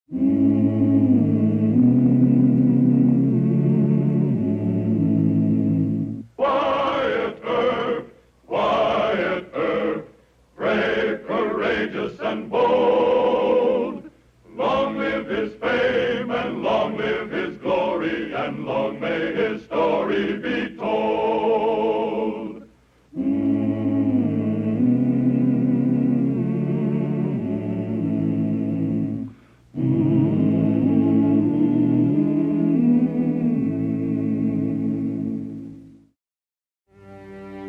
Wyatt Earp, brave, courageous, and bold. Long live his fame, and long live his glory, and long may his story be told.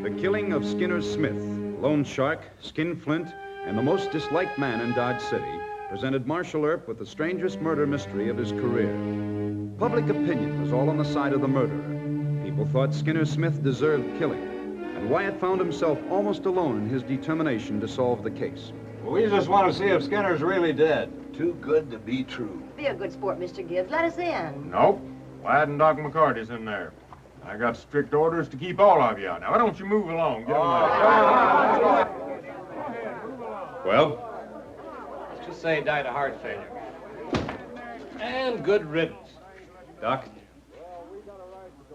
The killing of Skinner Smith, Lone Shark, Skinflint, and the most disliked man in Dodge City presented Marshal Earp with the strangest murder mystery of his career. Public opinion was all on the side of the murderer. People thought Skinner Smith deserved killing, and Wyatt found himself almost alone in his determination to solve the case. Well, we just want to see if Skinner's really dead. Too good to be true. Be a good sport, Mr. Gibbs. Let us in. Nope. Wyatt and Doc McCarty's in there. I got strict orders to keep all of you out. Now, why don't you move along? Get along. Well? Let's just say he died of heart failure. And good riddance. Doc?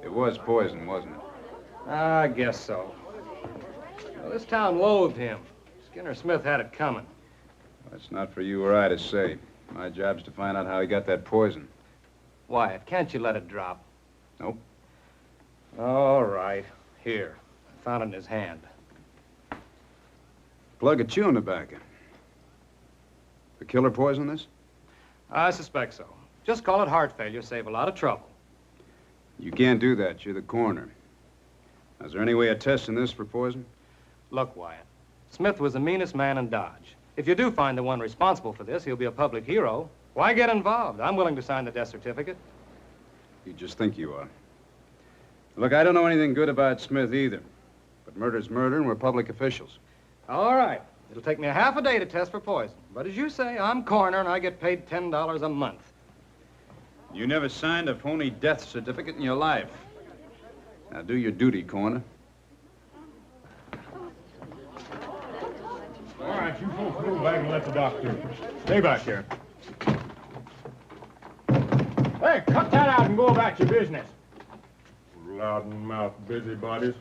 It was poison, wasn't it? I guess so. Well, this town loathed him. Skinner Smith had it coming. That's not for you or I to say. My job's to find out how he got that poison. Wyatt, can't you let it drop? Nope. All right. Here. I found it in his hand. Plug of chewing tobacco. The killer poisoned this? I suspect so. Just call it heart failure, save a lot of trouble. You can't do that. You're the coroner. Is there any way of testing this for poison? Look, Wyatt, Smith was the meanest man in Dodge. If you do find the one responsible for this, he'll be a public hero. Why get involved? I'm willing to sign the death certificate. You just think you are. Look, I don't know anything good about Smith either. But murder's murder, and we're public officials. All right. It'll take me a half a day to test for poison. But as you say, I'm coroner, and I get paid $10 a month. You never signed a phony death certificate in your life. Now do your duty, coroner. All right, you folks move back and let the doctor. Stay back here. Hey, cut that out and go about your business. Loudmouth busybodies.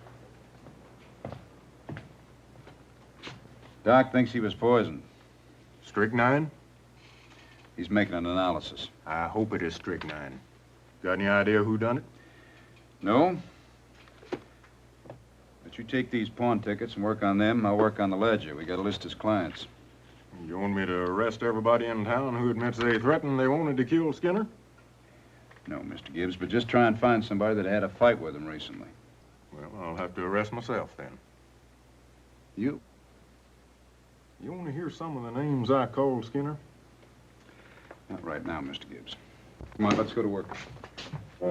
Doc thinks he was poisoned. Strychnine? He's making an analysis. I hope it is strychnine. Got any idea who done it? No? But you take these pawn tickets and work on them. I'll work on the ledger. We got a list as clients. You want me to arrest everybody in town who admits they threatened they wanted to kill Skinner? No, Mr. Gibbs, but just try and find somebody that had a fight with him recently. Well, I'll have to arrest myself then. You? You want to hear some of the names I called Skinner? Not right now, Mr. Gibbs. Come on, let's go to work. All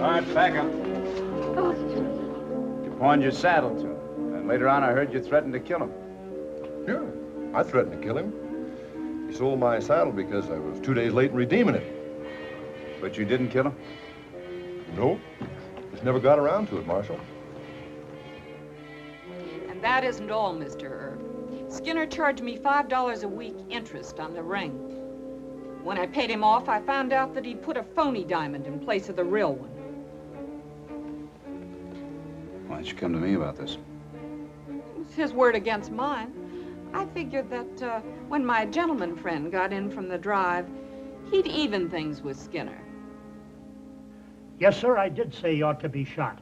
right, back up. You pawned your saddle to him. And later on, I heard you threatened to kill him. Yeah, I threatened to kill him. He sold my saddle because I was 2 days late in redeeming it. But you didn't kill him? No, just never got around to it, Marshal. And that isn't all, Mr. Earp. Skinner charged me $5 a week interest on the ring. When I paid him off, I found out that he'd put a phony diamond in place of the real one. Why didn't you come to me about this? It was his word against mine. I figured that when my gentleman friend got in from the drive, he'd even things with Skinner. Yes, sir, I did say he ought to be shot.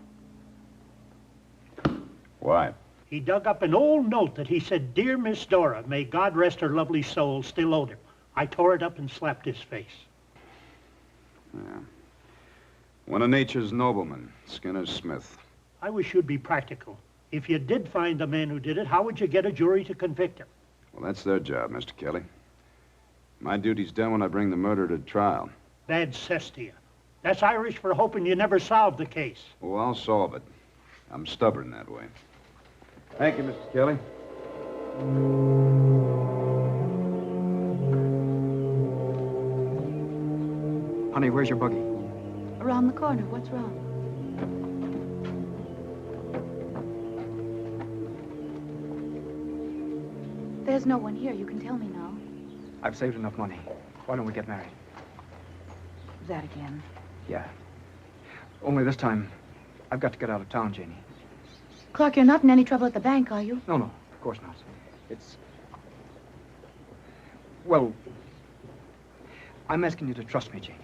Why? He dug up an old note that he said, "Dear Miss Dora, may God rest her lovely soul," still owed him. I tore it up and slapped his face. Yeah. One of nature's noblemen, Skinner Smith. I wish you'd be practical. If you did find the man who did it, how would you get a jury to convict him? Well, that's their job, Mr. Kelly. My duty's done when I bring the murder to trial. Bad cess to you. That's Irish for hoping you never solved the case. Oh, I'll solve it. I'm stubborn that way. Thank you, Mr. Kelly. Honey, where's your buggy? Around the corner. What's wrong? there's no one here, you can tell me now. I've saved enough money. Why don't we get married? That again. Yeah. Only this time, I've got to get out of town, Janie. Clark, you're not in any trouble at the bank, are you? No, of course not. It's... Well, I'm asking you to trust me, Janie.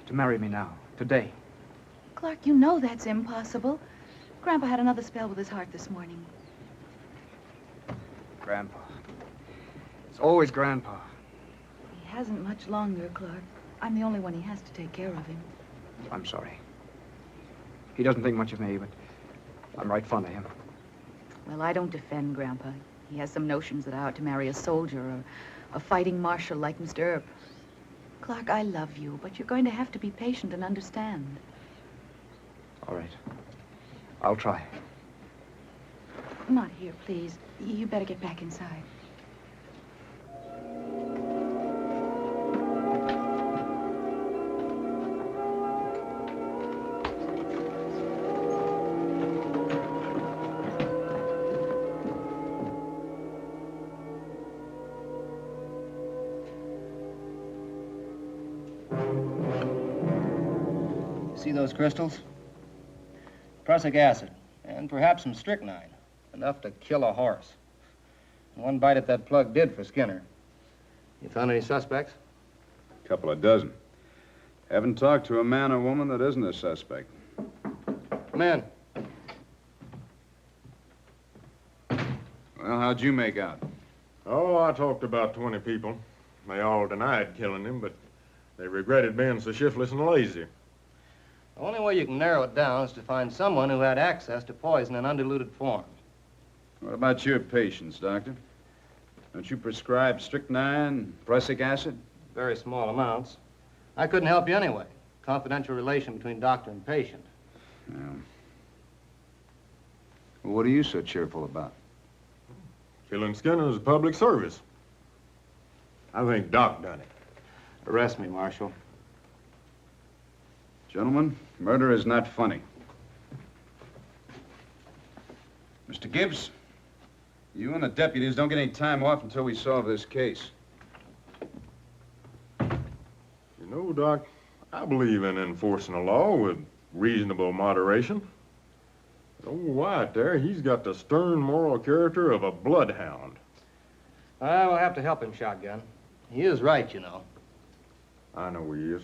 To marry me now, today. Clark, you know that's impossible. Grandpa had another spell with his heart this morning. Grandpa. It's always Grandpa. He hasn't much longer, Clark. I'm the only one he has to take care of him. I'm sorry. He doesn't think much of me, but I'm right fond of him. Well, I don't defend Grandpa. He has some notions that I ought to marry a soldier or a fighting marshal like Mr. Earp. Clark, I love you, but you're going to have to be patient and understand. All right. I'll try. Not here, please. You better get back inside. See those crystals? Prussic acid, and perhaps some strychnine. Enough to kill a horse. And one bite at that plug did for Skinner. You found any suspects? Couple of dozen. Haven't talked to a man or woman that isn't a suspect. Come in. Well, how'd you make out? Oh, I talked to about 20 people. They all denied killing him, but they regretted being so shiftless and lazy. The only way you can narrow it down is to find someone who had access to poison in undiluted form. What about your patients, Doctor? Don't you prescribe strychnine, prussic acid? Very small amounts. I couldn't help you anyway. Confidential relation between doctor and patient. Yeah. Well, what are you so cheerful about? Killing Skinner is a public service. I think Doc done it. Arrest me, Marshal. Gentlemen, murder is not funny. Mr. Gibbs, you and the deputies don't get any time off until we solve this case. You know, Doc, I believe in enforcing the law with reasonable moderation. Old Wyatt there, he's got the stern moral character of a bloodhound. I will have to help him, Shotgun. He is right, you know. I know he is.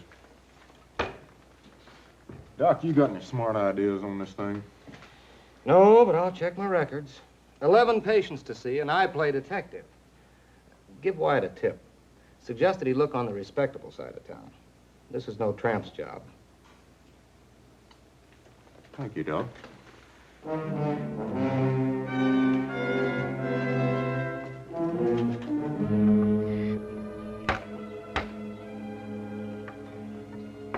Doc, you got any smart ideas on this thing? No, but I'll check my records. 11 patients to see, and I play detective. Give Wyatt a tip. Suggest that he look on the respectable side of town. This is no tramp's job. Thank you, Doc.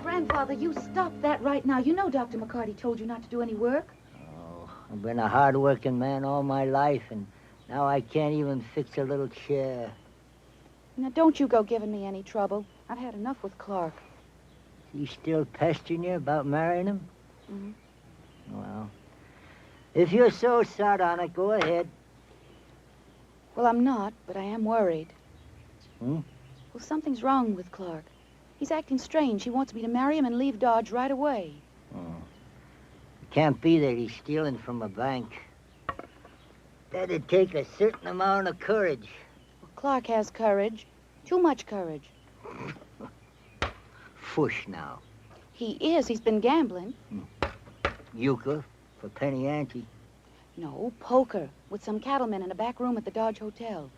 Grandfather, you stop that right now. You know Dr. McCarty told you not to do any work. Oh, I've been a hard-working man all my life, and now I can't even fix a little chair. Now, don't you go giving me any trouble. I've had enough with Clark. He's still pestering you about marrying him? Mm-hmm. Well, if you're so set on it, go ahead. Well, I'm not, but I am worried. Hmm? Well, something's wrong with Clark. He's acting strange. He wants me to marry him and leave Dodge right away. Oh. It can't be that he's stealing from a bank. That'd take a certain amount of courage. Well, Clark has courage. Too much courage. Fush now. He is. He's been gambling. Euchre for penny ante. No, poker with some cattlemen in a back room at the Dodge Hotel.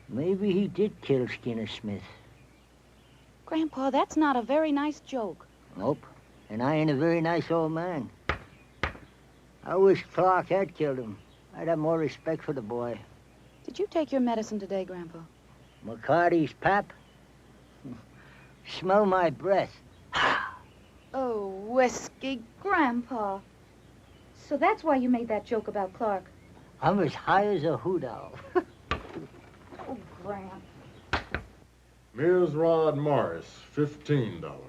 Maybe he did kill Skinner Smith. Grandpa, that's not a very nice joke. Nope. And I ain't a very nice old man. I wish Clark had killed him. I'd have more respect for the boy. Did you take your medicine today, Grandpa? McCarty's pap? Smell my breath. Oh, whiskey, Grandpa. So that's why you made that joke about Clark. I'm as high as a hoot owl. Oh, Grandpa. Ms. Rod Morris, $15. All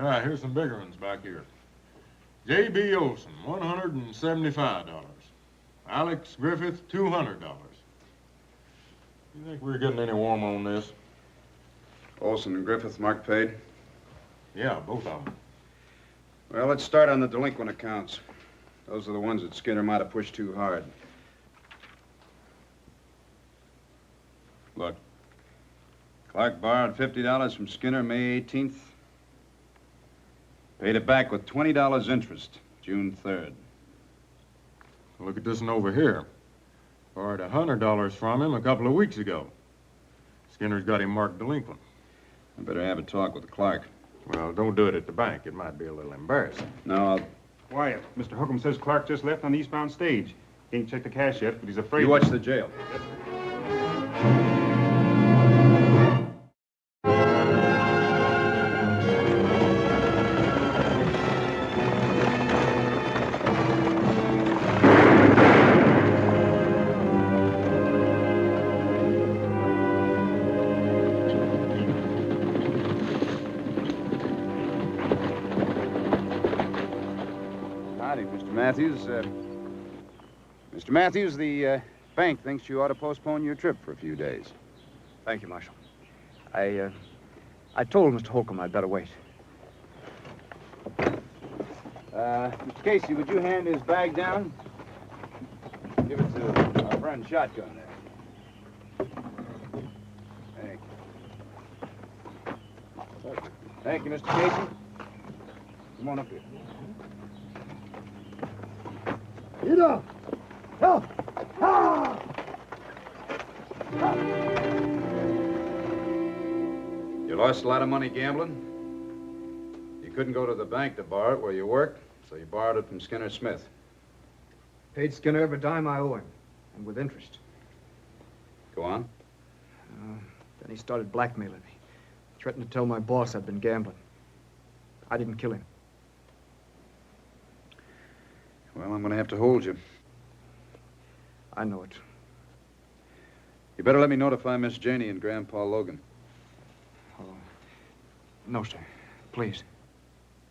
right, here's some bigger ones back here. J.B. Olson, $175. Alex Griffith, $200. You think we're getting any warmer on this? Olson and Griffith, marked paid? Yeah, both of them. Well, let's start on the delinquent accounts. Those are the ones that Skinner might have pushed too hard. Look. Clark borrowed $50 from Skinner May 18th. Paid it back with $20 interest, June 3rd. Look at this one over here. Borrowed $100 from him a couple of weeks ago. Skinner's got him marked delinquent. I better have a talk with Clark. Well, don't do it at the bank. It might be a little embarrassing. No, I'll... Why, Mr. Hookham says Clark just left on the eastbound stage. He ain't checked the cash yet, but he's afraid... You watch the jail. Yes, Matthews, Mr. Matthews, the bank thinks you ought to postpone your trip for a few days. Thank you, Marshal. I told Mr. Holcomb I'd better wait. Mr. Casey, would you hand his bag down? Give it to our friend Shotgun there. Thank you. Thank you, Mr. Casey. Come on up here. Get up! Help! Ah! You lost a lot of money gambling? You couldn't go to the bank to borrow it where you work, so you borrowed it from Skinner Smith. Paid Skinner every dime I owe him, and with interest. Go on. Then he started blackmailing me. Threatened to tell my boss I'd been gambling. I didn't kill him. Well, I'm going to have to hold you. I know it. You better let me notify Miss Janey and Grandpa Logan. Oh, no, sir. Please.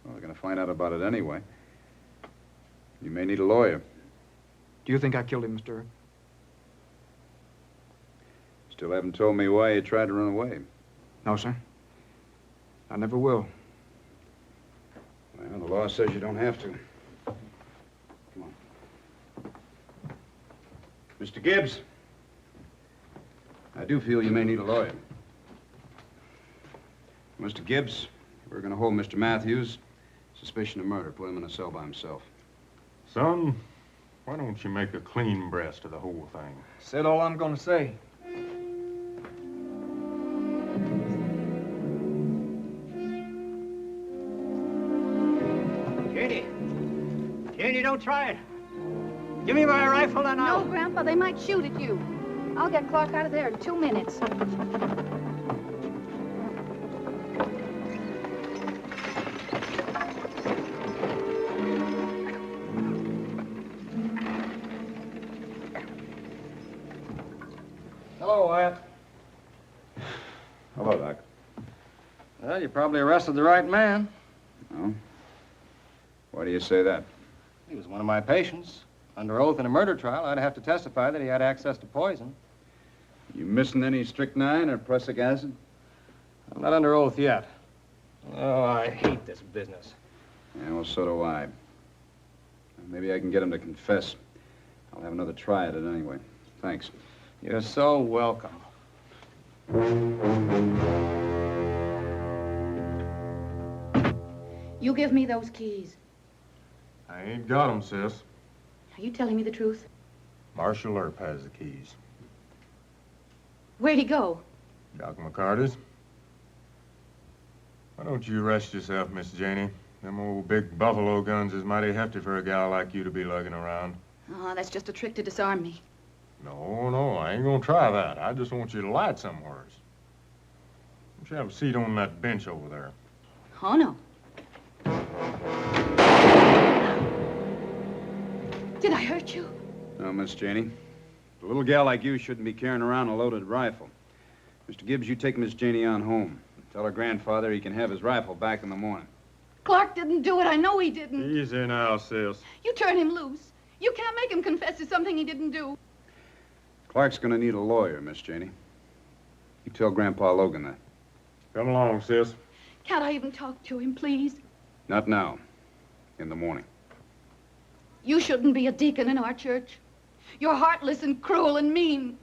Well, they're going to find out about it anyway. You may need a lawyer. Do you think I killed him, Mr. Earp? Still haven't told me why you tried to run away. No, sir. I never will. Well, the law says you don't have to. Come on. Mr. Gibbs, I do feel you may need a lawyer. Mr. Gibbs, we're going to hold Mr. Matthews. Suspicion of murder. Put him in a cell by himself. Son, why don't you make a clean breast of the whole thing? Said all I'm going to say. Janie, don't try it. Give me my rifle and I'll... No, Grandpa, they might shoot at you. I'll get Clark out of there in 2 minutes. Hello, Wyatt. Hello, Doc. Well, you probably arrested the right man. Oh? Why do you say that? He was one of my patients. Under oath in a murder trial, I'd have to testify that he had access to poison. You missing any strychnine or prussic acid? I'm not under oath yet. Oh, I hate this business. Yeah, well, so do I. Maybe I can get him to confess. I'll have another try at it anyway. Thanks. You're so welcome. You give me those keys. I ain't got them, sis. Are you telling me the truth? Marshal Earp has the keys. Where'd he go? Doc McCarty's. Why don't you rest yourself, Miss Janey? Them old big buffalo guns is mighty hefty for a gal like you to be lugging around. Oh, that's just a trick to disarm me. No, I ain't gonna try that. I just want you to light somewheres. Why don't you have a seat on that bench over there? Oh, no. Did I hurt you? No, Miss Janey. A little gal like you shouldn't be carrying around a loaded rifle. Mr. Gibbs, you take Miss Janey on home. Tell her grandfather he can have his rifle back in the morning. Clark didn't do it. I know he didn't. Easy now, sis. You turn him loose. You can't make him confess to something he didn't do. Clark's gonna need a lawyer, Miss Janey. You tell Grandpa Logan that. Come along, sis. Can't I even talk to him, please? Not now. In the morning. You shouldn't be a deacon in our church. You're heartless and cruel and mean.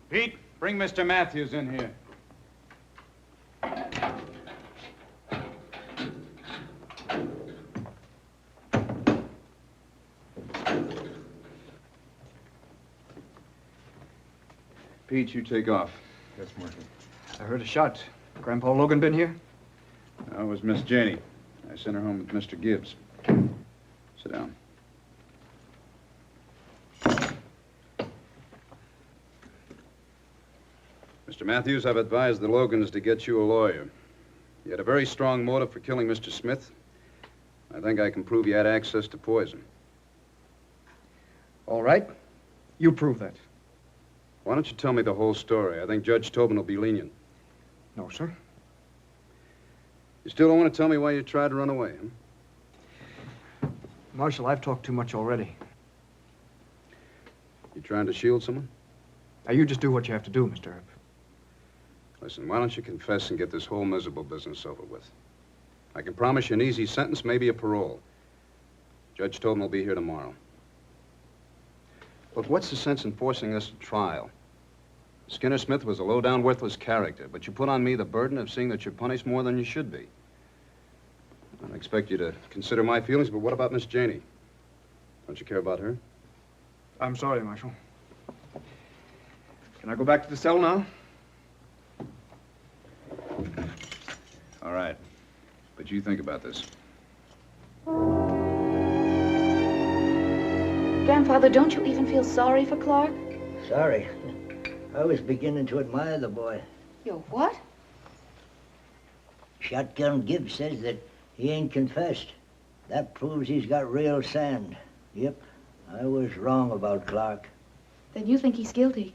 Pete, bring Mr. Matthews in here. Pete, you take off. Yes, Marshal. I heard a shot. Grandpa Logan been here? That was Miss Janey. I sent her home with Mr. Gibbs. Sit down. Mr. Matthews, I've advised the Logans to get you a lawyer. You had a very strong motive for killing Mr. Smith. I think I can prove you had access to poison. All right. You prove that. Why don't you tell me the whole story? I think Judge Tobin will be lenient. No, sir. You still don't want to tell me why you tried to run away, huh? Marshal, I've talked too much already. You trying to shield someone? Now, you just do what you have to do, Mr. Earp. Listen, why don't you confess and get this whole miserable business over with? I can promise you an easy sentence, maybe a parole. Judge Tobin will be here tomorrow. Look, what's the sense in forcing this to trial? Skinner Smith was a low-down, worthless character, but you put on me the burden of seeing that you're punished more than you should be. I don't expect you to consider my feelings, but what about Miss Janey? Don't you care about her? I'm sorry, Marshal. Can I go back to the cell now? All right. But you think about this. Grandfather, don't you even feel sorry for Clark? Sorry. I was beginning to admire the boy. You what? Shotgun Gibbs says that he ain't confessed. That proves he's got real sand. Yep, I was wrong about Clark. Then you think he's guilty?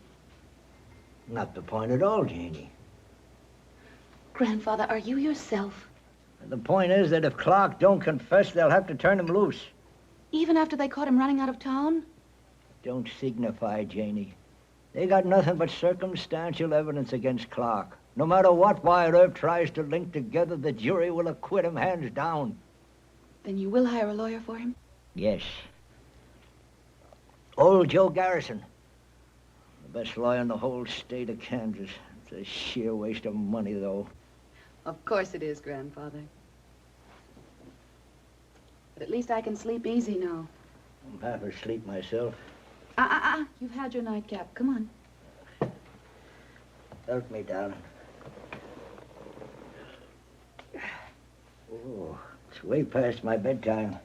Not the point at all, Janie. Grandfather, are you yourself? The point is that if Clark don't confess, they'll have to turn him loose. Even after they caught him running out of town? Don't signify, Janie. They got nothing but circumstantial evidence against Clark. No matter what Wyatt Earp tries to link together, the jury will acquit him hands down. Then you will hire a lawyer for him? Yes. Old Joe Garrison. The best lawyer in the whole state of Kansas. It's a sheer waste of money, though. Of course it is, Grandfather. But at least I can sleep easy now. I'm half asleep myself. You've had your nightcap. Come on. Help me, darling. Oh, it's way past my bedtime.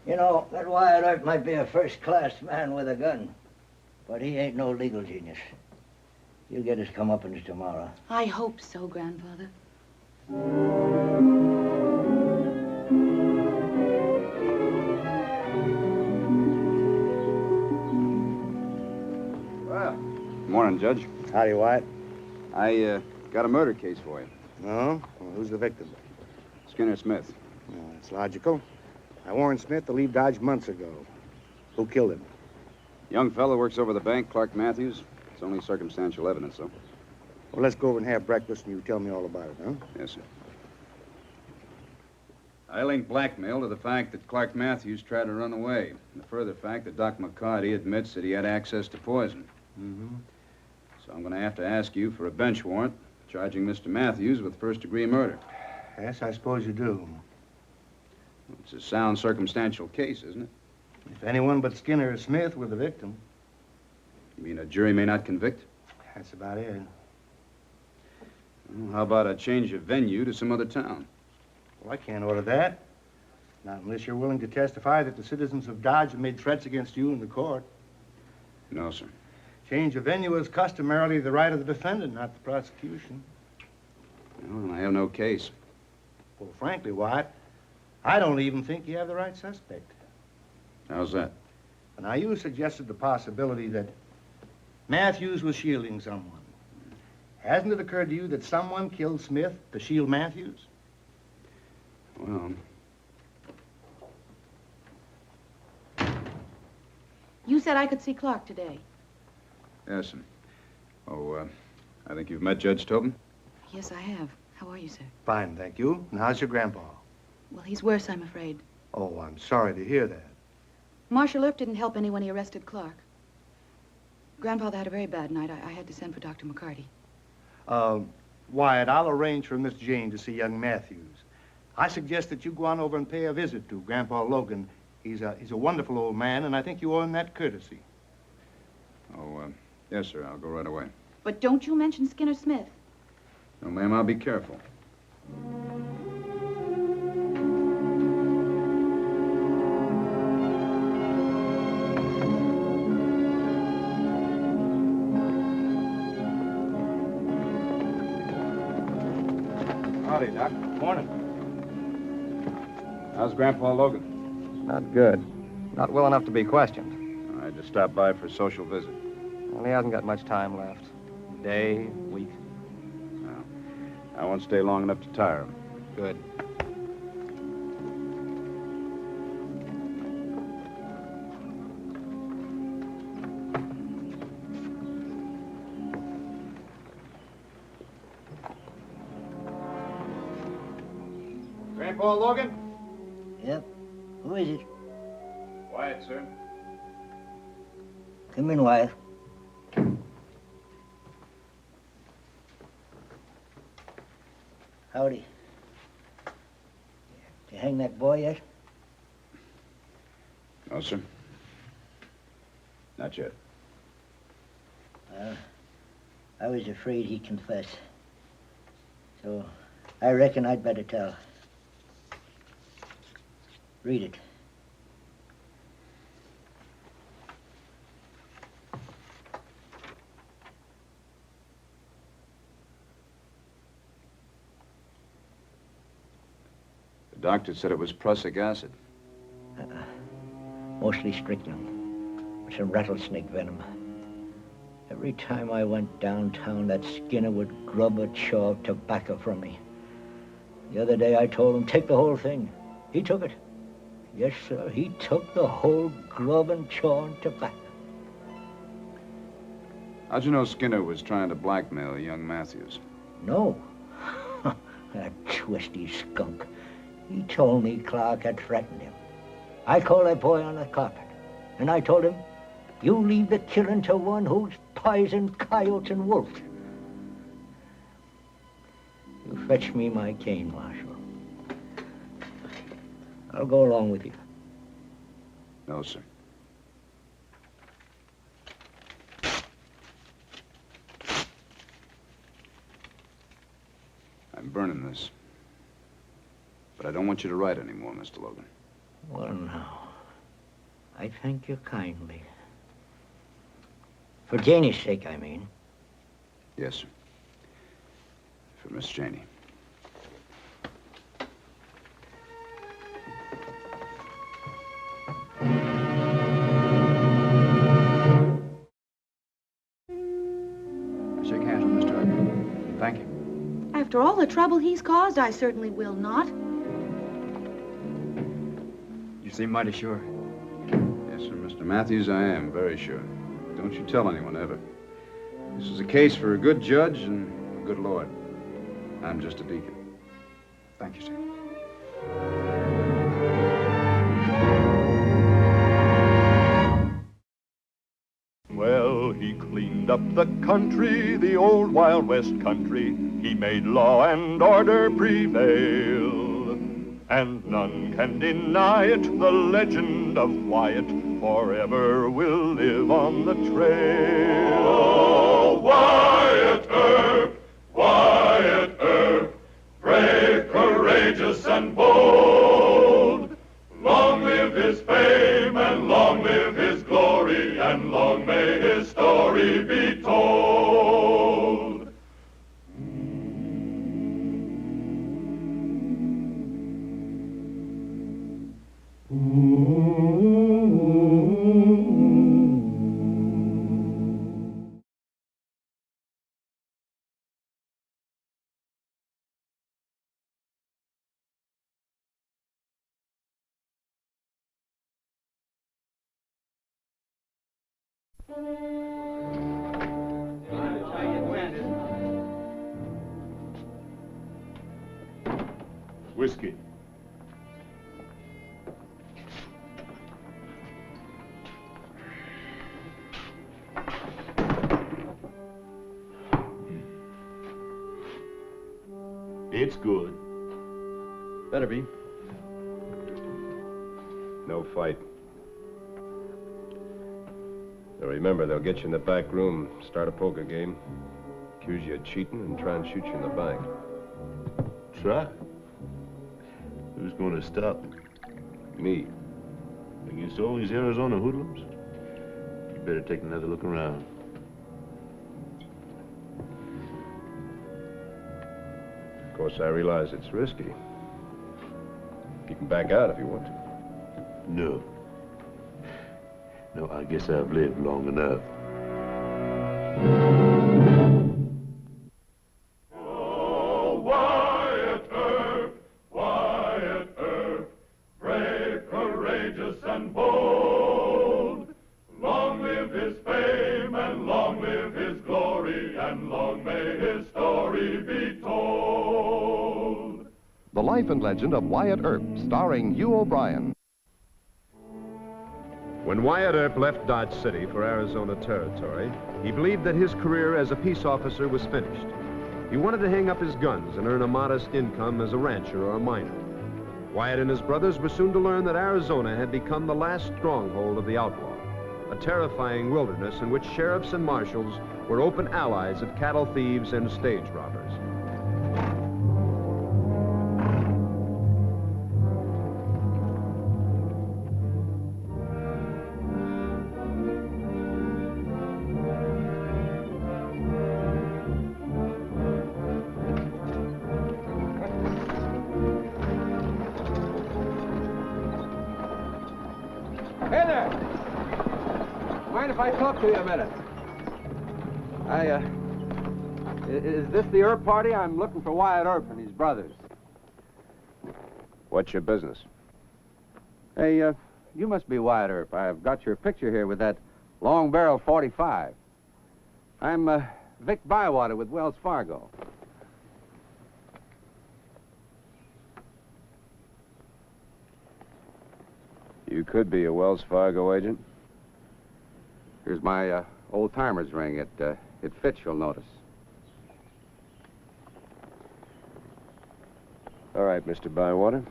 You know, that Wyatt Earp might be a first-class man with a gun, but he ain't no legal genius. He'll get his comeuppance tomorrow. I hope so, Grandfather. Well, morning, Judge. Howdy, Wyatt. I got a murder case for you. No? Well, who's the victim? Skinner Smith. That's logical. I warned Smith to leave Dodge months ago. Who killed him? Young fellow works over the bank, Clark Matthews. It's only circumstantial evidence, though. Well, let's go over and have breakfast and you tell me all about it, huh? Yes, sir. I link blackmail to the fact that Clark Matthews tried to run away, and the further fact that Doc McCarty admits that he had access to poison. Mm-hmm. So I'm going to have to ask you for a bench warrant charging Mr. Matthews with first-degree murder. Yes, I suppose you do. It's a sound circumstantial case, isn't it? If anyone but Skinner or Smith were the victim. You mean a jury may not convict? That's about it. Well, how about a change of venue to some other town? Well, I can't order that. Not unless you're willing to testify that the citizens of Dodge have made threats against you in the court. No, sir. Change of venue is customarily the right of the defendant, not the prosecution. No, and I have no case. Well, frankly, Wyatt, I don't even think you have the right suspect. How's that? Now, you suggested the possibility that Matthews was shielding someone. Hasn't it occurred to you that someone killed Smith to shield Matthews? Well, You said I could see Clark today. Yes, sir. Oh, I think you've met Judge Tobin? Yes, I have. How are you, sir? Fine, thank you. And how's your grandpa? Well, he's worse, I'm afraid. Oh, I'm sorry to hear that. Marshal Earp didn't help any when he arrested Clark. Grandfather had a very bad night. I had to send for Dr. McCarty. Wyatt, I'll arrange for Miss Jane to see young Matthews. I suggest that you go on over and pay a visit to Grandpa Logan. He's a wonderful old man, and I think you owe him that courtesy. Oh, yes, sir. I'll go right away. But don't you mention Skinner Smith. No, ma'am, I'll be careful. Howdy, Doc. Morning. How's Grandpa Logan? Not good. Not well enough to be questioned. I just stopped by for a social visit. Well, he hasn't got much time left. Day, week. Well, I won't stay long enough to tire him. Good. Grandpa Logan? Yep. Who is it? Wyatt, sir. Come in, Wyatt. Howdy. Did you hang that boy yet? No, sir. Not yet. I was afraid he'd confess. So I reckon I'd better tell. Read it. The doctor said it was prussic acid. Mostly strychnine. With some rattlesnake venom. Every time I went downtown, that Skinner would grub a chaw of tobacco from me. The other day I told him, take the whole thing. He took it. Yes, sir, he took the whole grub and chaw and tobacco. How'd you know Skinner was trying to blackmail young Matthews? No. That twisty skunk. He told me Clark had threatened him. I called that boy on the carpet, and I told him, you leave the killing to one who's poisoned coyotes and wolves. You fetch me my cane, Marshal. I'll go along with you. No, sir. I'm burning this. But I don't want you to write anymore, Mr. Logan. Well, now, I thank you kindly. For Janie's sake, I mean. Yes, sir. For Miss Janie. Shake hands with Mr. Earp. Thank you. After all the trouble he's caused, I certainly will not. You seem mighty sure. Yes, sir, Mr. Matthews, I am very sure. Don't you tell anyone ever. This is a case for a good judge and a good lord. I'm just a deacon. Thank you, sir. Well, he cleaned up the country, the old Wild West country. He made law and order prevail. And none can deny it, the legend of Wyatt forever will live on the trail. Oh, Wyatt Earp, Wyatt Earp, brave, courageous, and bold. Long live his fame, and long live his glory, and long may his story be told. Whiskey. It's good. Better be. No fight. Now remember, they'll get you in the back room, start a poker game, accuse you of cheating, and try and shoot you in the back. Try? Who's going to stop me? Me. Against all these Arizona hoodlums? You better take another look around. Of course, I realize it's risky. You can back out if you want to. No. No, I guess I've lived long enough. Oh, Wyatt Earp, brave, courageous, and bold. Long live his fame, and long live his glory, and long may his story be told. The Life and Legend of Wyatt Earp, starring Hugh O'Brien. When Wyatt Earp left Dodge City for Arizona Territory, he believed that his career as a peace officer was finished. He wanted to hang up his guns and earn a modest income as a rancher or a miner. Wyatt and his brothers were soon to learn that Arizona had become the last stronghold of the outlaw, a terrifying wilderness in which sheriffs and marshals were open allies of cattle thieves and stage robbers. Hey there! Mind if I talk to you a minute? Is this the Earp party? I'm looking for Wyatt Earp and his brothers. What's your business? Hey, you must be Wyatt Earp. I've got your picture here with that long barrel .45. I'm Vic Bywater with Wells Fargo. You could be a Wells Fargo agent. Here's my old-timer's ring. It fits, you'll notice. All right, Mr. Bywater.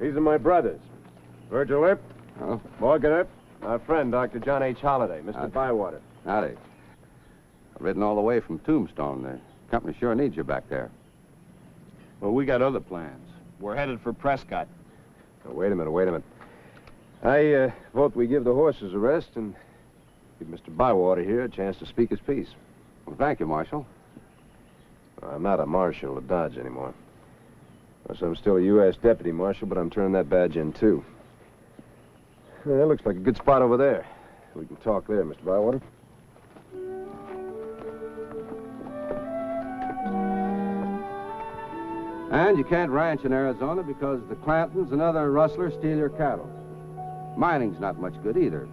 These are my brothers. Virgil Earp, Morgan Earp, our friend, Dr. John H. Holliday, Mr. Bywater. Howdy. I've ridden all the way from Tombstone. The company sure needs you back there. Well, we got other plans. We're headed for Prescott. Now, wait a minute. I vote we give the horses a rest and give Mr. Bywater here a chance to speak his piece. Well, thank you, Marshal. I'm not a marshal of Dodge anymore. Of course, I'm still a U.S. deputy marshal, but I'm turning that badge in, too. That looks like a good spot over there. We can talk there, Mr. Bywater. And you can't ranch in Arizona because the Clantons and other rustlers steal your cattle. Mining's not much good either.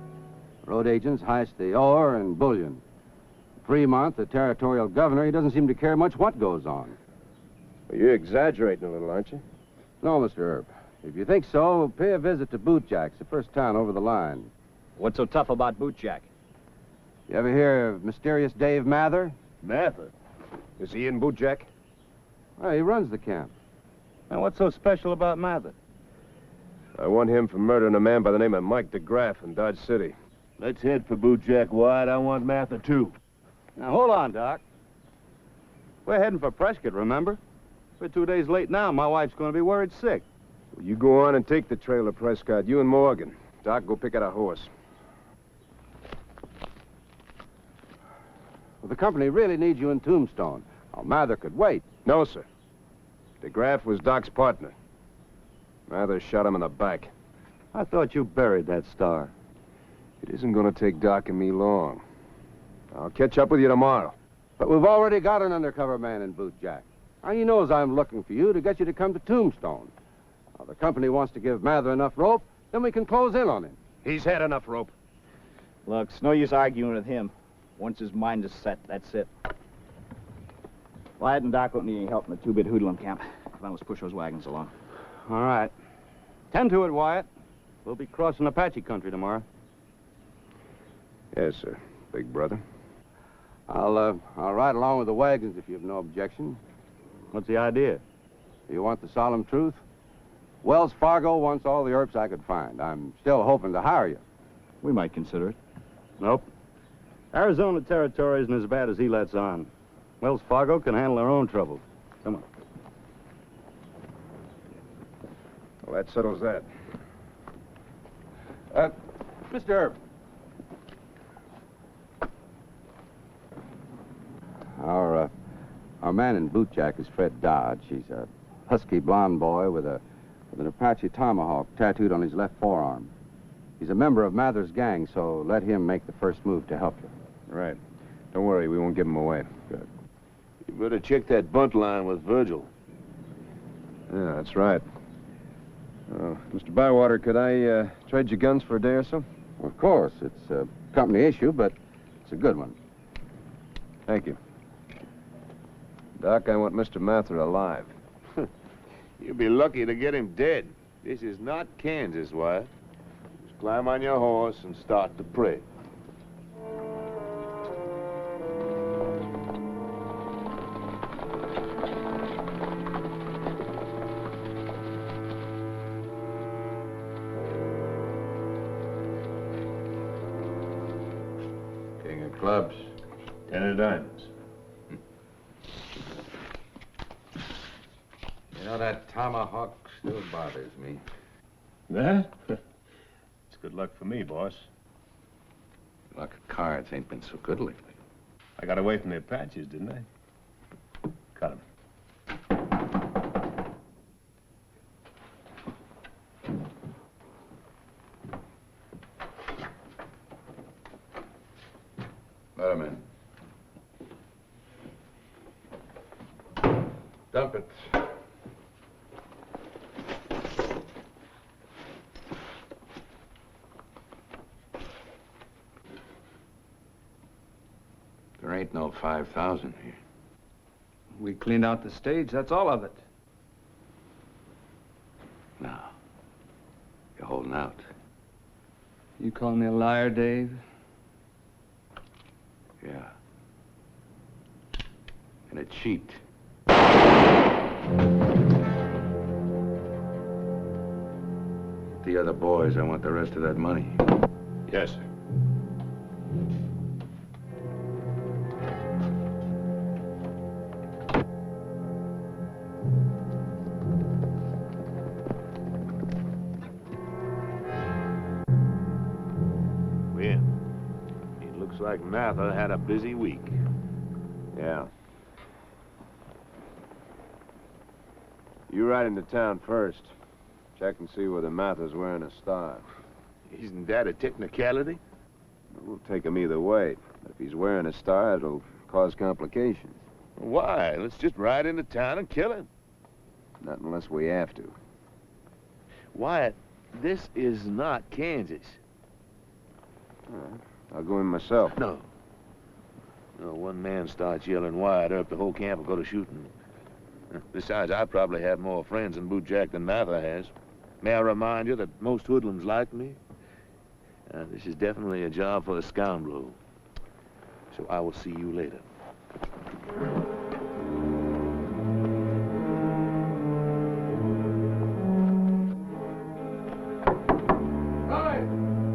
Road agents heist the ore and bullion. Fremont, the territorial governor, he doesn't seem to care much what goes on. Well, you're exaggerating a little, aren't you? No, Mr. Earp. If you think so, pay a visit to Bootjack's, the first town over the line. What's so tough about Bootjack? You ever hear of mysterious Dave Mather? Mather? Is he in Bootjack? Well, he runs the camp. Now, what's so special about Mather? I want him for murdering a man by the name of Mike DeGraff in Dodge City. Let's head for Bootjack, Wyatt. I want Mather, too. Now, hold on, Doc. We're heading for Prescott, remember? We're 2 days late now. My wife's going to be worried sick. Well, you go on and take the trail to Prescott. You and Morgan. Doc, go pick out a horse. Well, the company really needs you in Tombstone. Oh, Mather could wait. No, sir. DeGraff was Doc's partner. Mather shot him in the back. I thought you buried that star. It isn't going to take Doc and me long. I'll catch up with you tomorrow. But we've already got an undercover man in Bootjack. Now, he knows I'm looking for you to get you to come to Tombstone. Now, the company wants to give Mather enough rope, then we can close in on him. He's had enough rope. Look, it's no use arguing with him. Once his mind is set, that's it. Wyatt and Doc won't need any help in the two-bit hoodlum camp. Come on, let's push those wagons along. All right. Tend to it, Wyatt. We'll be crossing Apache country tomorrow. Yes, sir, big brother. I'll ride along with the wagons if you have no objection. What's the idea? You want the solemn truth? Wells Fargo wants all the Earps I could find. I'm still hoping to hire you. We might consider it. Nope. Arizona territory isn't as bad as he lets on. Wells Fargo can handle their own troubles. Come on. Well, that settles that. Mr. Earp. Our man in bootjack is Fred Dodge. He's a husky blond boy with an Apache tomahawk tattooed on his left forearm. He's a member of Mather's gang, so let him make the first move to help you. Right. Don't worry, we won't give him away. Good. You better check that bunt line with Virgil. Yeah, that's right. Mr. Bywater, could I trade you guns for a day or so? Of course. It's a company issue, but it's a good one. Thank you. Doc, I want Mr. Mather alive. You'll be lucky to get him dead. This is not Kansas, Wyatt. Just climb on your horse and start to pray. King of clubs. 10 of diamonds. You know, that tomahawk still bothers me. That? It's good luck for me, boss. Luck of cards ain't been so good lately. I got away from the Apaches, didn't I? Cut him. Let him in. Dump it. There ain't no 5,000 here. We cleaned out the stage, that's all of it. No. You're holding out. You call me a liar, Dave? Yeah. And a cheat. The other boys, I want the rest of that money. Yes, sir. Well, it looks like Mather had a busy week. Yeah. You ride into town first. Check and see whether Mather's wearing a star. Isn't that a technicality? We'll take him either way. If he's wearing a star, it'll cause complications. Why? Let's just ride into town and kill him. Not unless we have to. Wyatt, this is not Kansas. I'll go in myself. No. No, one man starts yelling Wyatt up, the whole camp will go to shooting. Besides, I probably have more friends in Bootjack than Mather has. May I remind you that most hoodlums like me? This is definitely a job for a scoundrel. So I will see you later.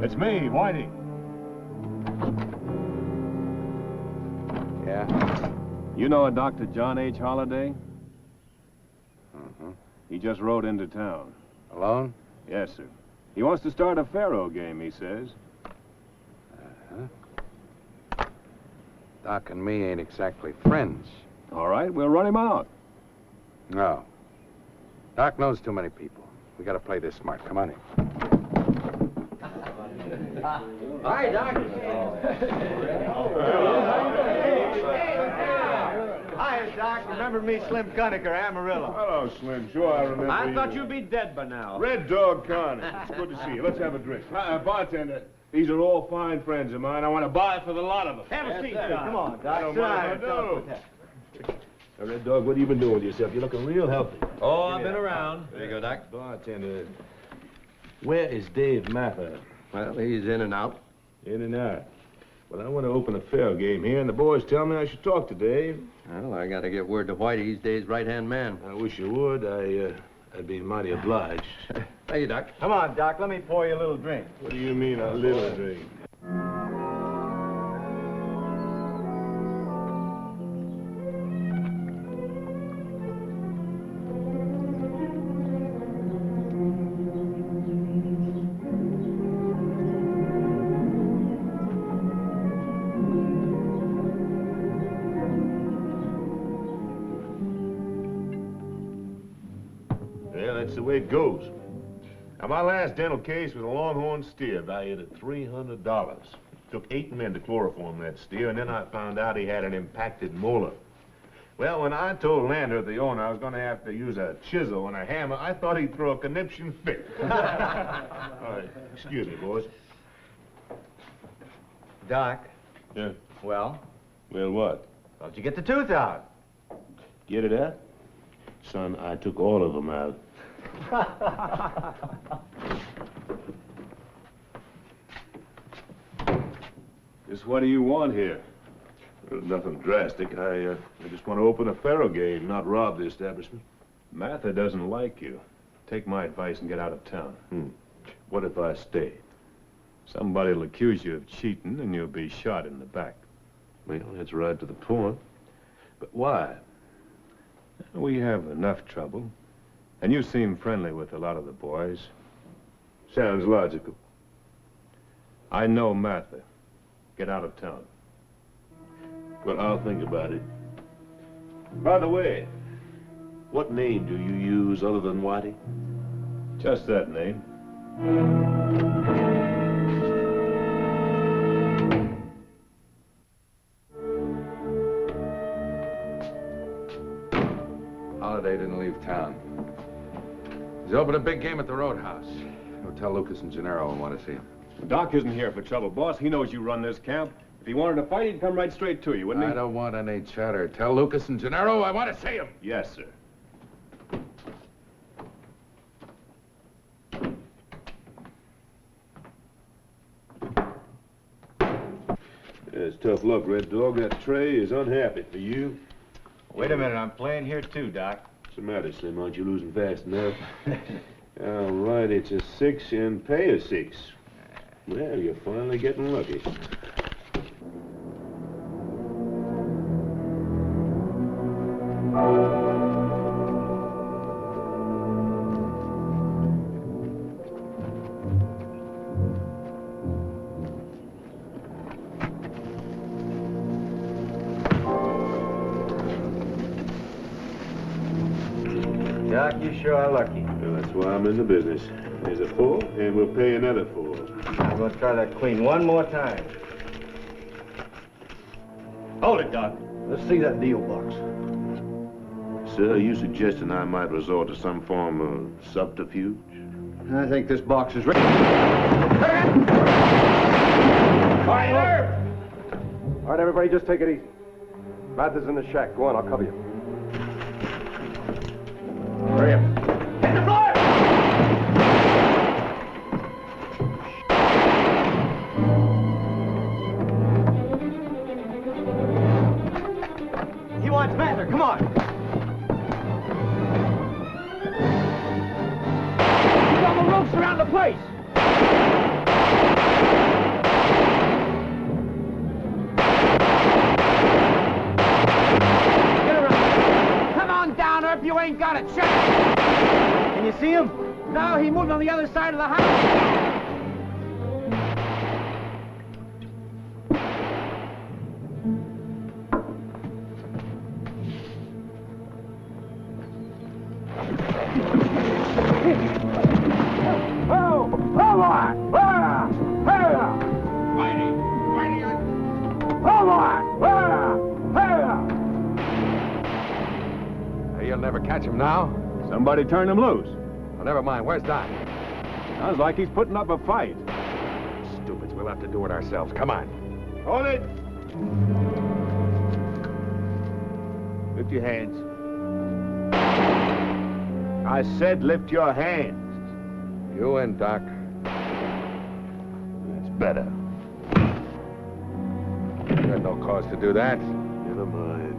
It's me, Whitey. Yeah? You know a Dr. John H. Holliday? Mm-hmm. He just rode into town. Alone? Yes, sir. He wants to start a faro game, he says. Uh-huh. Doc and me ain't exactly friends. All right, we'll run him out. No. Doc knows too many people. We gotta play this smart. Come on in. Hi, Doc. Hi, Doc. remember me, Slim Cunnicker, Amarillo. Hello, Slim. Sure, I remember I you. thought you'd be dead by now. Red Dog Connie. It's good to see you. Let's have a drink. Bartender, these are all fine friends of mine. I want to buy for the lot of them. Have a seat, Doc. Come on, Doc. I don't Sit mind if I down. do. Now, Red Dog, what have you been doing with yourself? You're looking real healthy. Oh, I've been around. There you go, Doc. Bartender, where is Dave Mather? Well, he's in and out. In and out. Well, I want to open a fair game here, and the boys tell me I should talk to Dave. Well, I got to get word to Whitey. He's Dave's right-hand man. I wish you would. I'd be mighty obliged. Thank you, Doc. Come on, Doc. Let me pour you a little drink. What do you mean, a little drink? That's the way it goes. Now, my last dental case was a longhorn steer valued at $300. Took 8 men to chloroform that steer, and then I found out he had an impacted molar. Well, when I told Lander, the owner, I was going to have to use a chisel and a hammer, I thought he'd throw a conniption fit. All right, excuse me, boys. Doc. Yeah? Well? Well, what? How'd you get the tooth out? Get it out? Son, I took all of them out. Just what do you want here? Well, nothing drastic. I just want to open a faro game, not rob the establishment. Martha doesn't like you. Take my advice and get out of town. What if I stay? Somebody will accuse you of cheating, and you'll be shot in the back. Well, that's right to the point. But why? We have enough trouble. And you seem friendly with a lot of the boys. Sounds logical. I know Martha. Get out of town. Well, I'll think about it. By the way, what name do you use other than Whitey? Just that name. Holiday didn't leave town. He's opened a big game at the Roadhouse. Go tell Lucas and Gennaro I want to see him. Doc isn't here for trouble, boss. He knows you run this camp. If he wanted to fight, he'd come right straight to you, wouldn't he? I don't want any chatter. Tell Lucas and Gennaro I want to see him. Yes, sir. It's tough luck, Red Dog. That tray is unhappy for you. Wait a minute. I'm playing here, too, Doc. What's the matter, Slim? Aren't you losing fast enough? All right, it's a 6 and pay a 6. Well, you're finally getting lucky. Doc, you sure are lucky. Well, that's why I'm in the business. There's a 4, and we'll pay another 4. I'm going to try that queen one more time. Hold it, Doc. Let's see that deal box. Sir, are you suggesting I might resort to some form of subterfuge? I think this box is ready. Fire! All right, everybody, just take it easy. Martha's in the shack. Go on, I'll cover you. Hurry up. Hit the floor! He wants Mather. Come on. He's on the ropes around the place. Get around. Come on down, or if you ain't got a chance. Can you see him? No, he moved on the other side of the house. never catch him now. Somebody turned him loose. Oh, never mind. Where's Doc? Sounds like he's putting up a fight. Stupids, we'll have to do it ourselves. Come on. Hold it! Lift your hands. I said lift your hands. You in, Doc. That's better. You had no cause to do that. Never mind.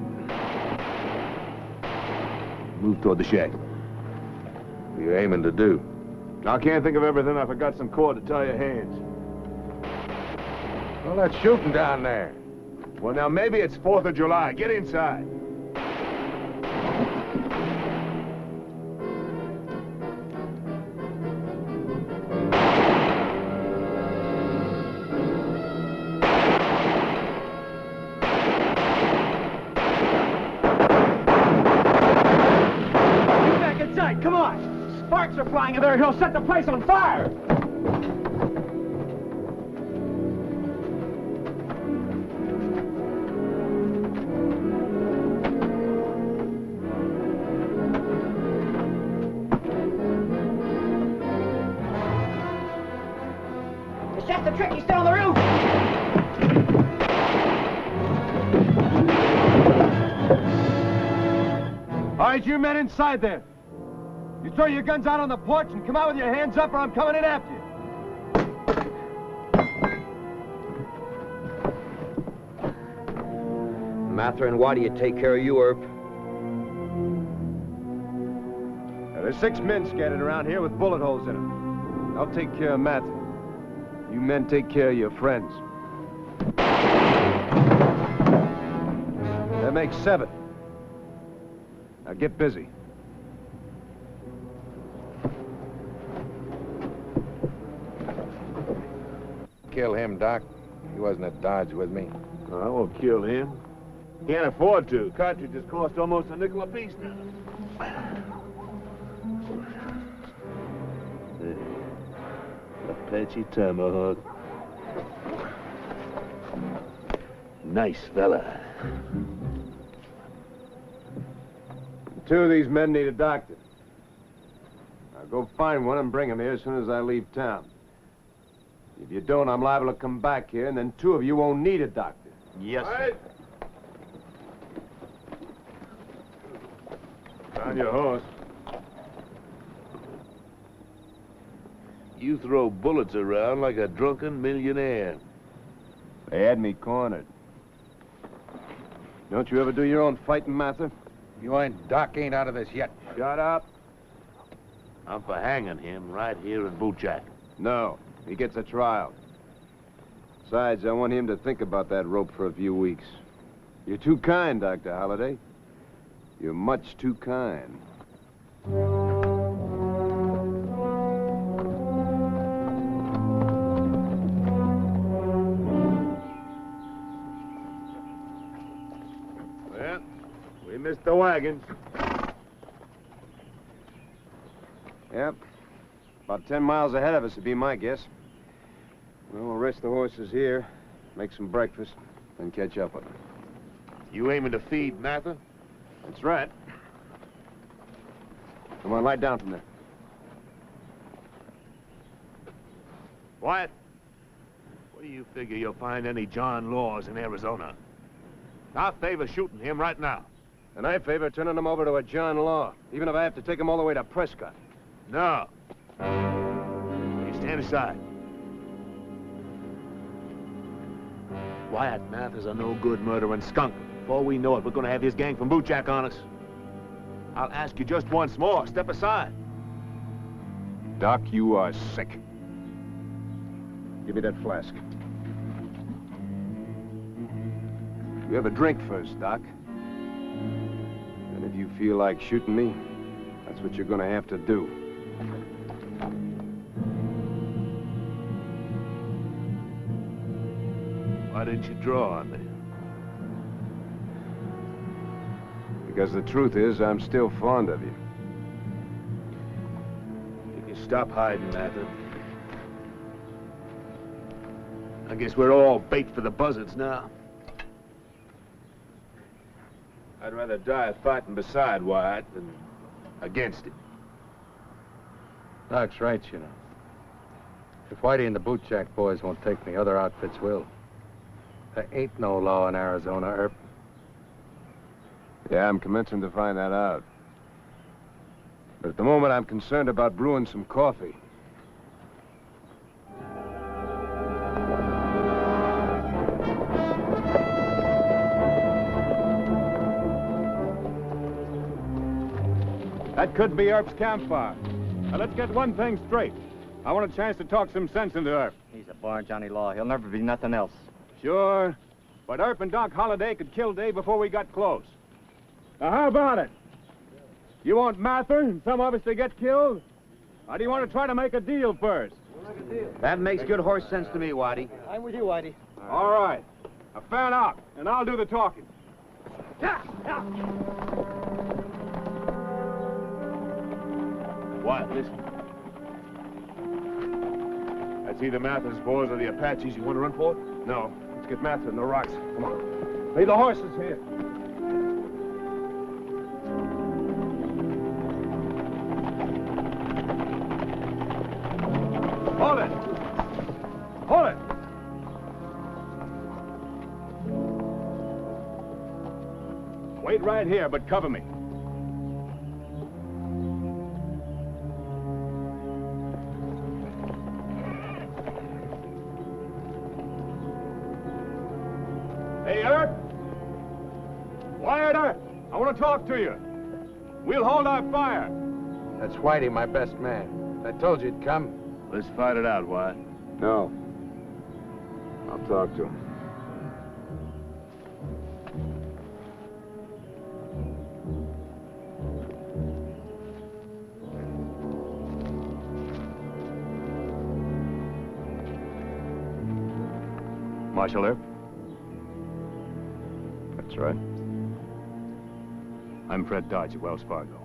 Move toward the shack. What are you aiming to do? I can't think of everything. I forgot some cord to tie your hands. Well, that's shooting down there. Well, now, maybe it's 4th of July. Get inside. Come on! Sparks are flying in there. He'll set the place on fire! It's just a trick. He's still on the roof! All right, you men inside there. You throw your guns out on the porch and come out with your hands up or I'm coming in after you. Mather, and why do you take care of you, Earp? Now, there's 6 men scattered around here with bullet holes in them. I'll take care of Mather. You men take care of your friends. That makes 7. Now get busy. Kill him, Doc. He wasn't at Dodge with me. I won't kill him. Can't afford to. Cartridges cost almost a nickel apiece now. Apache tomahawk. Nice fella. 2 of these men need a doctor. Now go find one and bring him here as soon as I leave town. If you don't, I'm liable to come back here, and then 2 of you won't need a doctor. Yes, sir. On your horse. You throw bullets around like a drunken millionaire. They had me cornered. Don't you ever do your own fighting, Mather? Doc ain't out of this yet. Shut up. I'm for hanging him right here in Bootjack. No, he gets a trial. Besides, I want him to think about that rope for a few weeks. You're too kind, Dr. Holliday. You're much too kind. Well, we missed the wagons. Yep. About 10 miles ahead of us would be my guess. Well, we'll rest the horses here, make some breakfast, then catch up with them. You aiming to feed Mather? That's right. Come on, lie down from there. Wyatt, where do you figure you'll find any John Laws in Arizona? I favor shooting him right now. And I favor turning him over to a John Law, even if I have to take him all the way to Prescott. No. You stand aside. Wyatt Mather's a no-good murdering skunk. Before we know it, we're going to have his gang from Bootjack on us. I'll ask you just once more. Step aside. Doc, you are sick. Give me that flask. You have a drink first, Doc. And if you feel like shooting me, that's what you're going to have to do. Why didn't you draw on me? Because the truth is, I'm still fond of you. You can stop hiding, Mather. I guess we're all bait for the buzzards now. I'd rather die fighting beside Wyatt than against him. Doc's right, you know. If Whitey and the bootjack boys won't take me, other outfits will. There ain't no law in Arizona, Earp. Yeah, I'm commencing to find that out. But at the moment, I'm concerned about brewing some coffee. That could be Earp's campfire. Now, let's get one thing straight. I want a chance to talk some sense into Earp. He's a bar Johnny Law. He'll never be nothing else. Sure. But Earp and Doc Holliday could kill Dave before we got close. Now, how about it? You want Mather and some of us to get killed? Or do you want to try to make a deal first? That makes good horse sense to me, Whitey. I'm with you, Whitey. All right. Now, fan out, and I'll do the talking. Wyatt, listen. That's either Mather's boys or the Apaches you want to run for? No. Let's get Mather in the rocks. Come on. Leave the horses here. Hold it! Hold it! Wait right here, but cover me. Hey, Earp! Wyatt Earp! I want to talk to you. We'll hold our fire. That's Whitey, my best man. I told you he'd come. Let's fight it out, Wyatt. No. I'll talk to him. Marshal Earp? That's right. I'm Fred Dodge at Wells Fargo.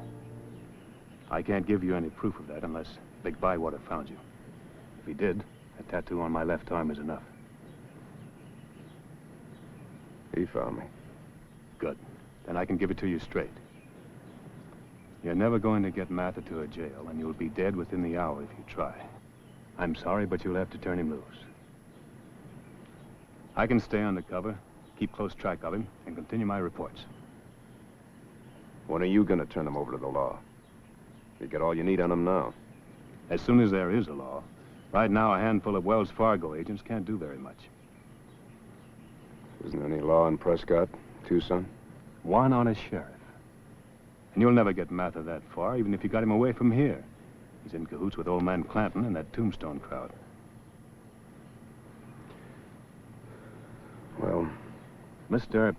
I can't give you any proof of that unless Big Bywater found you. If he did, a tattoo on my left arm is enough. He found me. Good. Then I can give it to you straight. You're never going to get Mather to a jail, and you'll be dead within the hour if you try. I'm sorry, but you'll have to turn him loose. I can stay undercover, keep close track of him, and continue my reports. When are you going to turn him over to the law? You got all you need on him now. As soon as there is a law. Right now, a handful of Wells Fargo agents can't do very much. Isn't there any law in Prescott, Tucson? One on a sheriff. And you'll never get Mather that far, even if you got him away from here. He's in cahoots with old man Clanton and that Tombstone crowd. Well, Mr.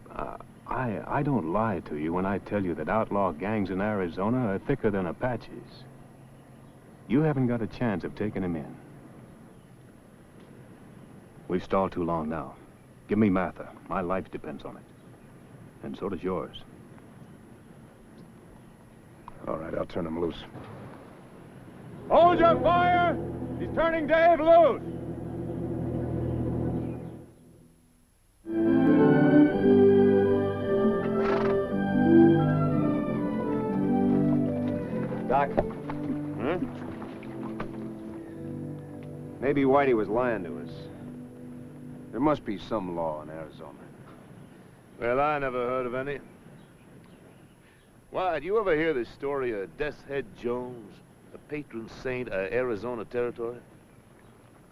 I don't lie to you when I tell you that outlaw gangs in Arizona are thicker than Apaches. You haven't got a chance of taking him in. We've stalled too long now. Give me Mather. My life depends on it. And so does yours. All right, I'll turn him loose. Hold your fire! He's turning Dave loose! Doc? Maybe Whitey was lying to us. There must be some law in Arizona. Well, I never heard of any. Why, do you ever hear the story of Death's Head Jones, the patron saint of Arizona Territory?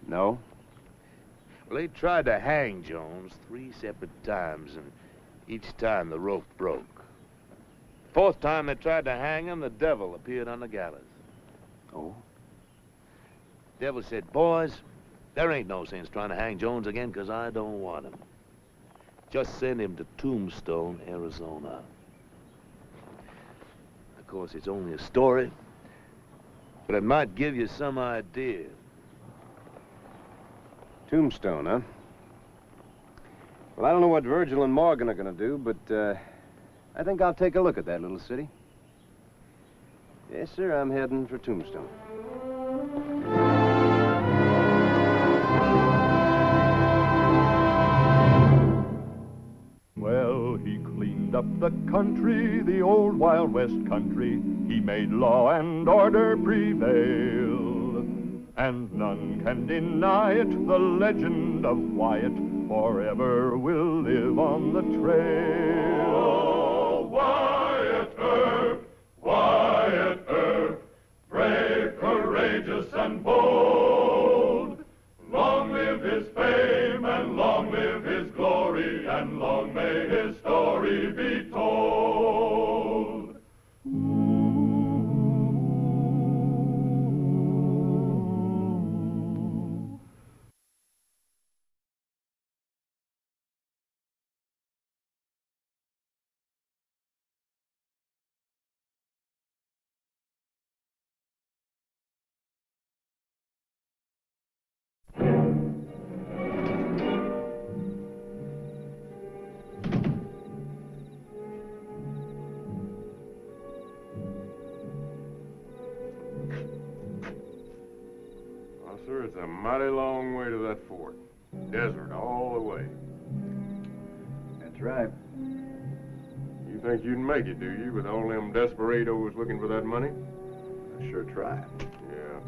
No? Well, they tried to hang Jones 3 separate times, and each time the rope broke. Fourth time they tried to hang him, the devil appeared on the gallows. Oh? Devil said, boys, there ain't no sense trying to hang Jones again, 'cause I don't want him. Just send him to Tombstone, Arizona. Of course, it's only a story, but it might give you some idea. Tombstone, huh? Well, I don't know what Virgil and Morgan are going to do, but I think I'll take a look at that little city. Yes, sir, I'm heading for Tombstone. Well, he cleaned up the country, the old Wild West country, he made law and order prevail. And none can deny it, the legend of Wyatt forever will live on the trail. Oh, Wyatt Earp, brave, courageous, and bold. Long live his fame, and long live his glory, and long may his story be told. Sir, it's a mighty long way to that fort. Desert all the way. That's right. You think you'd make it, do you, with all them desperados looking for that money? I sure try. Yeah.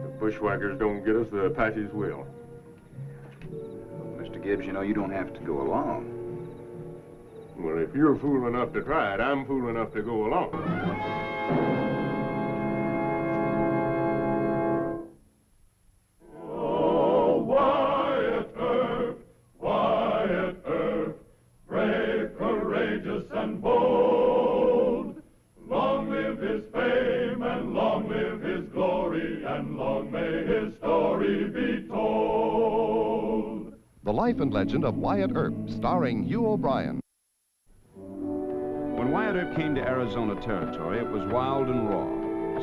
The bushwhackers don't get us, the Apaches will. Well, Mr. Gibbs, you know you don't have to go along. Well, if you're fool enough to try it, I'm fool enough to go along. The Life and Legend of Wyatt Earp, starring Hugh O'Brien. When Wyatt Earp came to Arizona Territory, it was wild and raw.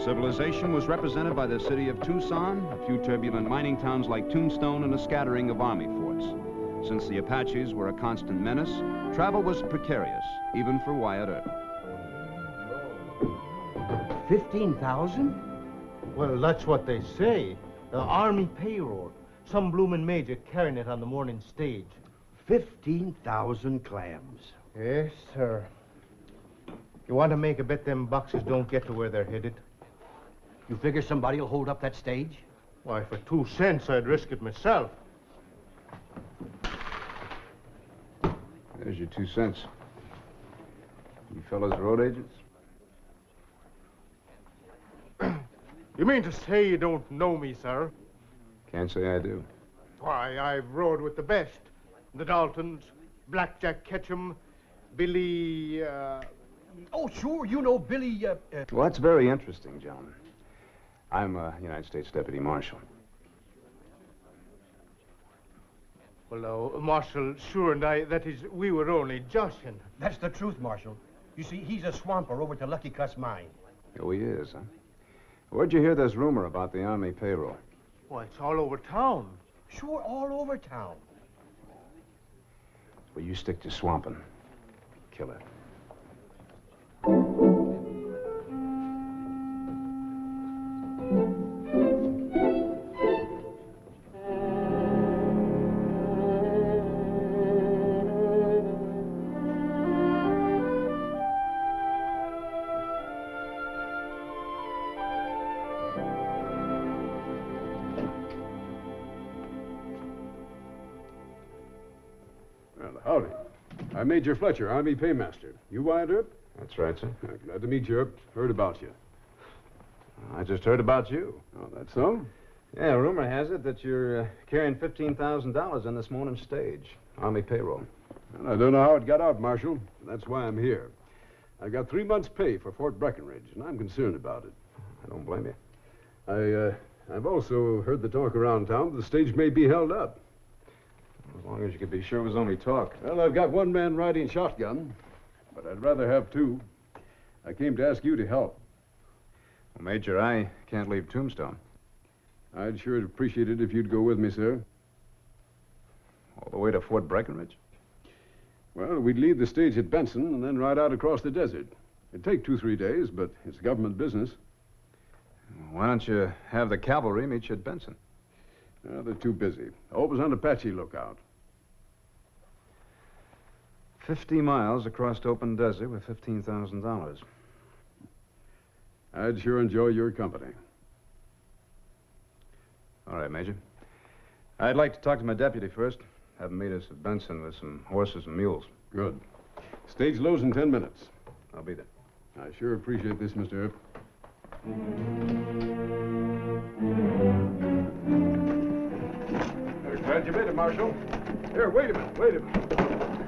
Civilization was represented by the city of Tucson, a few turbulent mining towns like Tombstone, and a scattering of army forts. Since the Apaches were a constant menace, travel was precarious, even for Wyatt Earp. 15,000? Well, that's what they say. The Army payroll. Some bloomin' major carrying it on the morning stage. 15,000 clams. Yes, sir. You want to make a bet them boxes don't get to where they're headed? You figure somebody will hold up that stage? Why, for 2 cents, I'd risk it myself. There's your 2 cents. You fellas road agents? You mean to say you don't know me, sir? Can't say I do. Why, I've rode with the best. The Daltons, Blackjack Ketchum, Billy, Oh, sure, you know Billy, Well, that's very interesting, gentlemen. I'm a United States Deputy Marshal. Well, Marshal, sure, and that is, we were only joshing. That's the truth, Marshal. You see, he's a swamper over to Lucky Cuss Mine. Oh, he is, huh? Where'd you hear this rumor about the Army payroll? Why, it's all over town. Sure, all over town. Well, you stick to swamping. Kill it. Howdy. I'm Major Fletcher, Army Paymaster. You Wyatt Earp? That's right, sir. Glad to meet you, Earp. Heard about you. I just heard about you. Oh, that's so? Yeah, rumor has it that you're carrying $15,000 on this morning's stage. Army payroll. Well, I don't know how it got out, Marshal. That's why I'm here. I got 3 months' pay for Fort Breckenridge, and I'm concerned about it. I don't blame you. I've also heard the talk around town that the stage may be held up. As long as you could be sure it was only talk. Well, I've got one man riding shotgun, but I'd rather have 2. I came to ask you to help. Well, Major, I can't leave Tombstone. I'd sure appreciate it if you'd go with me, sir. All the way to Fort Breckenridge? Well, we'd leave the stage at Benson and then ride out across the desert. It'd take 2-3 days, but it's government business. Why don't you have the cavalry meet you at Benson? They're too busy. Always on Apache lookout. 50 miles across open desert with $15,000. I'd sure enjoy your company. All right, Major. I'd like to talk to my deputy first. Have him meet us at Benson with some horses and mules. Good. Stage lows in 10 minutes. I'll be there. I sure appreciate this, Mr. Earp. Glad you made it, Marshal. Here, wait a minute.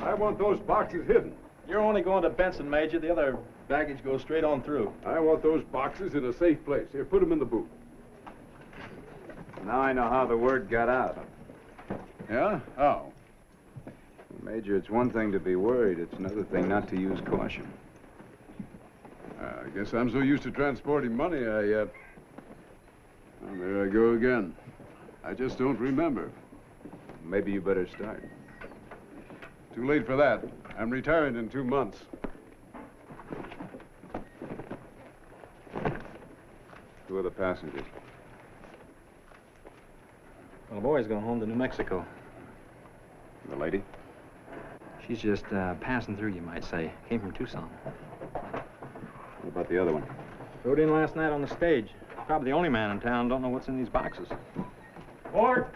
I want those boxes hidden. You're only going to Benson, Major. The other baggage goes straight on through. I want those boxes in a safe place. Here, put them in the boot. Now I know how the word got out. Yeah? How? Major, it's one thing to be worried. It's another thing not to use caution. I guess I'm so used to transporting money, well, there I go again. I just don't remember. Maybe you better start. Too late for that. I'm retiring in 2 months. Who are the passengers? Well, the boy's going home to New Mexico. The lady? She's just passing through, you might say. Came from Tucson. What about the other one? Rode in last night on the stage. Probably the only man in town. Don't know what's in these boxes. Port!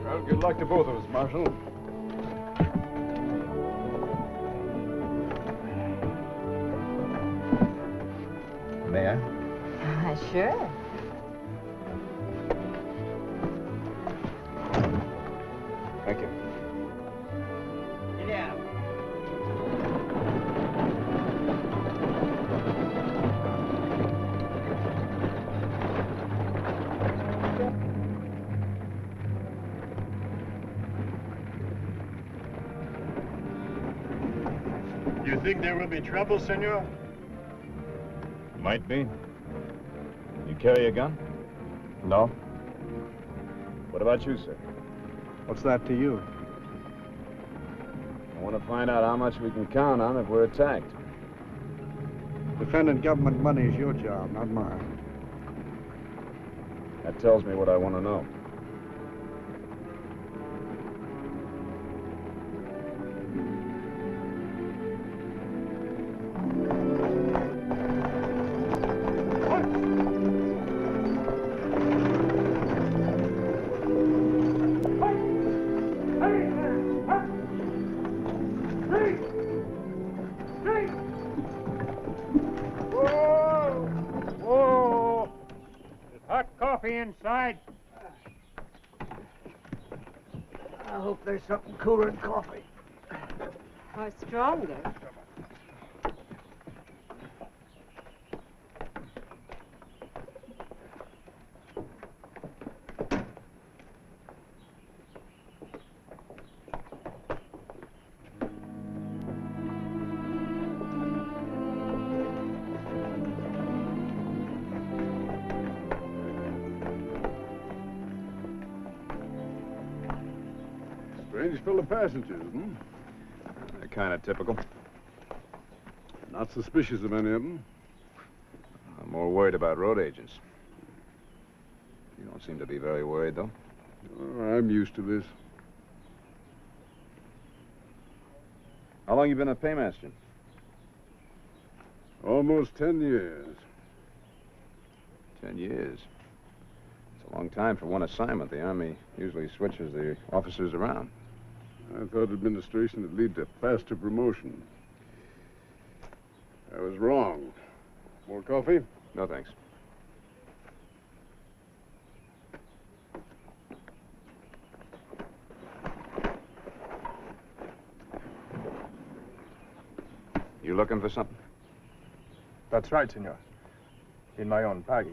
Well, good luck to both of us, Marshal. May I? Sure. Thank you. Get down. You think there will be trouble, senor? Might be. You carry a gun? No. What about you, sir? What's that to you? I want to find out how much we can count on if we're attacked. Defending government money is your job, not mine. That tells me what I want to know. Inside. I hope there's something cooler than coffee. Or stronger. Strange full of passengers, They're kind of typical. Not suspicious of any of them. I'm more worried about road agents. You don't seem to be very worried, though. Oh, I'm used to this. How long you been a paymaster? Almost 10 years. 10 years. It's a long time for one assignment. The Army usually switches the officers around. I thought administration would lead to faster promotion. I was wrong. More coffee? No, thanks. You looking for something? That's right, senor. In my own baggage.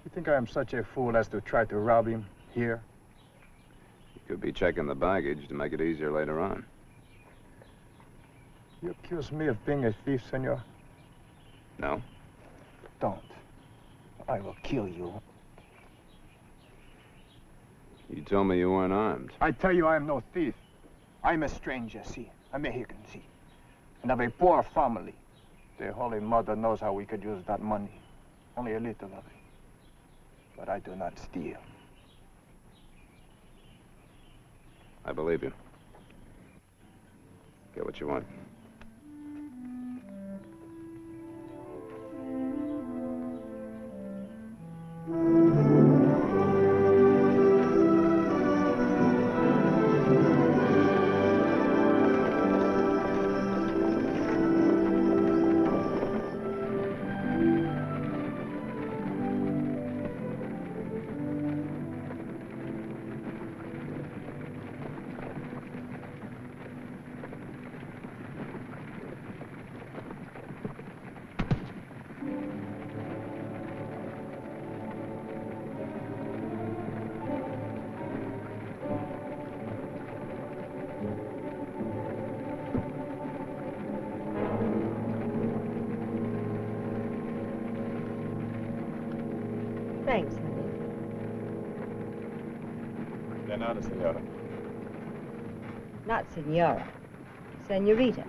You think I am such a fool as to try to rob him here? You could be checking the baggage to make it easier later on. You accuse me of being a thief, senor? No? Don't. I will kill you. You told me you weren't armed. I tell you I am no thief. I'm a stranger, see. A Mexican, see. And of a poor family. The Holy Mother knows how we could use that money. Only a little of it. But I do not steal. I believe you. Get what you want. Thanks, honey. De nada, senora. Not senora. Senorita.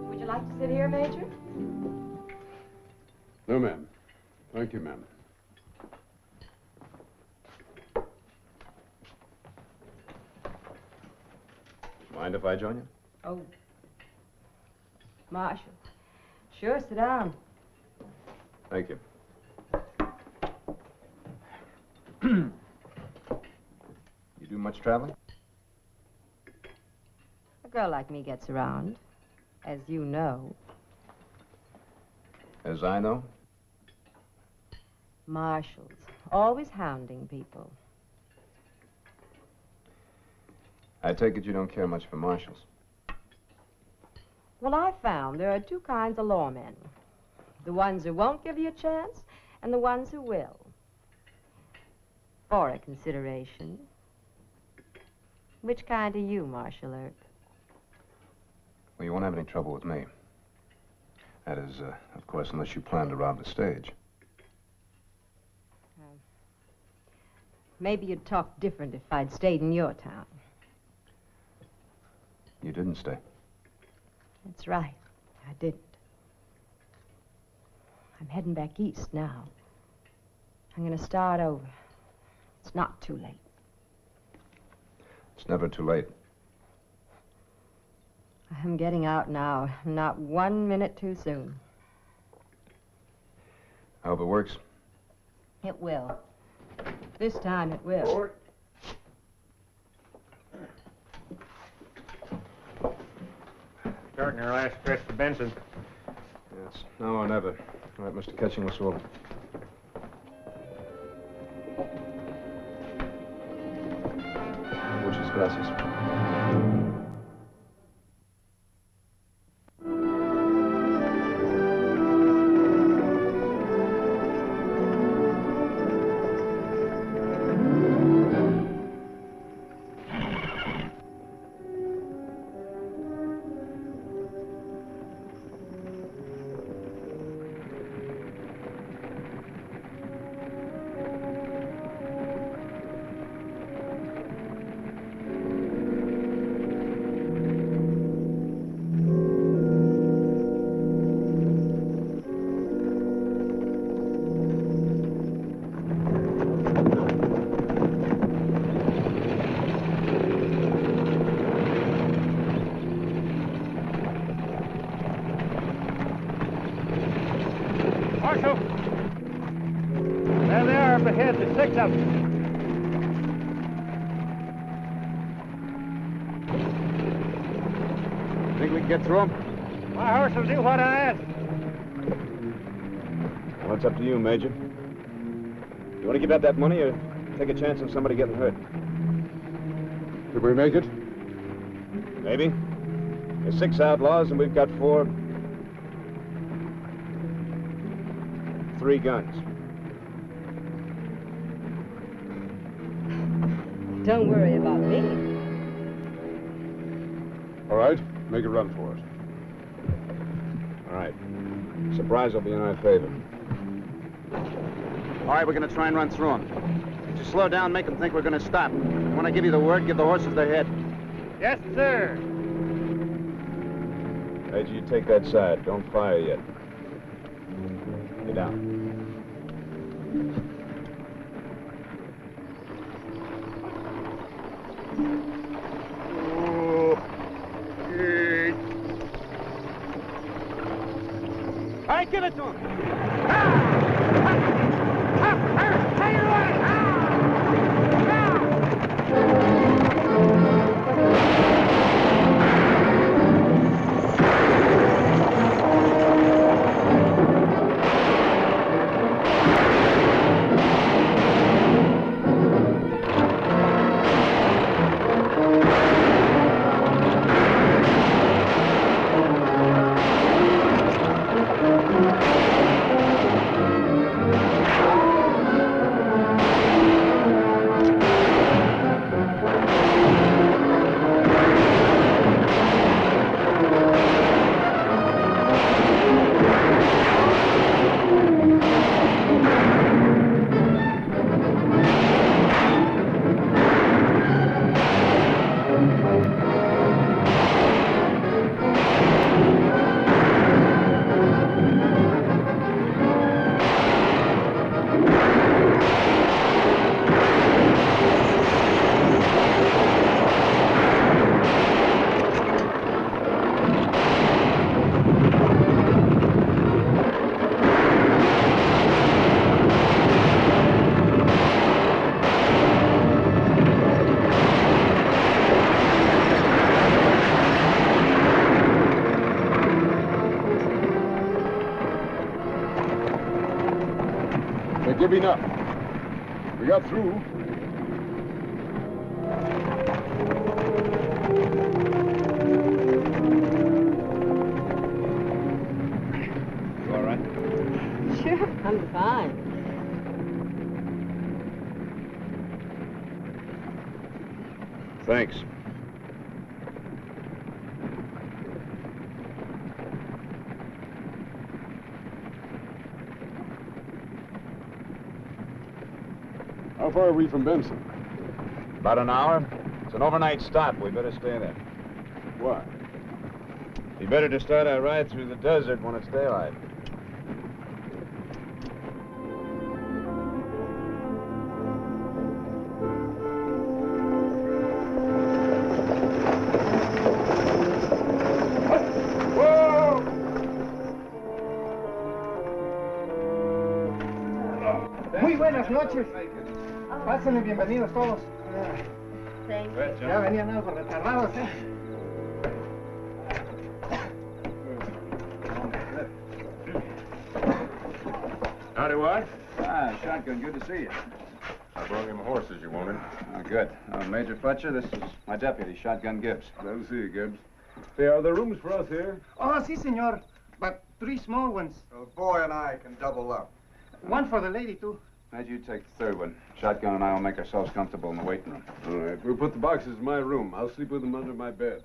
Would you like to sit here, Major? No, ma'am. Thank you, ma'am. Mind if I join you? Oh. Marshal. Sure, sit down. Thank you. You do much traveling? A girl like me gets around, as you know. As I know? Marshals, always hounding people. I take it you don't care much for marshals. Well, I found there are two kinds of lawmen. The ones who won't give you a chance, and the ones who will. For a consideration. Which kind are you, Marshal Earp? Well, you won't have any trouble with me. That is, of course, unless you plan to rob the stage. Maybe you'd talk different if I'd stayed in your town. You didn't stay. That's right. I didn't. I'm heading back east now. I'm going to start over. It's not too late. It's never too late. I'm getting out now. Not 1 minute too soon. I hope it works. It will. This time it will. Starting our last stretch to Benson. Yes, now or never. All right, Mr. Ketching-Swollen. Muchas gracias. Marshal! There they are up ahead, there's 6 of them. Think we can get through them? My horse will do what I ask. Well, it's up to you, Major. You want to give out that money or take a chance of somebody getting hurt? Did we make it? Maybe. There's 6 outlaws and we've got 4... 3 guns. Don't worry about me. All right, make a run for it. All right. Surprise will be in our favor. All right, we're going to try and run through them. Just slow down, make them think we're going to stop. When I give you the word, give the horses their head. Yes, sir. Major, you take that side. Don't fire yet. Get down. All right, give it to him. They're giving up. We got through. You all right? Sure, I'm fine. Thanks. How far are we from Benson? About an hour. It's an overnight stop. We better stay there. Why? Be better to start our ride through the desert when it's daylight. Muy buenas noches. Pásenle, bienvenidos todos. Thank you. Ya venían algo retardados, ¿eh? Howdy, Watt. Ah, Shotgun, good to see you. I brought him a horse as you wanted. Oh, good. Major Fletcher, this is my deputy, Shotgun Gibbs. Glad to see you, Gibbs. Hey, are there rooms for us here? Oh, si, senor. But 3 small ones. The boy and I can double up. One for the lady, too. Major, you take the third one. Shotgun and I will make ourselves comfortable in the waiting room. All right. We'll put the boxes in my room. I'll sleep with them under my bed.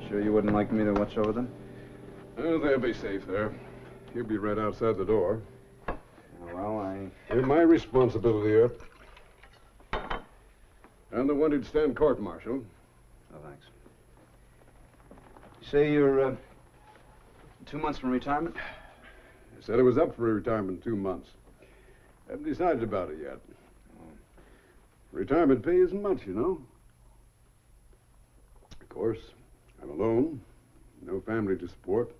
Sure you wouldn't like me to watch over them? Oh, they'll be safe there. He'll be right outside the door. Well, They're my responsibility here. I'm the one who'd stand court-martial. Oh, thanks. You say you're 2 months from retirement? I said I was up for retirement in 2 months. Haven't decided about it yet. Retirement pay isn't much, you know. Of course, I'm alone. No family to support.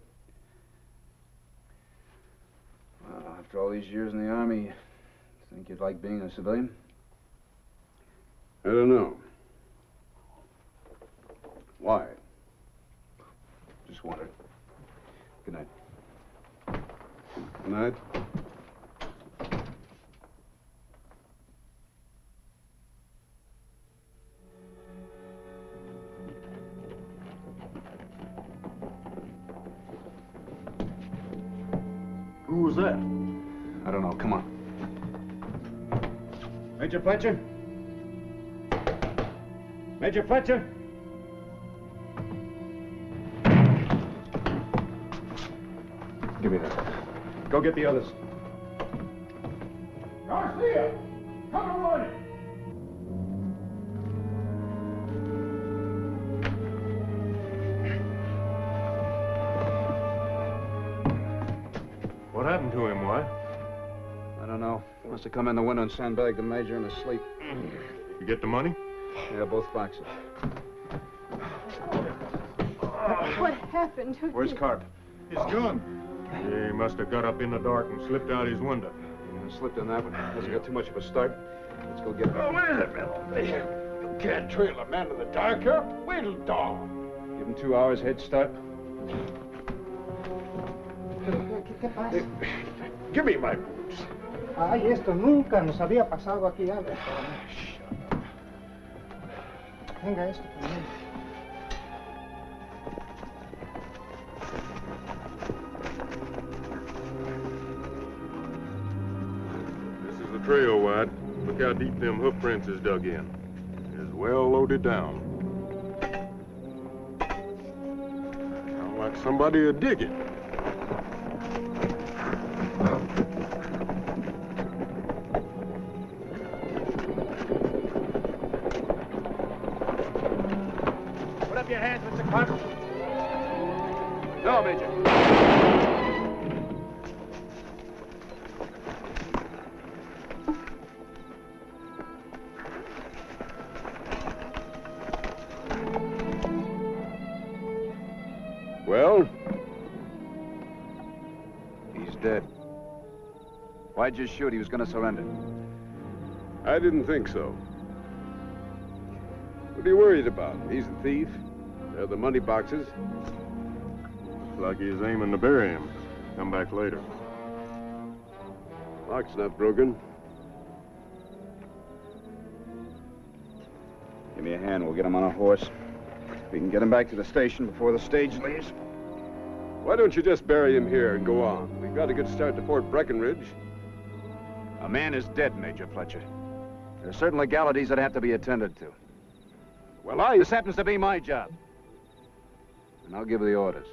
Well, after all these years in the Army, think you'd like being a civilian? I don't know. Why? Just wondered. Good night. Good night. was that? I don't know. Come on. Major Fletcher? Major Fletcher? Give me that. Go get the others. Garcia! Come and run! What happened to him, Wyatt? I don't know. Must have come in the window and sandbagged the major in his sleep. You get the money? Yeah, both boxes. What happened? Where's Carp? His gun. He must have got up in the dark and slipped out his window. Yeah, slipped in that one. Hasn't got too much of a start. Let's go get him. Oh, wait a minute. You can't trail a man in the dark here. Wait till dawn. Give him 2 hours head start. Give me my boots. Ay, esto nunca nos había pasado aquí antes. Venga, esto también. This is the trail, Wyatt. Look how deep them hoof prints is dug in. It's well loaded down. Sound like somebody would dig it. Put up your hands, Mr. Clark. No, Major. Well? He's dead. Why'd you shoot? He was going to surrender. I didn't think so. What are you worried about? He's a thief. They're the money boxes. Looks like he's aiming to bury him. Come back later. Lock's not broken. Give me a hand. We'll get him on a horse. We can get him back to the station before the stage leaves. Why don't you just bury him here and go on? We've got a good start to Fort Breckenridge. A man is dead, Major Fletcher. There are certain legalities that have to be attended to. Well, This happens to be my job. And I'll give the orders.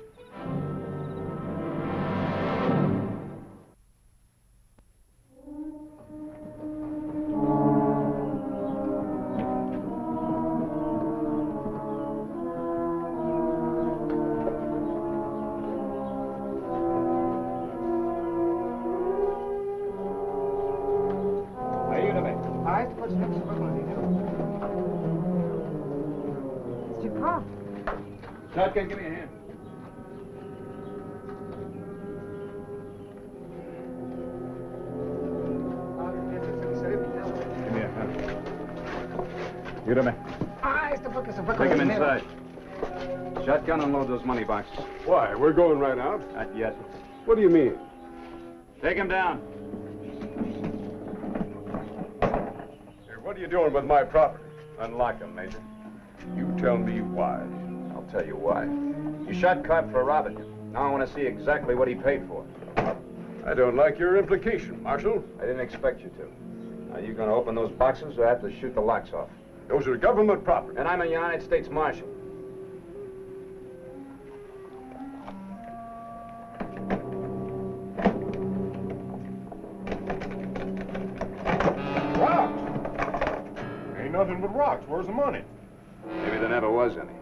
Ayúdame. A esto pues no se fue con el dinero. Mr. Carp. Shotgun, give me a hand. Give me a hand. Ayúdame. Ah, esto fue que se fue con Take el him dinero. inside. Shotgun, unload those money boxes. Why? We're going right out? Not yet. What do you mean? Take him down. Here, what are you doing with my property? Unlock him, Major. You tell me why. I'll tell you why. You shot Carp for robbing you. Now I want to see exactly what he paid for. I don't like your implication, Marshal. I didn't expect you to. Are you going to open those boxes or have to shoot the locks off? Those are government property. And I'm a United States Marshal. Rocks! Ain't nothing but rocks. Where's the money? Maybe there never was any.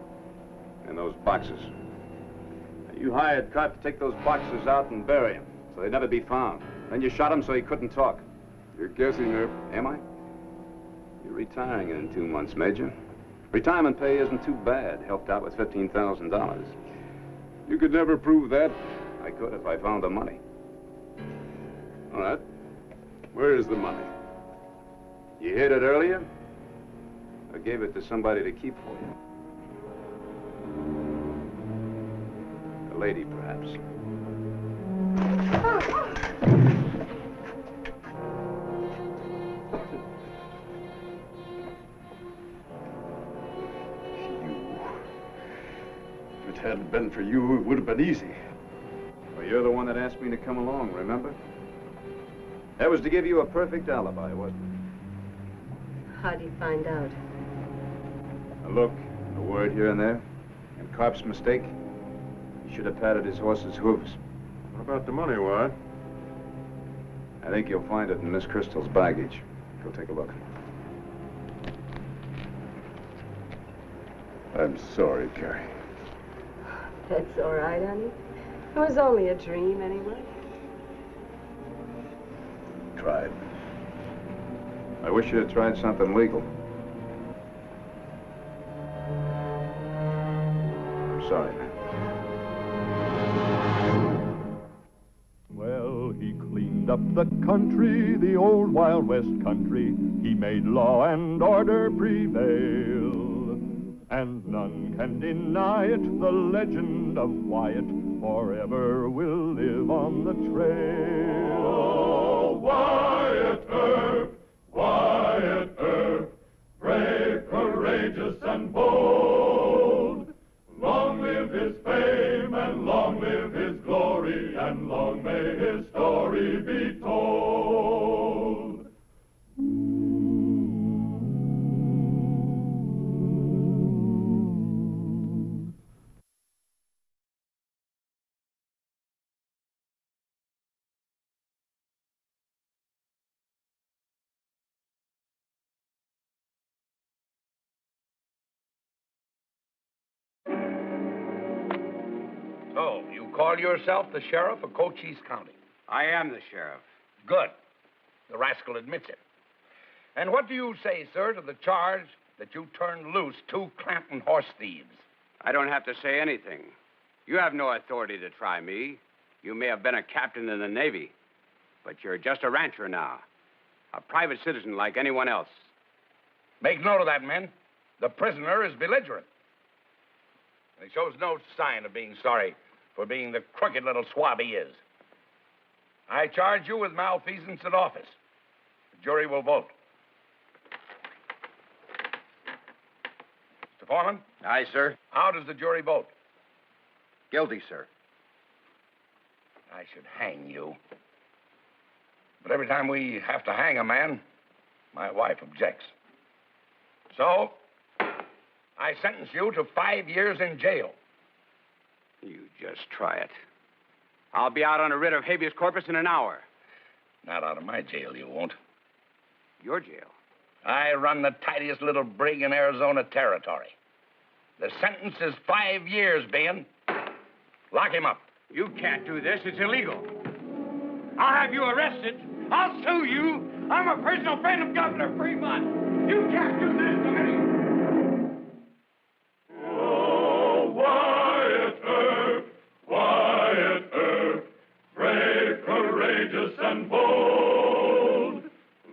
In those boxes. You hired Carp to take those boxes out and bury them, so they'd never be found. Then you shot him so he couldn't talk. You're guessing, Herb. Am I? You're retiring in 2 months, Major. Retirement pay isn't too bad, helped out with $15,000. You could never prove that. I could if I found the money. All right. Where is the money? You hid it earlier? Or gave it to somebody to keep for you? A lady, perhaps. If it hadn't been for you, it would have been easy. Well, you're the one that asked me to come along, remember? That was to give you a perfect alibi, wasn't it? How'd you find out? A look, a word here and there. And Carp's mistake. He should have patted his horse's hooves. What about the money, Wyatt? I think you'll find it in Miss Crystal's baggage. Go take a look. I'm sorry, Carrie. That's all right, honey. It was only a dream, anyway. Tried. I wish you had tried something legal. I'm sorry, man. Well, he cleaned up the country, the old Wild West country. He made law and order prevail. And none can deny it, the legend of Wyatt forever will live on the trail. Oh, Wyatt Earp, brave, courageous, and bold. Long live his fame, and long live his glory, and long may his story be told. So, you call yourself the sheriff of Cochise County? I am the sheriff. Good. The rascal admits it. And what do you say, sir, to the charge that you turned loose 2 Clanton horse thieves? I don't have to say anything. You have no authority to try me. You may have been a captain in the Navy, but you're just a rancher now. A private citizen like anyone else. Make note of that, men. The prisoner is belligerent. And he shows no sign of being sorry for being the crooked little swab he is. I charge you with malfeasance in office. The jury will vote. Mr. Foreman? Aye, sir. How does the jury vote? Guilty, sir. I should hang you. But every time we have to hang a man, my wife objects. So, I sentence you to 5 years in jail. You just try it. I'll be out on a writ of habeas corpus in an hour. Not out of my jail, you won't. Your jail? I run the tidiest little brig in Arizona territory. The sentence is 5 years, Ben. Lock him up. You can't do this. It's illegal. I'll have you arrested. I'll sue you. I'm a personal friend of Governor Fremont. You can't do this to me. Oh, Wyatt Earp, brave, courageous, and bold.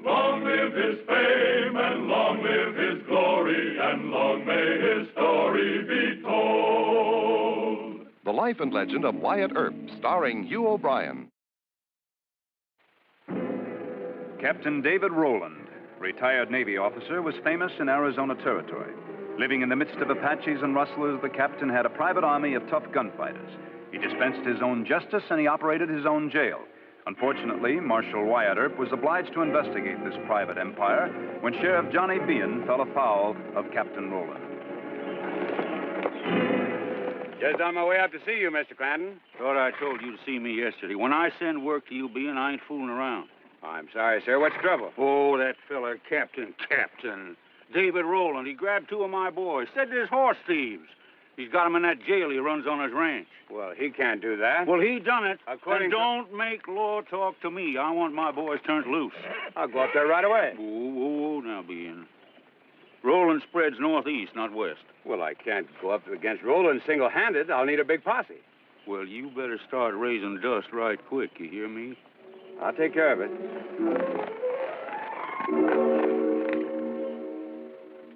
Long live his fame, and long live his glory, and long may his story be told. The Life and Legend of Wyatt Earp, starring Hugh O'Brien. Captain David Rowland, retired Navy officer, was famous in Arizona Territory. Living in the midst of Apaches and rustlers, the captain had a private army of tough gunfighters. He dispensed his own justice and he operated his own jail. Unfortunately, Marshal Wyatt Earp was obliged to investigate this private empire when Sheriff Johnny Bean fell afoul of Captain Rowland. Just on my way up to see you, Mr. Clanton. Thought I told you to see me yesterday. When I send work to you, Bean, I ain't fooling around. I'm sorry, sir. What's the trouble? Oh, that feller, Captain. David Rowland, he grabbed 2 of my boys. Said there's horse thieves. He's got them in that jail he runs on his ranch. Well, he can't do that. Well, he done it. According and don't make law talk to me. I want my boys turned loose. I'll go up there right away. Oh, now, Bean. Rowland spreads northeast, not west. Well, I can't go up against Rowland single-handed. I'll need a big posse. Well, you better start raising dust right quick, you hear me? I'll take care of it.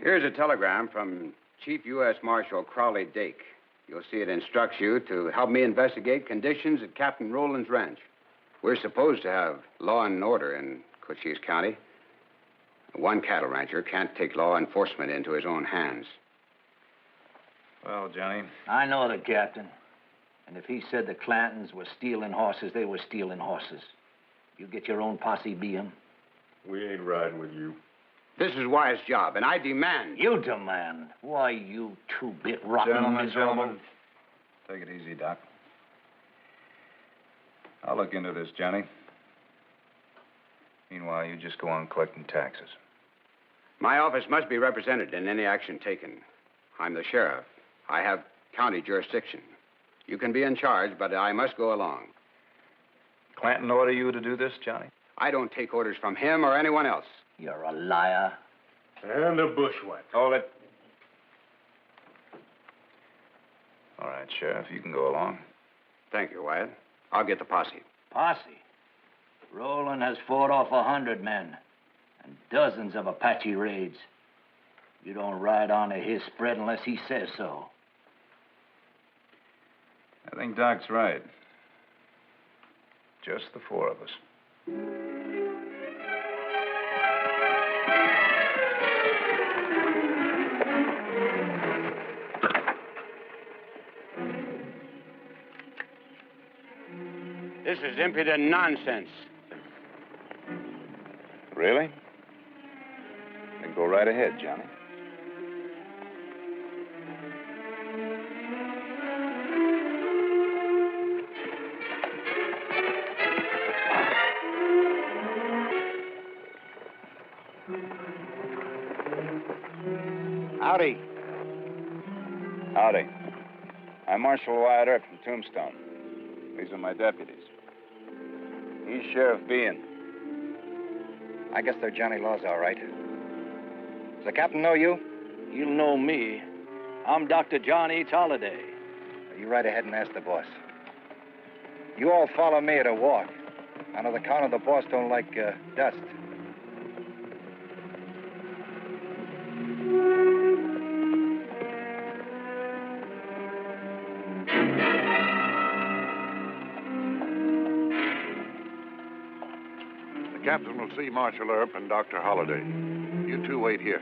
Here's a telegram from Chief U.S. Marshal Crowley Dake. You'll see it instructs you to help me investigate conditions at Captain Rowland's ranch. We're supposed to have law and order in Cochise County. One cattle rancher can't take law enforcement into his own hands. Well, Johnny. I know the captain. And if he said the Clantons were stealing horses, they were stealing horses. You get your own posse, B.M. We ain't riding with you. This is Wyatt's job, and I demand... You demand? Why, you two-bit rotten miserable... Gentlemen, take it easy, Doc. I'll look into this, Johnny. Meanwhile, you just go on collecting taxes. My office must be represented in any action taken. I'm the sheriff. I have county jurisdiction. You can be in charge, but I must go along. Clanton order you to do this, Johnny? I don't take orders from him or anyone else. You're a liar. And a bushwhack. Hold it. All right, Sheriff, you can go along. Thank you, Wyatt. I'll get the posse. Posse? Rowland has fought off 100 men and dozens of Apache raids. You don't ride onto his spread unless he says so. I think Doc's right. Just the four of us. This is impudent nonsense. Really? Then go right ahead, Johnny. Howdy. Howdy. I'm Marshal Wyatt Earp from Tombstone. These are my deputies. He's Sheriff Bean. I guess they're Johnny Laws, all right. Does the captain know you? You'll know me. I'm Dr. John H. Holliday. You ride ahead and ask the boss. You all follow me at a walk. On account of the boss don't like dust. The captain will see Marshal Earp and Dr. Holliday. You two wait here.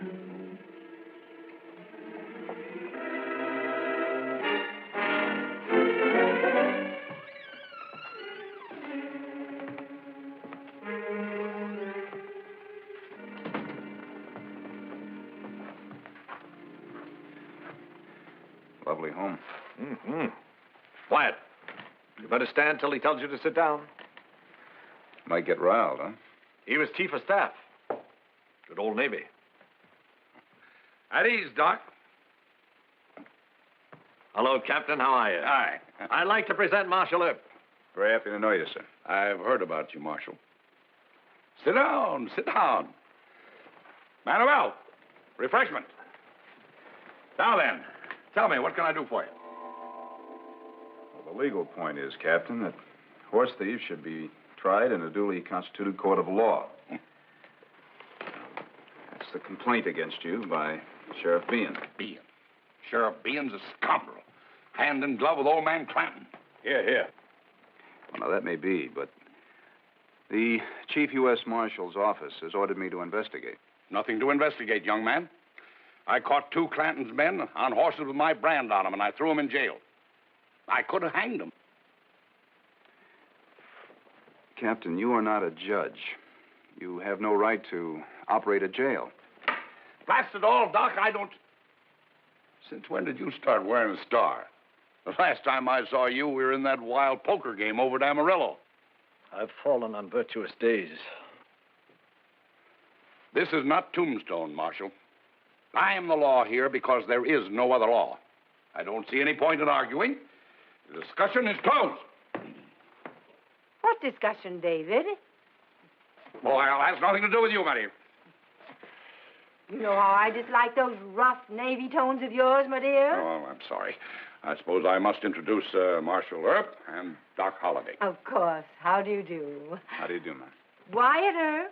Lovely home. Mm-hmm. Wyatt, you better stand till he tells you to sit down. Might get riled, huh? He was chief of staff. Good old Navy. At ease, Doc. Hello, Captain. How are you? Hi. I'd like to present Marshal Earp. Very happy to know you, sir. I've heard about you, Marshal. Sit down, sit down. Manuel, refreshment. Now then, tell me, what can I do for you? Well, the legal point is, Captain, that horse thieves should be tried in a duly constituted court of law. That's the complaint against you by Sheriff Bean. Bean? Sheriff Bean's a scoundrel. Hand in glove with old man Clanton. Here, here. Well, now, that may be, but the Chief U.S. Marshal's office has ordered me to investigate. Nothing to investigate, young man. I caught two Clanton's men on horses with my brand on them, and I threw them in jail. I could have hanged them. Captain, you are not a judge. You have no right to operate a jail. Blast it all, Doc, I don't... Since when did you start wearing a star? The last time I saw you, we were in that wild poker game over at Amarillo. I've fallen on virtuous days. This is not Tombstone, Marshal. I am the law here because there is no other law. I don't see any point in arguing. The discussion is closed. What discussion, David? Well, it has nothing to do with you, Matty. You know how I dislike those rough Navy tones of yours, my dear. Oh, I'm sorry. I suppose I must introduce Marshal Earp and Doc Holliday. Of course. How do you do? How do you do, ma'am? Wyatt Earp?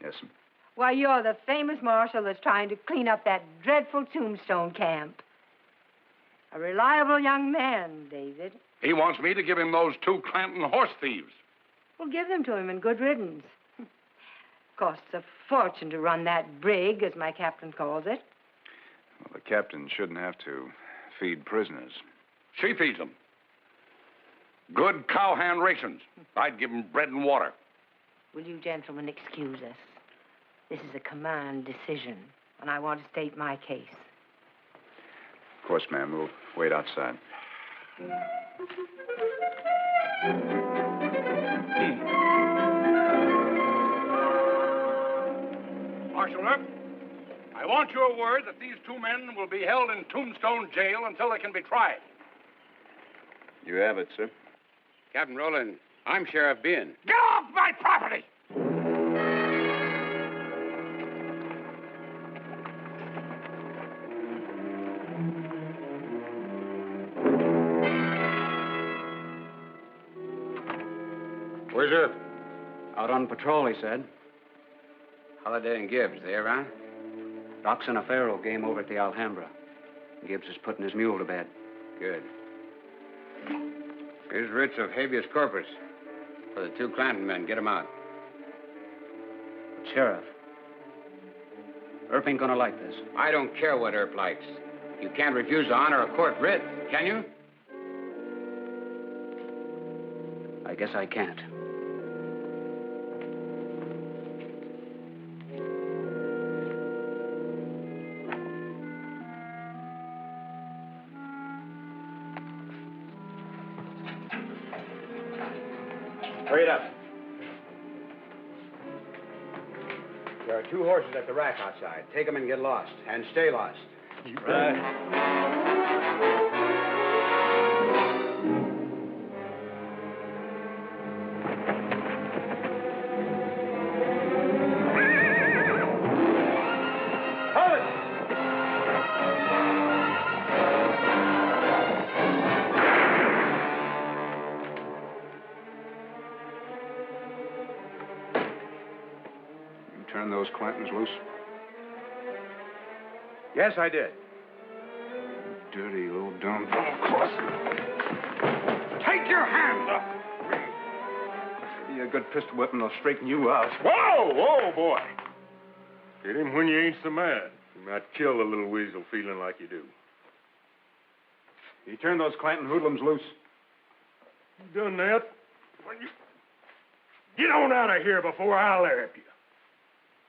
Yes, ma'am. Why, you're the famous marshal that's trying to clean up that dreadful Tombstone camp. A reliable young man, David. He wants me to give him those two Clanton horse thieves. Well, give them to him and good riddance. Costs a fortune to run that brig, as my captain calls it. Well, the captain shouldn't have to feed prisoners. She feeds them. Good cowhand rations. I'd give them bread and water. Will you gentlemen excuse us? This is a command decision, and I want to state my case. Of course, ma'am. We'll wait outside. Marshal Earp, I want your word that these two men will be held in Tombstone Jail until they can be tried. You have it, sir. Captain Rowland, I'm Sheriff Bean. Get off my property! Where's Earp? Out on patrol, he said. Holiday and Gibbs, they around? Doc's in a faro game over at the Alhambra. Gibbs is putting his mule to bed. Good. Here's writs of habeas corpus for the two Clanton men. Get 'em out. But, Sheriff, Earp ain't gonna like this. I don't care what Earp likes. You can't refuse to honor a court writ, can you? I guess I can't. Hurry it up. There are two horses at the rack outside. Take them and get lost. And stay lost. Turn those Clantons loose? Yes, I did. Dirty little dumb. Take your hands up! Be a good pistol whip and they'll straighten you out. Whoa, whoa, boy. Get him when you ain't so mad. You might kill the little weasel feeling like you do. You turn those Clanton hoodlums loose. You done that? Well, you... Get on out of here before I larrup you.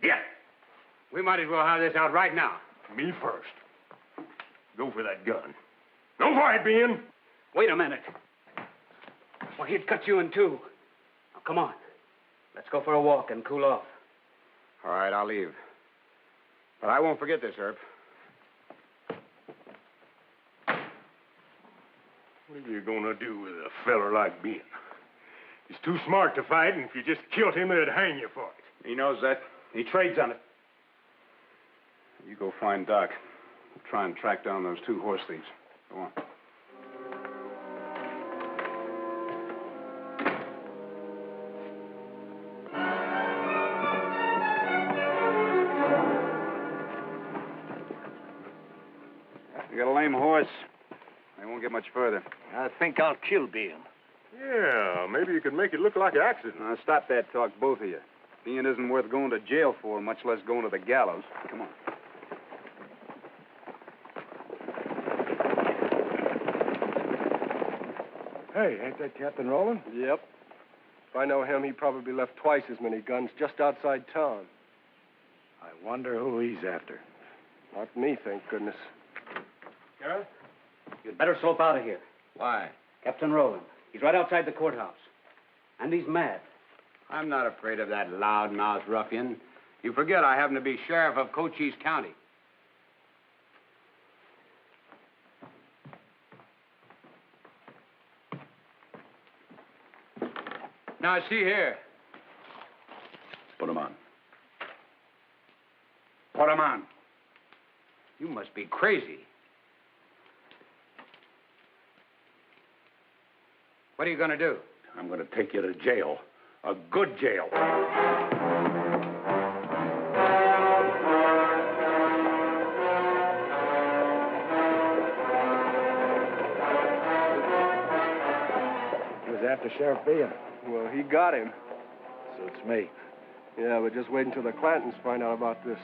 Yeah. We might as well have this out right now. Me first. Go for that gun. Go for it, Ben. Wait a minute. Well, he'd cut you in two. Now, come on. Let's go for a walk and cool off. All right, I'll leave. But I won't forget this, Earp. What are you gonna do with a feller like Ben? He's too smart to fight, and if you just killed him, they'd hang you for it. He knows that. He trades on it. You go find Doc. We'll try and track down those two horse thieves. Go on. You got a lame horse. They won't get much further. I think I'll kill Ben. Yeah, maybe you could make it look like an accident. Now, stop that talk, both of you. Being isn't worth going to jail for, much less going to the gallows. Come on. Hey, ain't that Captain Rowland? Yep. If I know him, he probably left twice as many guns just outside town. I wonder who he's after. Not me, thank goodness. Sheriff, you'd better slope out of here. Why? Captain Rowland. He's right outside the courthouse. And he's mad. I'm not afraid of that loud-mouthed ruffian. You forget I happen to be sheriff of Cochise County. Now, see here. Put him on. Put him on. You must be crazy. What are you going to do? I'm going to take you to jail. A good jail. He was after Sheriff Bean. Well, he got him. So it's me. Yeah, but just wait until the Clantons find out about this.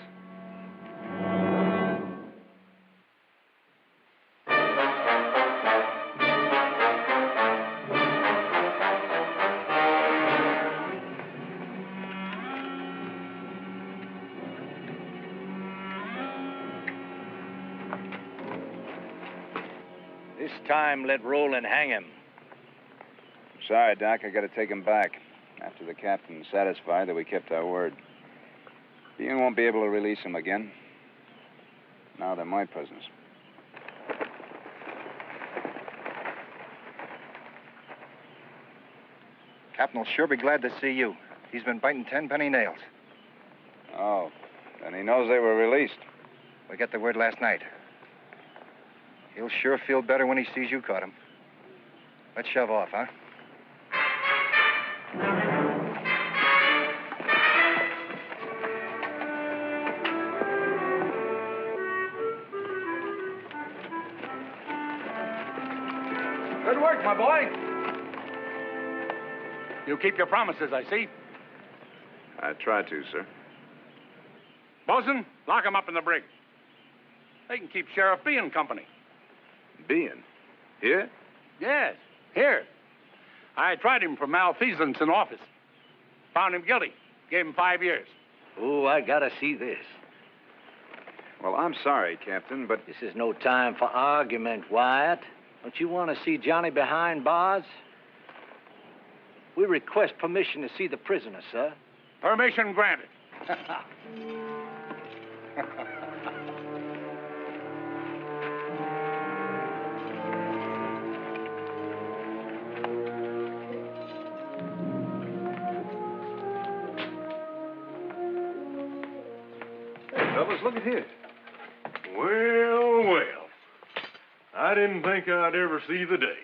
This time, let Roland hang him. Sorry, Doc, I gotta take him back. After the captain's satisfied that we kept our word. You won't be able to release him again. Now they're my prisoners. Captain will sure be glad to see you. He's been biting 10-penny nails. Oh, then he knows they were released. We got the word last night. He'll sure feel better when he sees you caught him. Let's shove off, huh? Good work, my boy. You keep your promises, I see. I tried to, sir. Bosun, lock him up in the brig. They can keep Sheriff Bean company. Bean? Here? Yes, here. I tried him for malfeasance in office. Found him guilty. Gave him 5 years. Oh, I gotta see this. Well, I'm sorry, Captain, but... This is no time for argument, Wyatt. Don't you want to see Johnny behind bars? We request permission to see the prisoner, sir. Permission granted. Hey, fellas, look at here. Well, well. I didn't think I'd ever see the day.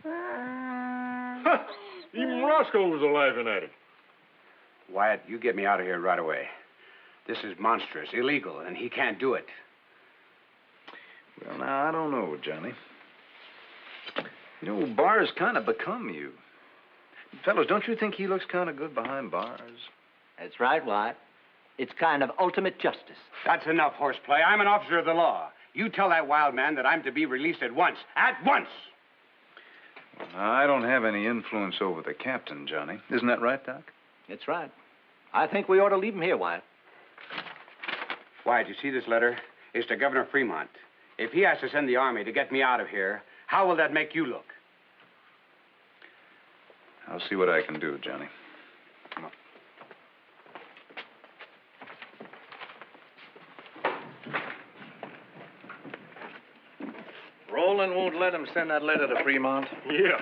Huh, even Roscoe was laughing at it. Wyatt, you get me out of here right away. This is monstrous, illegal, and he can't do it. Well, now, I don't know, Johnny. You know, bars kind of become you. Fellas, don't you think he looks kind of good behind bars? That's right, Wyatt. It's kind of ultimate justice. That's enough horseplay. I'm an officer of the law. You tell that wild man that I'm to be released at once. At once! Well, I don't have any influence over the captain, Johnny. Isn't that right, Doc? That's right. I think we ought to leave him here, Wyatt. Wyatt, you see this letter? It's to Governor Fremont. If he has to send the army to get me out of here, how will that make you look? I'll see what I can do, Johnny. Come on. Roland won't let him send that letter to Fremont. Yeah.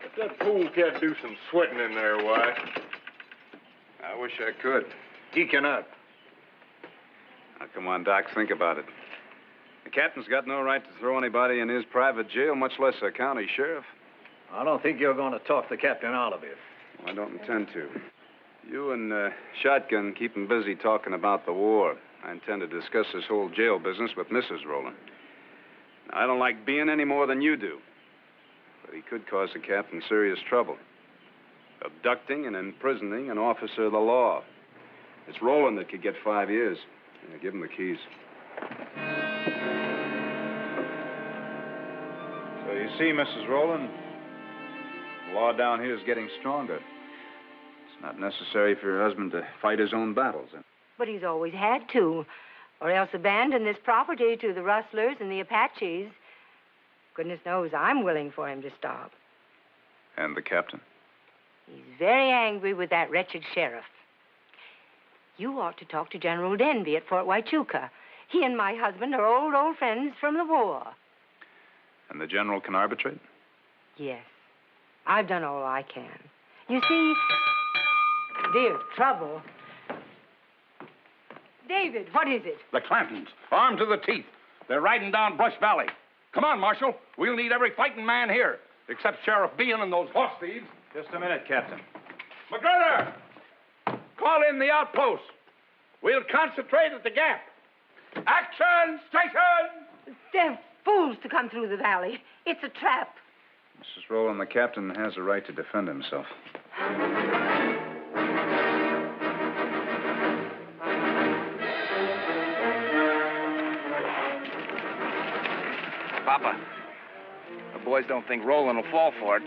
Let that fool cat do some sweating in there, Wyatt. I wish I could. He cannot. Now, come on, Doc, think about it. The captain's got no right to throw anybody in his private jail, much less a county sheriff. I don't think you're going to talk the captain out of it. Well, I don't intend to. You and Shotgun keep him busy talking about the war. I intend to discuss this whole jail business with Mrs. Rowland. Now, I don't like Bean any more than you do. But he could cause the captain serious trouble. Abducting and imprisoning an officer of the law. It's Rowland that could get 5 years. Yeah, give him the keys. So you see, Mrs. Rowland, the law down here is getting stronger. It's not necessary for your husband to fight his own battles. But he's always had to, or else abandon this property to the rustlers and the Apaches. Goodness knows I'm willing for him to stop. And the captain? He's very angry with that wretched sheriff. You ought to talk to General Denby at Fort Huachuca. He and my husband are old friends from the war. And the general can arbitrate? Yes. I've done all I can. You see, dear, trouble. David, what is it? The Clantons, armed to the teeth. They're riding down Brush Valley. Come on, Marshal. We'll need every fighting man here, except Sheriff Bean and those horse thieves. Just a minute, Captain. McGregor! Call in the outpost. We'll concentrate at the gap. Action, station! They're fools to come through the valley. It's a trap. Mrs. Rowland, the captain has a right to defend himself. Papa, the boys don't think Roland will fall for it.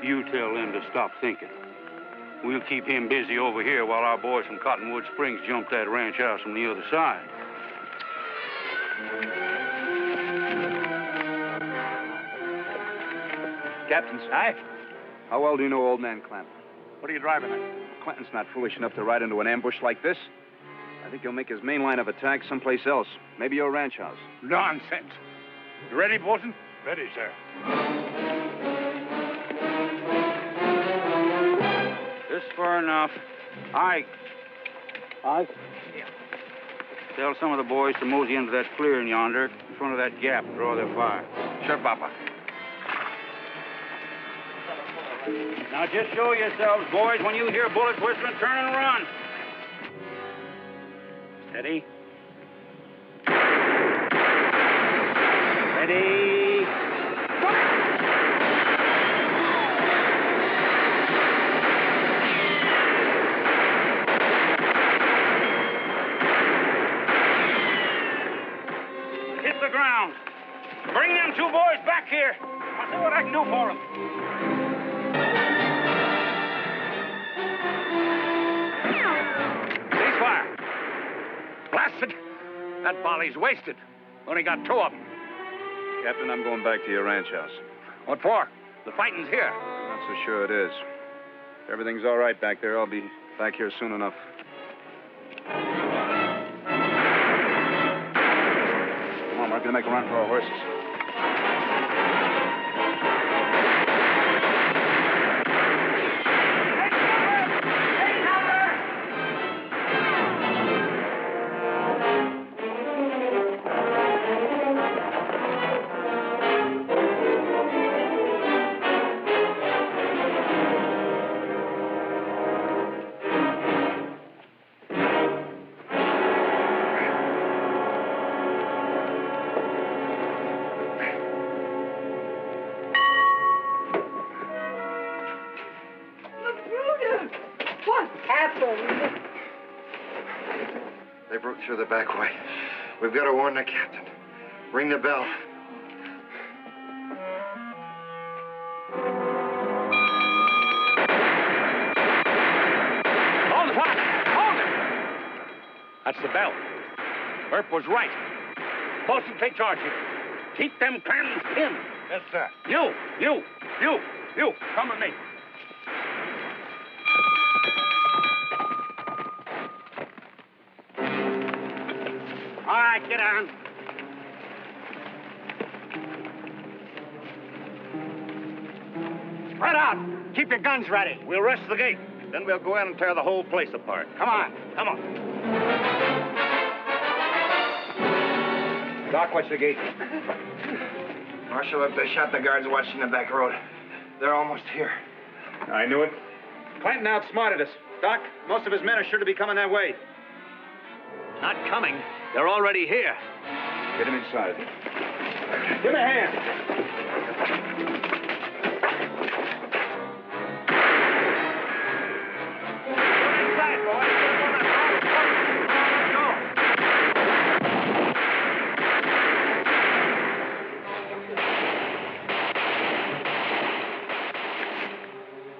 You tell them to stop thinking. We'll keep him busy over here while our boys from Cottonwood Springs jump that ranch house from the other side. Captain. Aye? How well do you know old man Clanton? What are you driving at? Clanton's not foolish enough to ride into an ambush like this. I think he'll make his main line of attack someplace else. Maybe your ranch house. Nonsense. You ready, Bosun? Ready, sir. Just far enough. Ike. Ike? Yeah. Tell some of the boys to mosey into that clearing yonder, in front of that gap, draw their fire. Sure, Papa. Now just show yourselves, boys. When you hear bullets whistling, turn and run. Steady. Ready. Hit the ground. Bring them two boys back here. I'll see what I can do for them. Ceasefire. Blasted. That volley's wasted. Only got two of them. Captain, I'm going back to your ranch house. What for? The fighting's here. I'm not so sure it is. If everything's all right back there, I'll be back here soon enough. Come on, we're going to make a run for our horses. They broke through the back way. We've got to warn the captain. Ring the bell. Hold it, Pop. Hold it. That's the bell. Earp was right. Bosun, take charge here. Keep them cannons pinned. Yes, sir. You. Come with me. All right, get on. Spread out. Keep your guns ready. We'll rest the gate. Then we'll go in and tear the whole place apart. Come on. Come on. Doc, watch the gate. Marshal, if they shot the guards watching the back road, they're almost here. I knew it. Clanton outsmarted us. Doc, most of his men are sure to be coming that way. Not coming. They're already here. Get him inside. Give me a hand.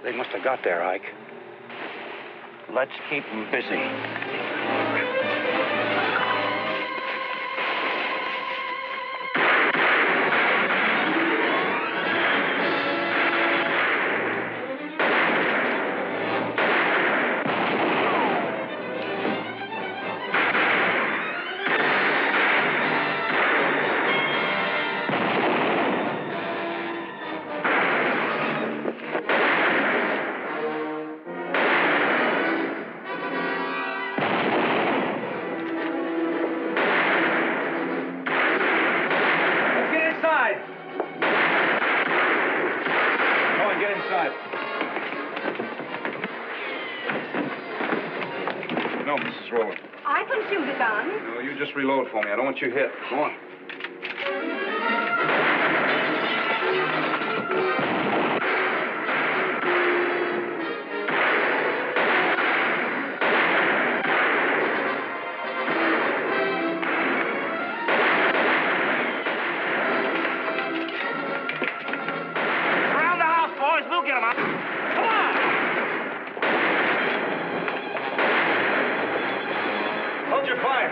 They must have got there, Ike. Let's keep them busy. No, Mrs. Rowland. I can shoot a gun. No, you just reload for me. I don't want you hit. Go on. Surround the house, boys. We'll get them out. Come on. Hold your fire.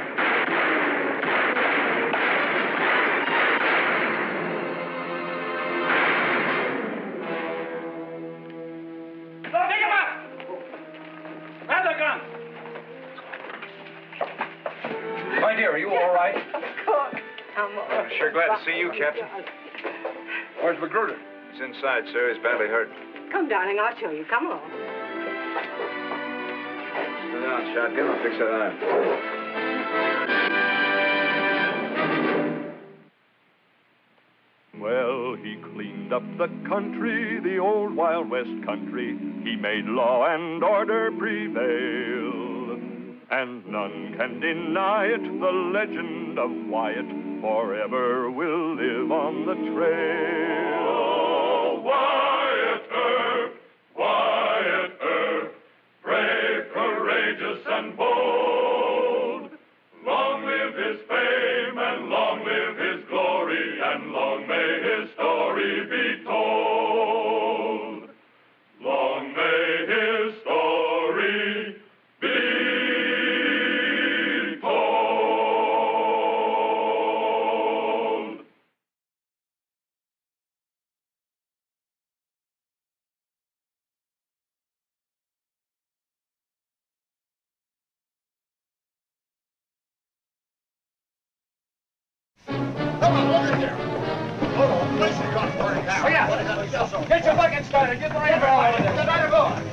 dear, are you all right? Of course. I'm all right. Sure glad to see you, Captain. Where's Magruder? He's inside, sir. He's badly hurt. Come, darling, I'll show you. Come on. Sit down, Shotgun. I'll fix that arm. Well, he cleaned up the country, the old Wild West country. He made law and order prevail. And none can deny it, the legend of Wyatt forever will live on the trail. Oh, Wyatt Earp, brave, courageous, and bold. Long live his fame, and long live his glory, and long may his story be told. Long may his story be told. Come on, look at here. Hold on, place you got for it now. Oh, yeah. Get your bucket started. Get the right ball in it. Get right going.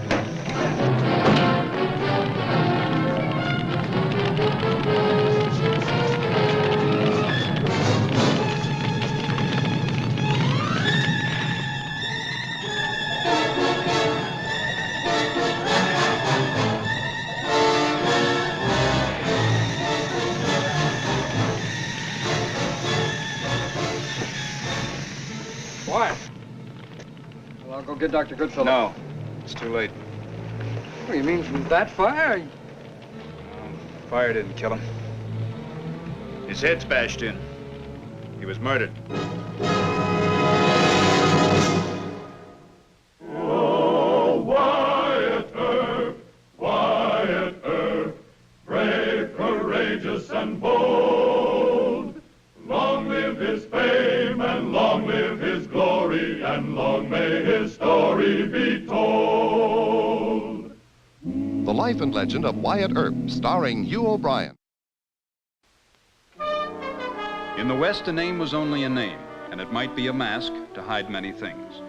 Why? Well, I'll go get Dr. Goodfellow. No, it's too late. What do you mean, from that fire? Fire didn't kill him. His head's bashed in. He was murdered. Oh, Wyatt Earp, brave, courageous, and bold. Long live his fame, and long live his glory, and long may his story be told. The Life and Legend of Wyatt Earp, starring Hugh O'Brien. In the West, a name was only a name, and it might be a mask to hide many things.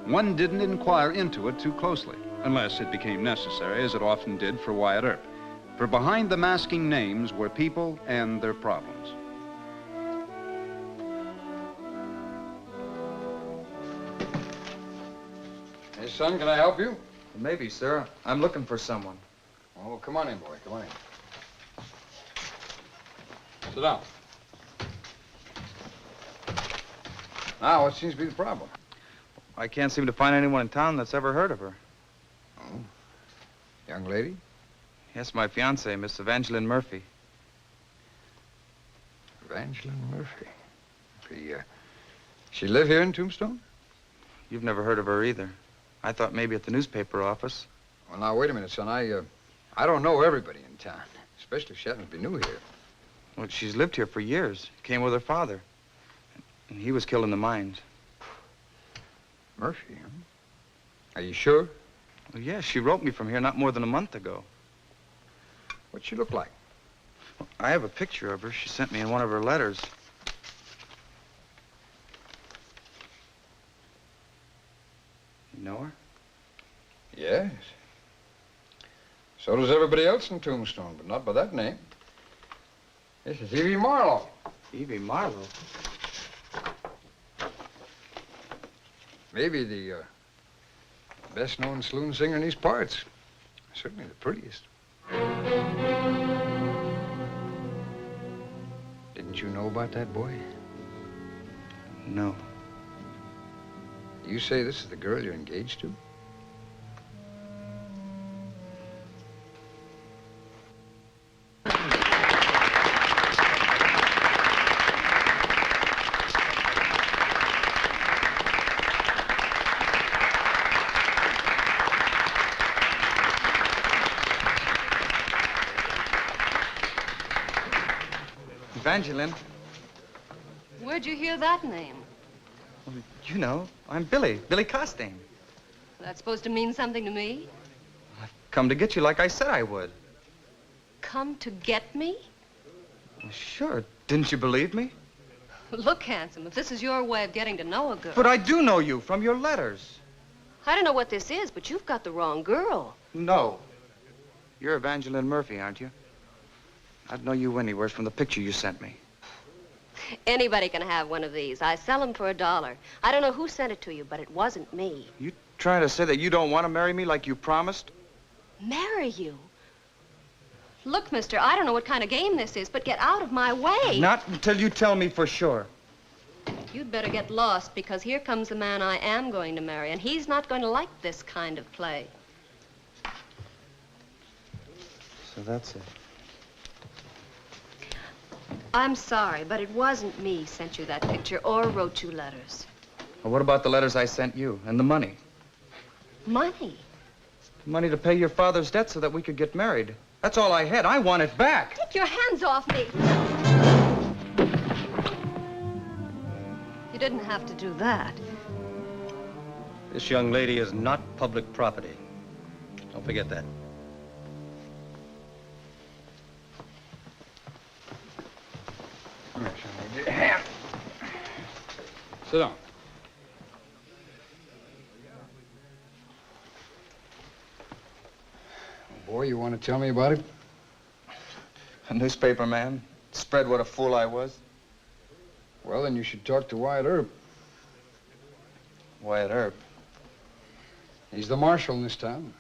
One didn't inquire into it too closely, unless it became necessary, as it often did for Wyatt Earp. For behind the masking names were people and their problems. Hey, son, can I help you? Maybe, sir. I'm looking for someone. Oh, come on in, boy. Come on in. Sit down. Now, what seems to be the problem? I can't seem to find anyone in town that's ever heard of her. Oh, young lady? Yes, my fiancée, Miss Evangeline Murphy. Evangeline Murphy. She live here in Tombstone? You've never heard of her either. I thought maybe at the newspaper office. Well, now, wait a minute, son. I don't know everybody in town, especially if she happens to be new here. Well, she's lived here for years. Came with her father. And he was killed in the mines. Murphy, huh? Are you sure? Well, yes, she wrote me from here not more than a month ago. What'd she look like? Well, I have a picture of her. She sent me in one of her letters. You know her? Yes. So does everybody else in Tombstone, but not by that name. This is Evie Marlowe. Evie Marlowe? Maybe the best-known saloon singer in these parts. Certainly the prettiest. Didn't you know about that boy? No. You say this is the girl you're engaged to? Evangeline. Where'd you hear that name? Well, you know, I'm Billy Costain. That's supposed to mean something to me? I've come to get you like I said I would. Come to get me? Sure. Didn't you believe me? Look, handsome, if this is your way of getting to know a girl... But I do know you from your letters. I don't know what this is, but you've got the wrong girl. No. You're Evangeline Murphy, aren't you? I'd know you anywhere from the picture you sent me. Anybody can have one of these. I sell them for $1. I don't know who sent it to you, but it wasn't me. You trying to say that you don't want to marry me like you promised? Marry you? Look, mister, I don't know what kind of game this is, but get out of my way. Not until you tell me for sure. You'd better get lost, because here comes the man I am going to marry, and he's not going to like this kind of play. So that's it. I'm sorry, but it wasn't me sent you that picture or wrote you letters. Well, what about the letters I sent you and the money? Money? Money to pay your father's debt so that we could get married. That's all I had. I want it back. Take your hands off me. You didn't have to do that. This young lady is not public property. Don't forget that. Sit down. Boy, you want to tell me about it? A newspaper man spread what a fool I was. Well, then you should talk to Wyatt Earp. Wyatt Earp? He's the marshal in this town.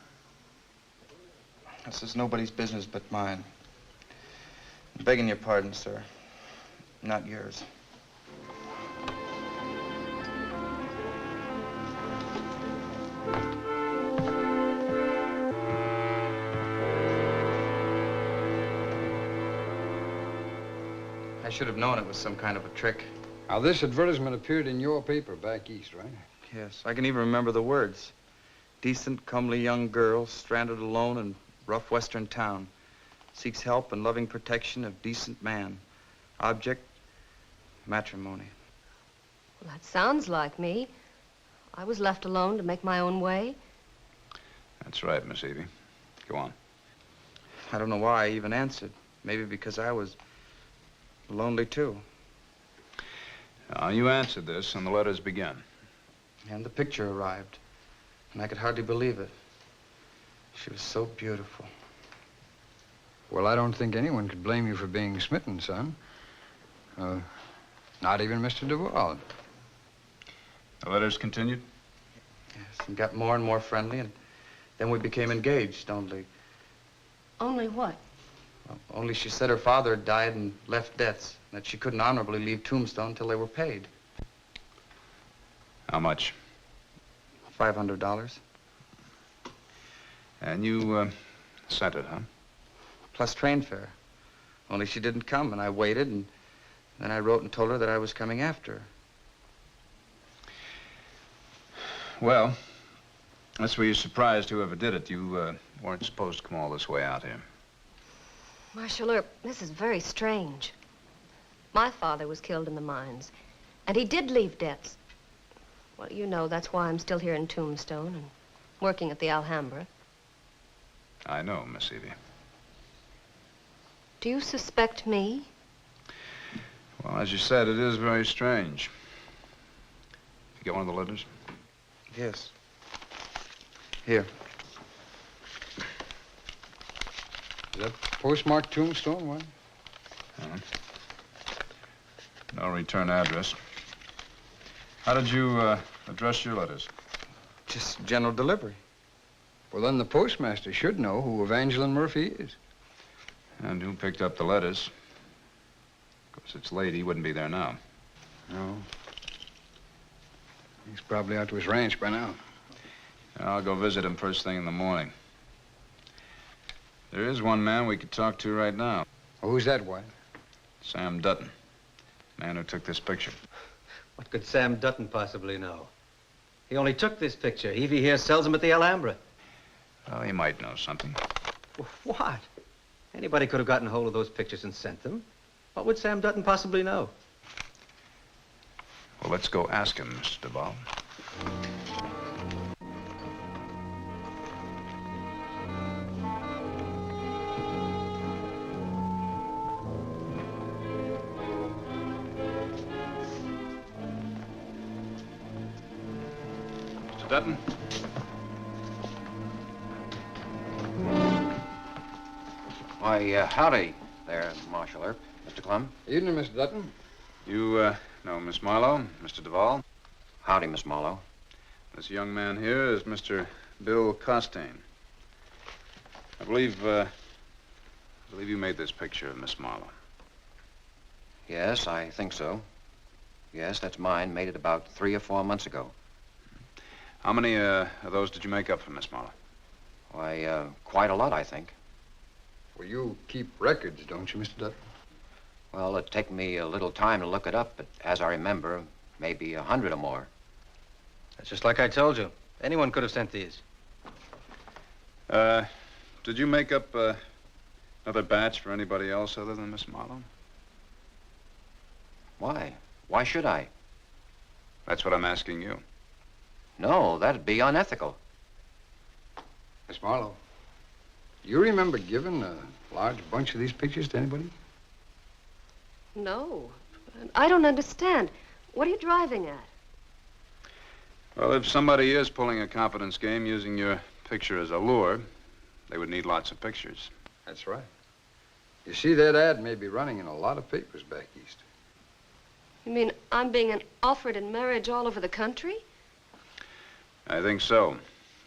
This is nobody's business but mine. I'm begging your pardon, sir. Not yours. I should have known it was some kind of a trick. Now, this advertisement appeared in your paper back east, right? Yes, I can even remember the words. Decent, comely young girl, stranded alone in rough western town. Seeks help and loving protection of decent man. Object, matrimony. Well, that sounds like me. I was left alone to make my own way. That's right, Miss Evie. Go on. I don't know why I even answered. Maybe because I was lonely, too. You answered this, and the letters began. And the picture arrived, and I could hardly believe it. She was so beautiful. Well, I don't think anyone could blame you for being smitten, son. Not even Mr. Duval. The letters continued? Yes, and got more and more friendly, and then we became engaged, only... Only what? Well, only she said her father had died and left debts, and that she couldn't honorably leave Tombstone till they were paid. How much? $500. And you, sent it, huh? Plus train fare. Only she didn't come, and I waited, and then I wrote and told her that I was coming after her. Well, unless we were surprised whoever did it, you weren't supposed to come all this way out here. Marshal Earp, this is very strange. My father was killed in the mines, and he did leave debts. Well, you know, that's why I'm still here in Tombstone and working at the Alhambra. I know, Miss Evie. Do you suspect me? Well, as you said, it is very strange. You get one of the letters? Yes. Here. Is that postmarked Tombstone, what? No return address. How did you address your letters? Just general delivery. Well, then the postmaster should know who Evangeline Murphy is. And who picked up the letters? Of course, it's late. He wouldn't be there now. No. He's probably out to his ranch by now. I'll go visit him first thing in the morning. There is one man we could talk to right now. Oh, who's that, White? Sam Dutton. Man who took this picture. What could Sam Dutton possibly know? He only took this picture. Evie here sells them at the Alhambra. Well, he might know something. Well, what? Anybody could have gotten hold of those pictures and sent them. What would Sam Dutton possibly know? Well, let's go ask him, Mr. Duval. Dutton. Why, howdy there, Marshal Earp. Mr. Clem. Evening, Mr. Dutton. You, know Miss Marlowe, Mr. Duvall? Howdy, Miss Marlowe. This young man here is Mr. Bill Costain. I believe you made this picture of Miss Marlowe. Yes, I think so. Yes, that's mine. Made it about 3 or 4 months ago. How many of those did you make up for Miss Marlowe? Why, quite a lot, I think. Well, you keep records, don't you, Mr. Dutton? Well, it'd take me a little time to look it up, but as I remember, maybe 100 or more. That's just like I told you. Anyone could have sent these. Did you make up another batch for anybody else other than Miss Marlowe? Why? Why should I? That's what I'm asking you. No, that'd be unethical. Miss Marlowe, do you remember giving a large bunch of these pictures to anybody? No. I don't understand. What are you driving at? Well, if somebody is pulling a confidence game using your picture as a lure, they would need lots of pictures. That's right. You see, that ad may be running in a lot of papers back east. You mean I'm being offered in marriage all over the country? I think so.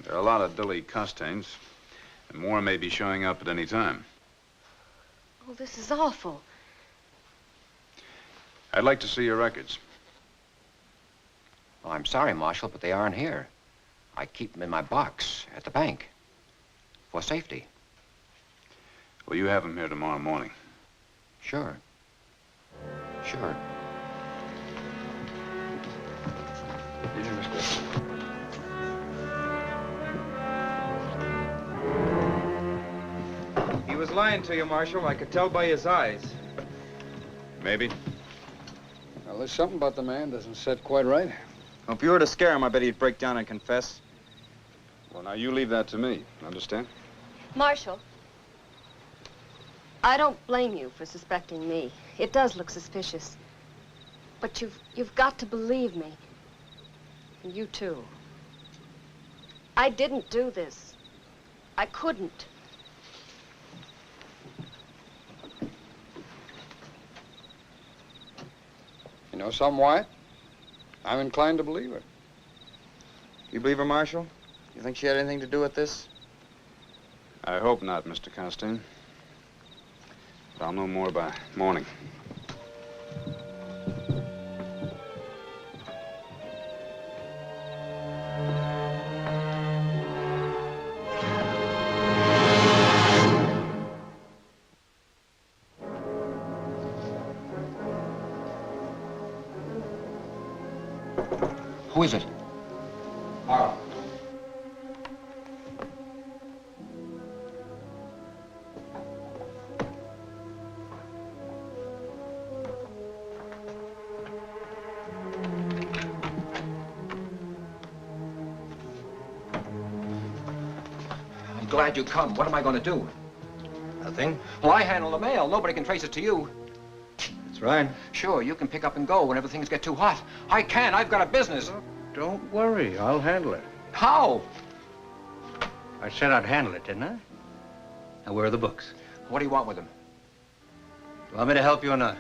There are a lot of Billy Costains, and more may be showing up at any time. Oh, this is awful. I'd like to see your records. Well, I'm sorry, Marshal, but they aren't here. I keep them in my box at the bank for safety. Will you have them here tomorrow morning? Sure. Sure. Evening, Mr. He was lying to you, Marshal. I could tell by his eyes. Maybe. Well, there's something about the man doesn't set quite right. Well, if you were to scare him, I bet he'd break down and confess. Well, now you leave that to me. Understand? Marshal, I don't blame you for suspecting me. It does look suspicious. But you've got to believe me. And you too. I didn't do this. I couldn't. You know something, Wyatt? I'm inclined to believe her. You believe her, Marshal? You think she had anything to do with this? I hope not, Mr. Costain. But I'll know more by morning. Who is it? Marlowe. I'm glad you come. What am I going to do? Nothing. Well, I handle the mail. Nobody can trace it to you. That's right. Sure, you can pick up and go whenever things get too hot. I can't. I've got a business. Don't worry. I'll handle it. How? I said I'd handle it, didn't I? Now, where are the books? What do you want with them? You want me to help you or not?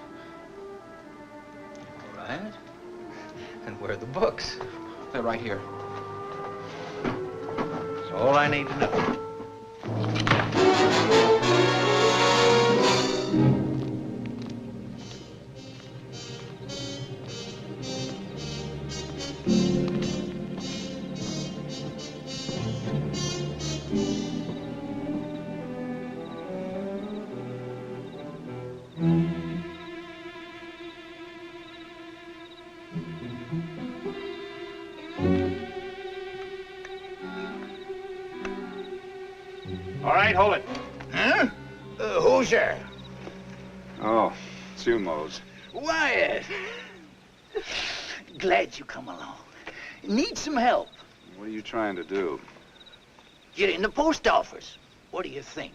All right. And where are the books? They're right here. That's all I need to know. All right, hold it. Huh? Who's there? Oh, it's you, Mose. Wyatt. Glad you come along. Need some help. What are you trying to do? Get in the post office. What do you think?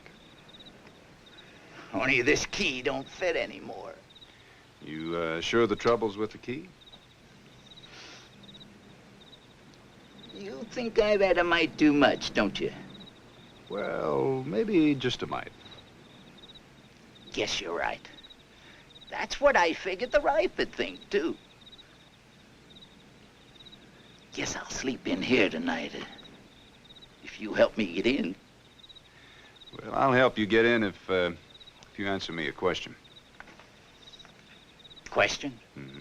Only this key don't fit anymore. You sure the trouble's with the key? You think I've had a mite too much, don't you? Well, maybe just a mite. Guess you're right. That's what I figured the wife would think, too. Guess I'll sleep in here tonight, if you help me get in. Well, I'll help you get in if you answer me a question. Question? Mm-hmm.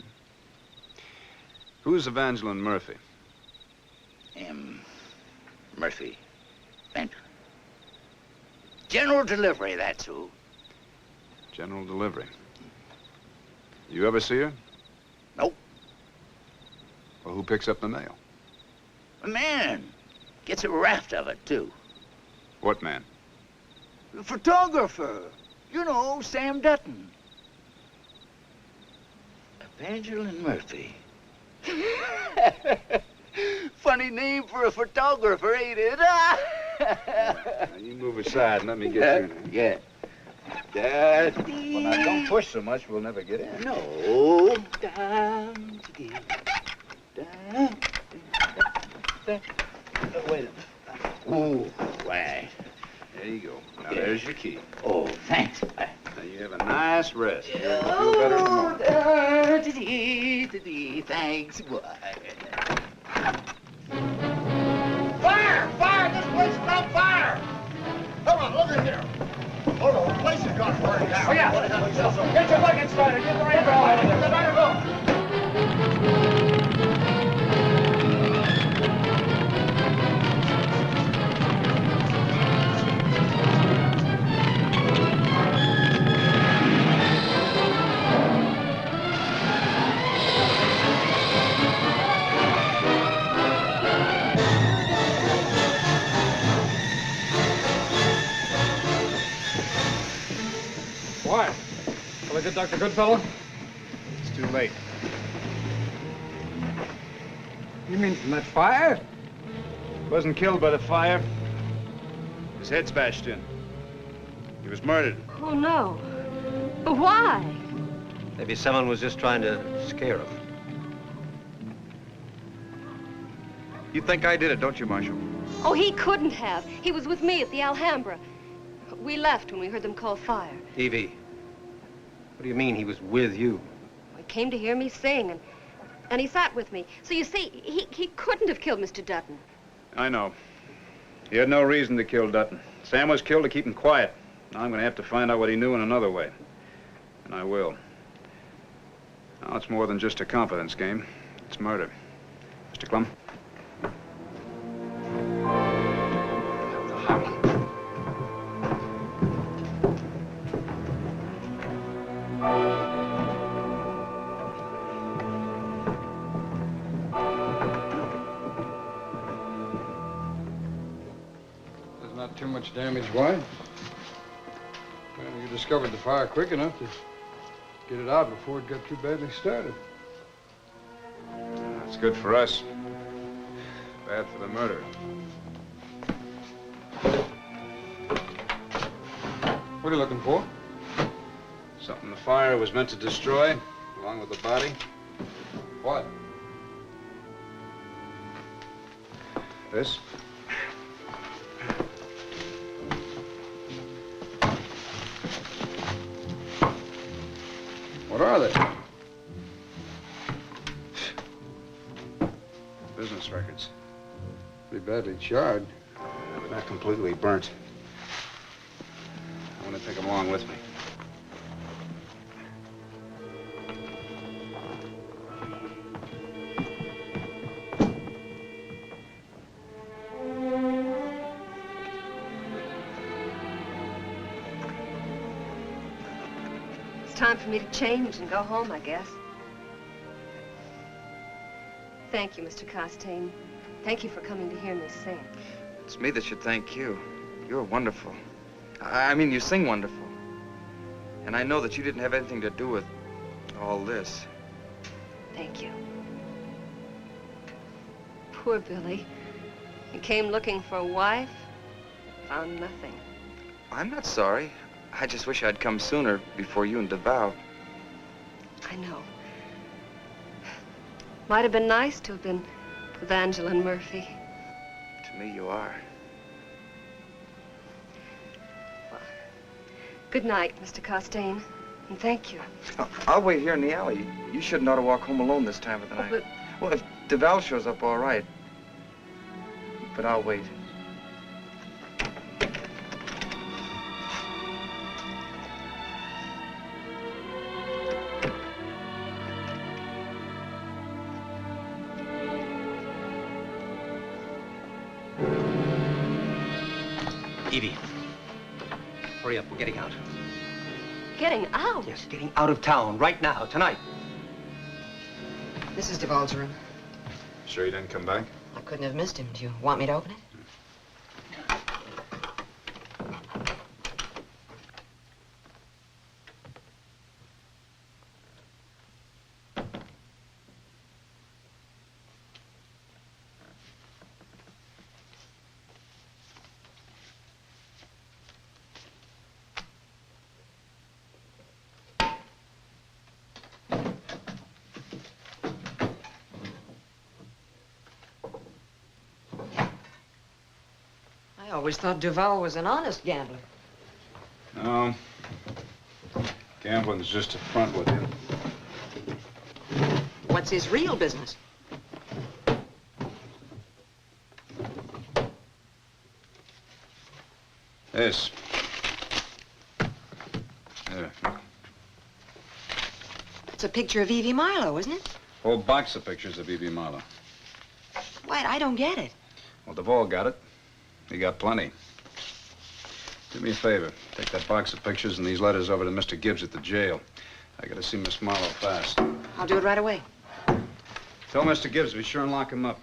Who's Evangeline Murphy? Murphy. Evangeline. General Delivery, that's who. General Delivery. You ever see her? Nope. Well, who picks up the mail? A man. Gets a raft of it, too. What man? The photographer. You know, Sam Dutton. Evangeline Murphy. Funny name for a photographer, ain't it? Now, you move aside and let me get you in. Yeah. Well, now, don't push so much, we'll never get in. No. Wait a minute. Ooh, right. There you go. Now, there's your key. Oh, thanks. Now, you have a nice rest. You'll feel better tomorrow. Thanks, boy. Fire! Fire! This place is on fire! Come on, look at here. Oh, no, the place has got burned down. Oh, yeah. Get your bucket started. Get the rainbow out of here. Get ready to go. Why? Was it Dr. Goodfellow? It's too late. You mean from that fire? He wasn't killed by the fire. His head's bashed in. He was murdered. Oh, no. But why? Maybe someone was just trying to scare him. You think I did it, don't you, Marshal? Oh, he couldn't have. He was with me at the Alhambra. We left when we heard them call fire. Evie, what do you mean he was with you? He came to hear me sing, and he sat with me. So you see, he couldn't have killed Mr. Dutton. I know. He had no reason to kill Dutton. Sam was killed to keep him quiet. Now I'm going to have to find out what he knew in another way. And I will. Now, it's more than just a confidence game. It's murder. Mr. Clum? There's not too much damage. Why? Well, you discovered the fire quick enough to get it out before it got too badly started. That's good for us. Bad for the murderer. What are you looking for? Something the fire was meant to destroy, along with the body. What? This. What are they? Business records. Pretty badly charred. But not completely burnt. I want to take them along with me. It's time for me to change and go home, I guess. Thank you, Mr. Costain. Thank you for coming to hear me sing. It's me that should thank you. You're wonderful. I mean, you sing wonderful. And I know that you didn't have anything to do with all this. Thank you. Poor Billy. He came looking for a wife, found nothing. I'm not sorry. I just wish I'd come sooner before you and DeVow. I know. Might have been nice to have been Evangeline Murphy. To me, you are. Good night, Mr. Costain, and thank you. I'll wait here in the alley. You shouldn't ought to walk home alone this time of the night. But Well, if DeVal shows up, all right. But I'll wait. Evie, hurry up. We're getting out. getting out? Yes, getting out of town right now, tonight. This is DeVal's room. Sure you didn't come back? I couldn't have missed him. Do you want me to open it? I always thought DeVal was an honest gambler. No. Gambling's just a front with him. What's his real business? This. There. It's a picture of Evie Marlowe, isn't it? Whole box of pictures of Evie Marlowe. Wait, I don't get it. Well, Duvall got it. He got plenty. Do me a favor. Take that box of pictures and these letters over to Mr. Gibbs at the jail. I gotta see Miss Marlowe fast. I'll do it right away. Tell Mr. Gibbs be sure and lock him up.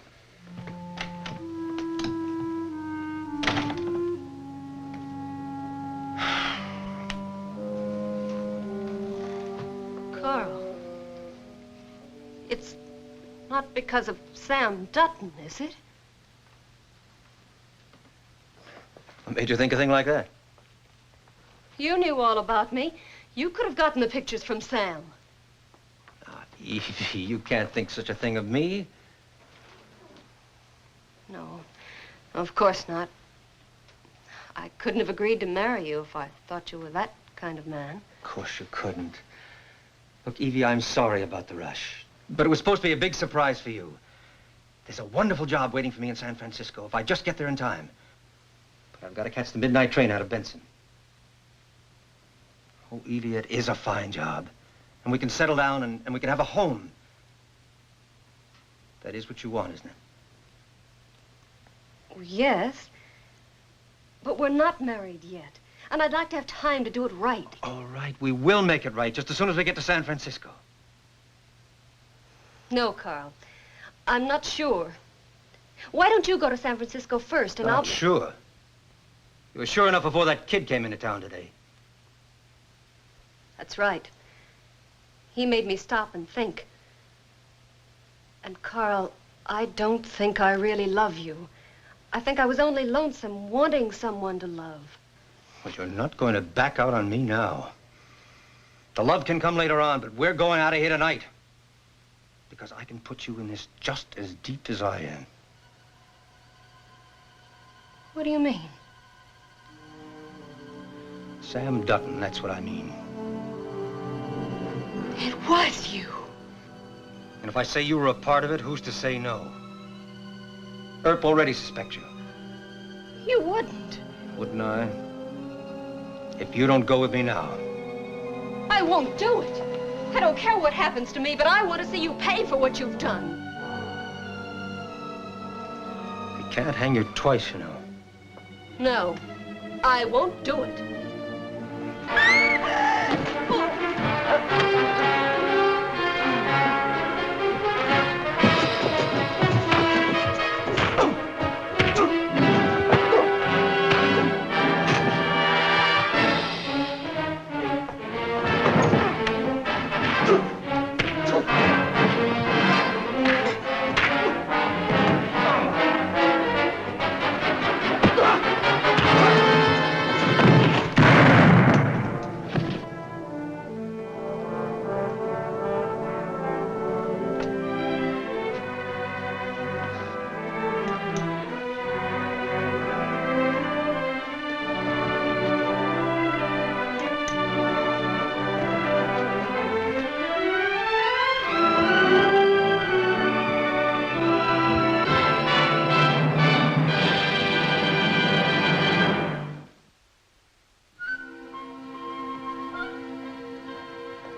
Carl, it's not because of Sam Dutton, is it? What made you think a thing like that? You knew all about me. You could have gotten the pictures from Sam. Evie, you can't think such a thing of me. No, of course not. I couldn't have agreed to marry you if I thought you were that kind of man. Of course you couldn't. Look, Evie, I'm sorry about the rush. But it was supposed to be a big surprise for you. There's a wonderful job waiting for me in San Francisco if I just get there in time. But I've got to catch the midnight train out of Benson. Oh, Evie, it is a fine job. And we can settle down and we can have a home. That is what you want, isn't it? Well, yes, but we're not married yet. And I'd like to have time to do it right. All right, we will make it right just as soon as we get to San Francisco. No, Carl, I'm not sure. Why don't you go to San Francisco first and Not sure. You were sure enough before that kid came into town today. That's right. He made me stop and think. And Carl, I don't think I really love you. I think I was only lonesome, wanting someone to love. Well, you're not going to back out on me now. The love can come later on, but we're going out of here tonight. Because I can put you in this just as deep as I am. What do you mean? Sam Dutton, that's what I mean. It was you. And if I say you were a part of it, who's to say no? Earp already suspects you. You wouldn't. Wouldn't I? If you don't go with me now. I won't do it. I don't care what happens to me, but I want to see you pay for what you've done. You can't hang her twice, you know. No, I won't do it.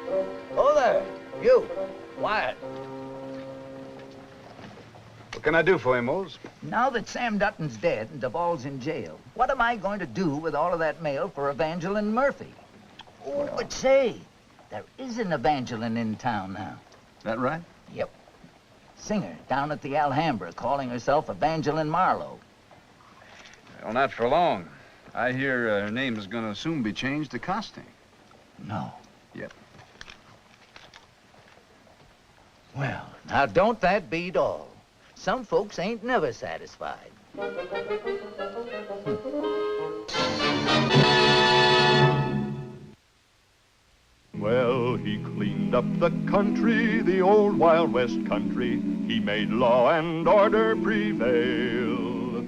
Oh, there. You. Wyatt. What can I do for you, Mose? Now that Sam Dutton's dead and Duvall's in jail, what am I going to do with all of that mail for Evangeline Murphy? Oh, but say, there is an Evangeline in town now. That right? Yep. Singer down at the Alhambra calling herself Evangeline Marlowe. Well, not for long. I hear her name is going to soon be changed to Costing. No. Yep. Well, now don't that beat all? Some folks ain't never satisfied. Well, he cleaned up the country, the old Wild West country. He made law and order prevail.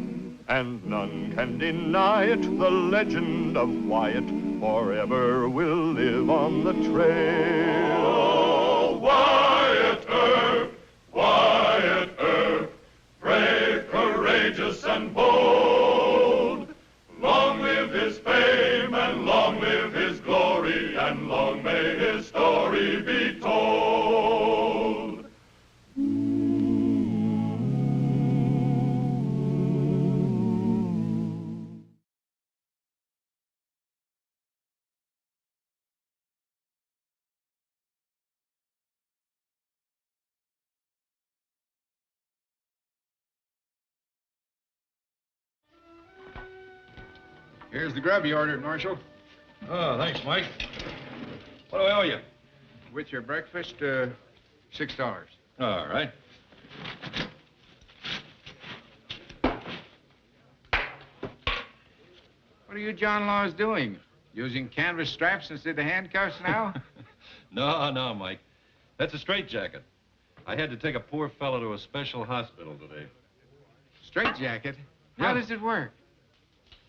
And none can deny it, the legend of Wyatt forever will live on the trail. Oh, Wyatt Earp, Wyatt Earp, brave, courageous, and bold. Long live his fame, and long live his glory, and long may his story be told. Here's the grub you ordered, Marshal. Oh, thanks, Mike. What do I owe you? With your breakfast, $6. All right. What are you John Laws doing? Using canvas straps instead of handcuffs now? No, Mike. That's a straitjacket. I had to take a poor fellow to a special hospital today. Straitjacket? How does it work?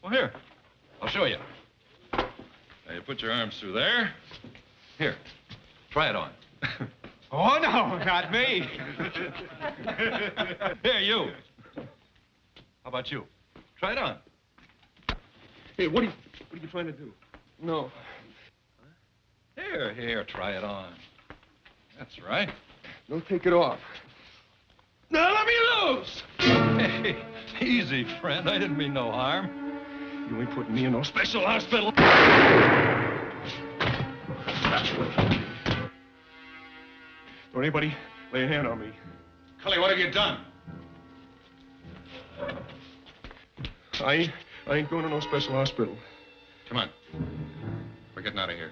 Well, here. I'll show you. Now, you put your arms through there. Here. Try it on. Oh, no, not me. Here, you. How about you? Try it on. Hey, what are you trying to do? No. Here, try it on. That's right. No, take it off. Now let me loose! Hey, easy, friend. I didn't mean no harm. You ain't putting me in no special hospital. Don't anybody lay a hand on me. Cully, what have you done? I ain't going to no special hospital. Come on. We're getting out of here.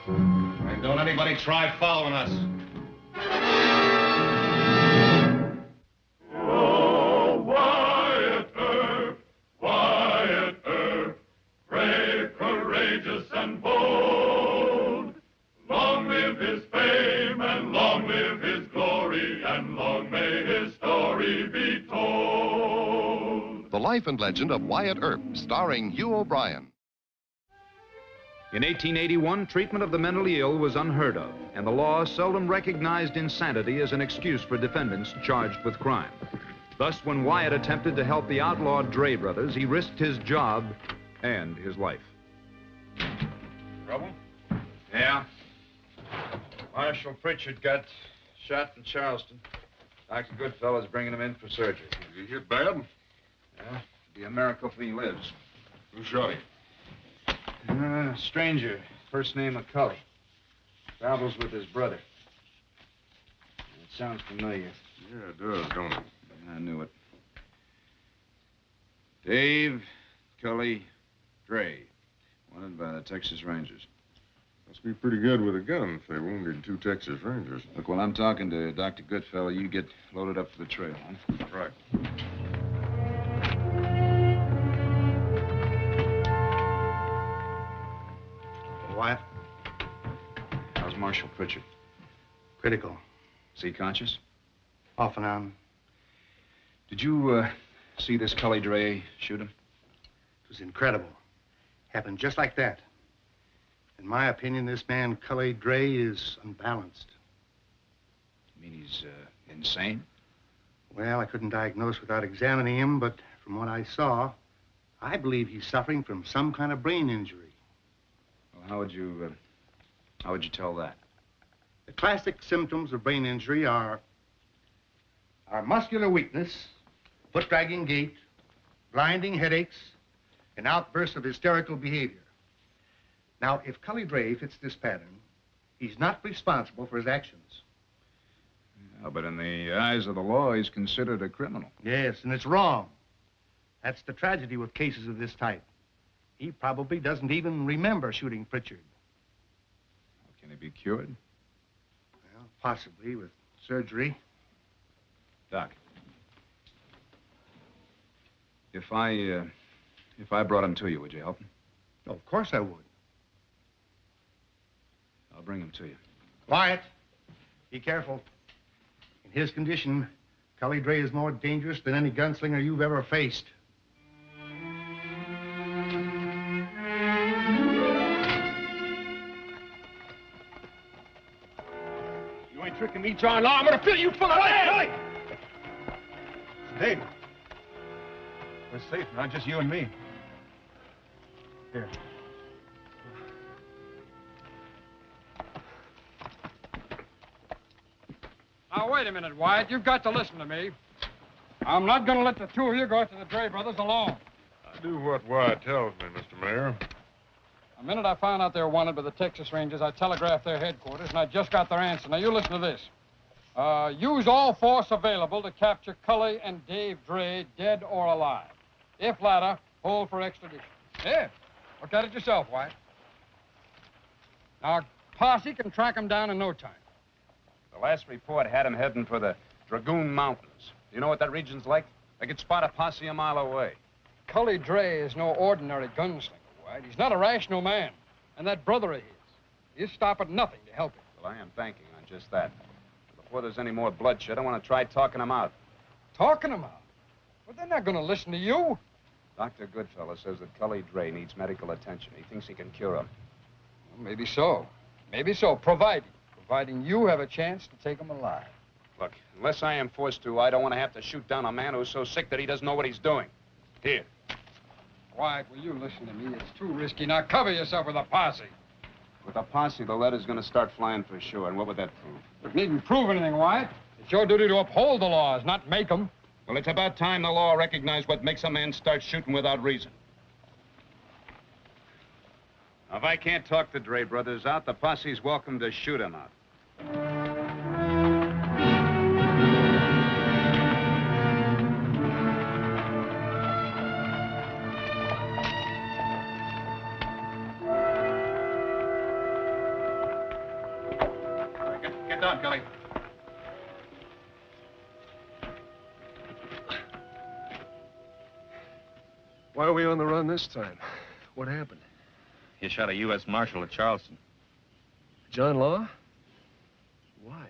And don't anybody try following us. Oh, Wyatt Earp, Wyatt Earp, brave, courageous, and bold. Long live his fame, and long live his glory, and long may his story be told. The Life and Legend of Wyatt Earp, starring Hugh O'Brien. In 1881, treatment of the mentally ill was unheard of, and the law seldom recognized insanity as an excuse for defendants charged with crime. Thus, when Wyatt attempted to help the outlawed Dre brothers, he risked his job and his life. Trouble? Yeah. Marshal Pritchard got shot in Charleston. Dr. Goodfellow's bringing him in for surgery. Did he hit bad? Yeah, it'd be a miracle if he lives. Who shot him? Stranger, first name McCully. Travels with his brother. It sounds familiar. Yeah, it does, don't it? I knew it. Dave, Cully, Dre. Wanted by the Texas Rangers. Must be pretty good with a gun if they wounded 2 Texas Rangers. Look, while I'm talking to Dr. Goodfellow, you get loaded up for the trail, huh? Right. Wyatt? How's Marshal Pritchard? Critical. Is he conscious? Off and on. Did you, see this Cully Dre shoot him? It was incredible. Happened just like that. In my opinion, this man, Cully Dre, is unbalanced. You mean he's, insane? Well, I couldn't diagnose without examining him, but from what I saw, I believe he's suffering from some kind of brain injury. How would you tell that? The classic symptoms of brain injury are muscular weakness, foot-dragging gait, blinding headaches, and outbursts of hysterical behavior. Now, if Cully Dre fits this pattern, he's not responsible for his actions. Yeah, but in the eyes of the law, he's considered a criminal. Yes, and it's wrong. That's the tragedy with cases of this type. He probably doesn't even remember shooting Pritchard. Can he be cured? Well, possibly with surgery. Doc, if I brought him to you, would you help him? Oh, of course I would. I'll bring him to you. Quiet. Be careful. In his condition, Cully Dre is more dangerous than any gunslinger you've ever faced. You ain't tricking me, John Law. I'm gonna fill you full of lead! Dave, we're safe now, just you and me. Here. Now, wait a minute, Wyatt. You've got to listen to me. I'm not going to let the two of you go after the Dre brothers alone. I do what Wyatt tells me, Mr. Mayor. The minute I found out they were wanted by the Texas Rangers, I telegraphed their headquarters, and I just got their answer. Now, you listen to this. Use all force available to capture Cully and Dave Dre, dead or alive. If latter, hold for extradition. Yeah, look at it yourself, Wyatt. Now, posse can track them down in no time. The last report had him heading for the Dragoon Mountains. Do you know what that region's like? They could spot a posse a mile away. Cully Dre is no ordinary gunslinger, Wyatt. He's not a rational man. And that brother of his, he'll stop at nothing to help him. Well, I am banking on just that. Before there's any more bloodshed, I want to try talking them out. Talking them out? Well, they're not going to listen to you. Dr. Goodfellow says that Cully Dre needs medical attention. He thinks he can cure him. Well, maybe so. Maybe so, providing you have a chance to take him alive. Look, unless I am forced to, I don't want to have to shoot down a man who's so sick that he doesn't know what he's doing. Here. Wyatt, will you listen to me? It's too risky. Now cover yourself with a posse. With a posse, the letter's going to start flying for sure. And what would that prove? It needn't prove anything, Wyatt. It's your duty to uphold the laws, not make them. Well, it's about time the law recognized what makes a man start shooting without reason. Now, if I can't talk the Dre brothers out, the posse's welcome to shoot him out. Get down, Cully. Why are we on the run this time? What happened? You shot a U.S. Marshal at Charleston. John Law? Why?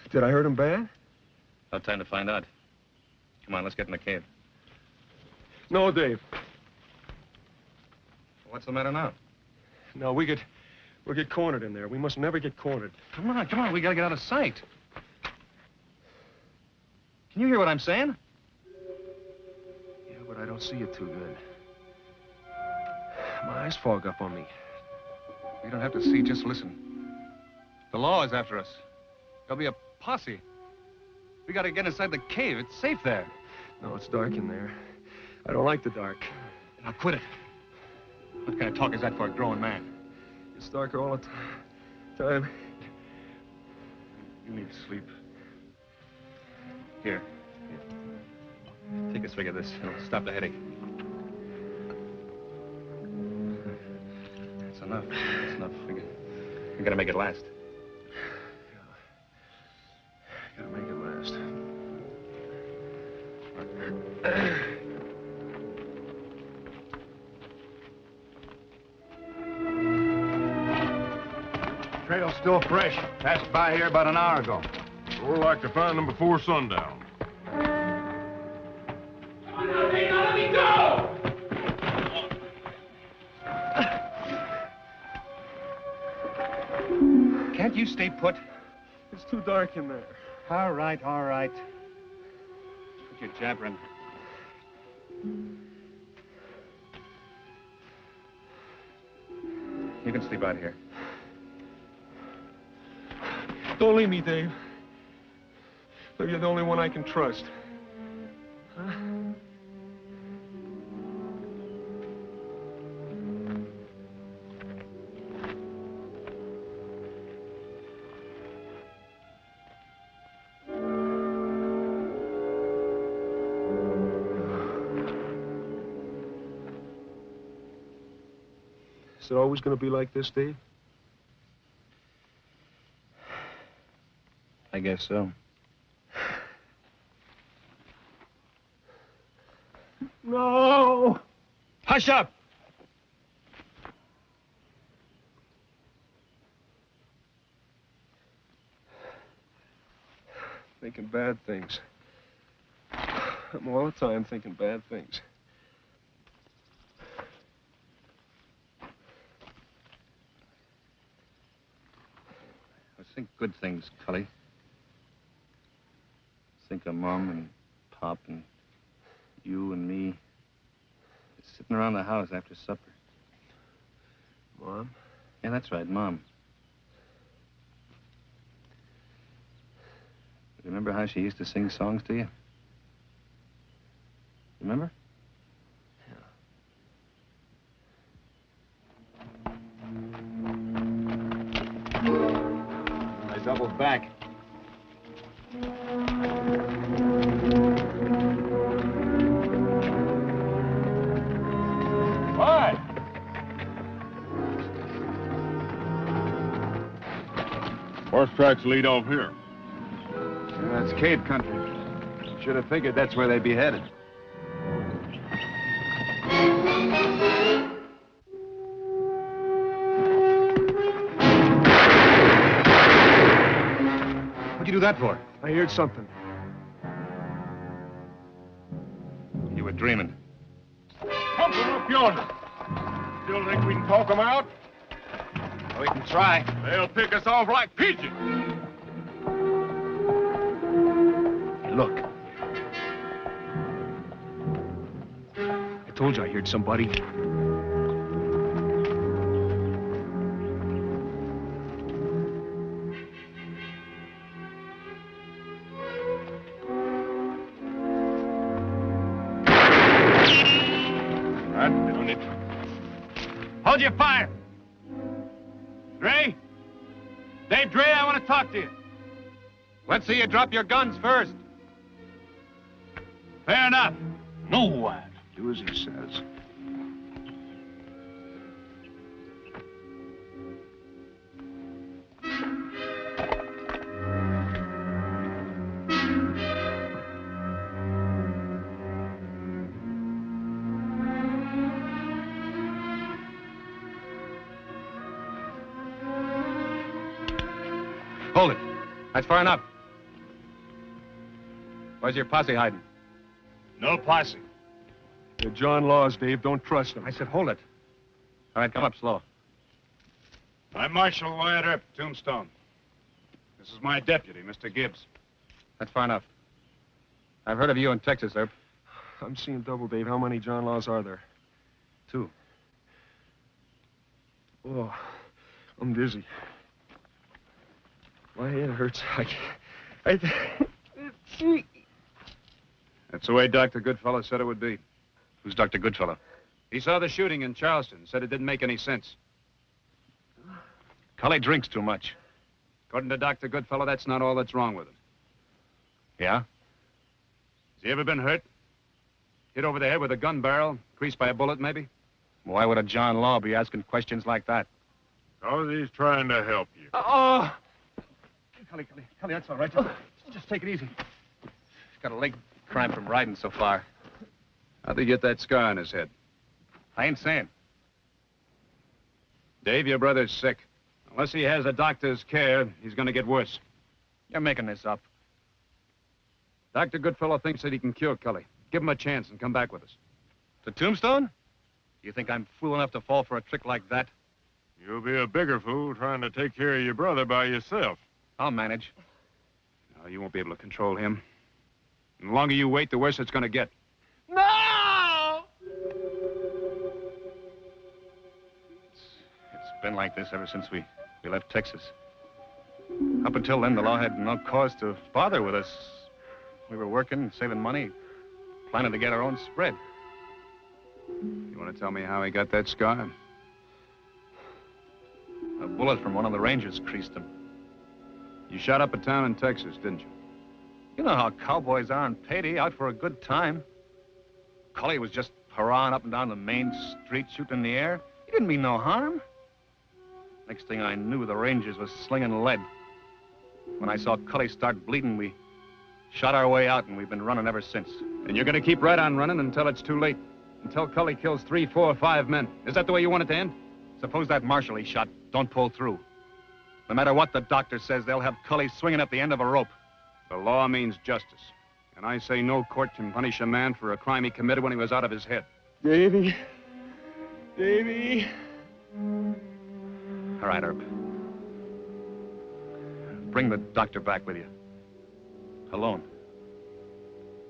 Did I hurt him bad? No time to find out. Come on, let's get in the cave. No, Dave. What's the matter now? No, we'll get cornered in there. We must never get cornered. Come on, we gotta get out of sight. Can you hear what I'm saying? Yeah, but I don't see it too good. My eyes fog up on me. We don't have to see, just listen. The law is after us. There'll be a posse. We gotta get inside the cave. It's safe there. No, it's dark in there. I don't like the dark. Now quit it. What kind of talk is that for a grown man? It's darker all the time. You need sleep. Here. Take a swig of this. It'll stop the headache. That's enough. That's enough. We gotta make it last. Gotta make it last. Trail's still fresh. Passed by here about an hour ago. We'd like to find them before sundown. Let me go! Can't you stay put? It's too dark in there. All right, all right. Quit your jabbering. You can sleep out here. Don't leave me, Dave. Look, you're the only one I can trust. Huh? Is it always going to be like this, Dave? I guess so. No! Hush up! Thinking bad things. I'm all the time thinking bad things. Think good things, Cully. Think of Mom and Pop and you and me sitting around the house after supper. Mom? Yeah, that's right, Mom. Remember how she used to sing songs to you? Remember? Doubled back. Why? Horse tracks lead off here. Yeah, that's Cade country. Should have figured that's where they'd be headed. What'd you do that for? I heard something. You were dreaming. Pump them up yonder. Still think we can talk them out? We can try. They'll pick us off like pigeons. Hey, look. I told you I heard somebody. Hold your fire! Dre? Dave Dre, I want to talk to you. Let's see you drop your guns first. Fair enough. No what? Do as he says. Hold it. That's far enough. Where's your posse hiding? No posse. They're John Laws, Dave. Don't trust them. I said hold it. All right, come up slow. I'm Marshal Wyatt Earp, Tombstone. This is my deputy, Mr. Gibbs. That's far enough. I've heard of you in Texas, Earp. I'm seeing double, Dave. How many John Laws are there? 2. Oh, I'm dizzy. My head hurts. That's the way Dr. Goodfellow said it would be. Who's Dr. Goodfellow? He saw the shooting in Charleston, said it didn't make any sense. Cully drinks too much. According to Dr. Goodfellow, that's not all that's wrong with him. Yeah? Has he ever been hurt? Hit over the head with a gun barrel, creased by a bullet, maybe? Why would a John Law be asking questions like that? Because he's trying to help you. Oh! Cully, that's all right. Just take it easy. He's got a leg cramp from riding so far. How'd he get that scar on his head? I ain't saying. Dave, your brother's sick. Unless he has a doctor's care, he's going to get worse. You're making this up. Dr. Goodfellow thinks that he can cure Cully. Give him a chance and come back with us. To Tombstone? You think I'm fool enough to fall for a trick like that? You'll be a bigger fool trying to take care of your brother by yourself. I'll manage. No, you won't be able to control him. And the longer you wait, the worse it's going to get. No! It's been like this ever since we left Texas. Up until then, the law had no cause to bother with us. We were working, saving money, planning to get our own spread. You want to tell me how he got that scar? A bullet from one of the Rangers creased him. You shot up a town in Texas, didn't you? You know how cowboys are on payday, out for a good time. Cully was just hurrahing up and down the main street, shooting in the air. He didn't mean no harm. Next thing I knew, the Rangers was slinging lead. When I saw Cully start bleeding, we shot our way out, and we've been running ever since. And you're going to keep right on running until it's too late? Until Cully kills 3, 4, 5 men? Is that the way you want it to end? Suppose that marshal he shot don't pull through. No matter what the doctor says, they'll have Cully swinging at the end of a rope. The law means justice. And I say no court can punish a man for a crime he committed when he was out of his head. Davy. Davy. All right, Herb. Bring the doctor back with you. Alone.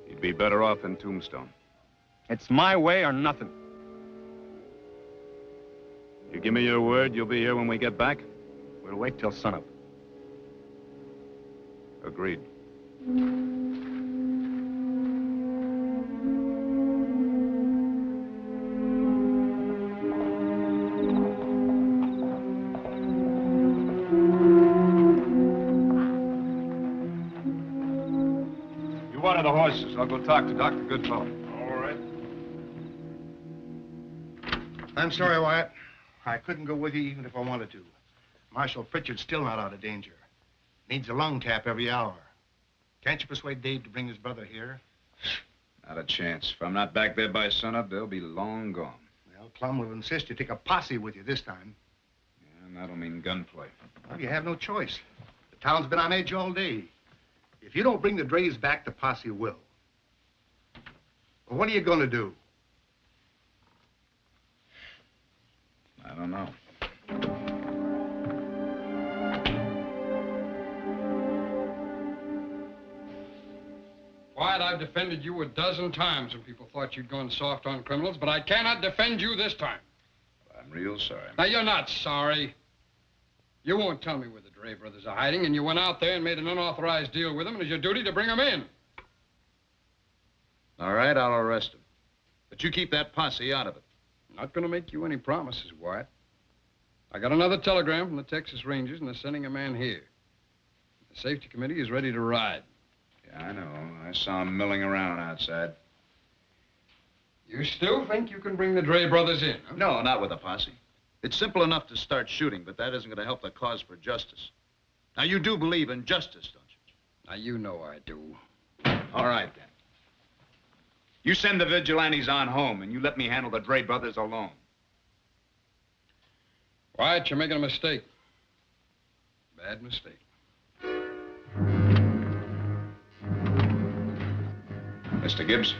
He'd be better off in Tombstone. It's my way or nothing. You give me your word you'll be here when we get back? We'll wait till sunup. Agreed. You water the horses. I'll go talk to Dr. Goodfellow. All right. I'm sorry, Wyatt. I couldn't go with you even if I wanted to. Marshal Pritchard's still not out of danger. Needs a lung tap every hour. Can't you persuade Dave to bring his brother here? Not a chance. If I'm not back there by sunup, they'll be long gone. Well, Plum will insist you take a posse with you this time. Yeah, and that'll mean gunplay. Well, you have no choice. The town's been on edge all day. If you don't bring the drays back, the posse will. Well, what are you going to do? I don't know. Wyatt, I've defended you a dozen times when people thought you'd gone soft on criminals, but I cannot defend you this time. I'm real sorry. Now, you're not sorry. You won't tell me where the Dre brothers are hiding, and you went out there and made an unauthorized deal with them, and it's your duty to bring them in. All right, I'll arrest them. But you keep that posse out of it. Not going to make you any promises, Wyatt. I got another telegram from the Texas Rangers, and they're sending a man here. The safety committee is ready to ride. Yeah, I know. I saw him milling around outside. You still think you can bring the Dre brothers in, huh? No, not with a posse. It's simple enough to start shooting, but that isn't going to help the cause for justice. Now, you do believe in justice, don't you? Now, you know I do. All right, then. You send the vigilantes on home, and you let me handle the Dre brothers alone. Wyatt, you're making a mistake. Bad mistake. Mr. Gibbs?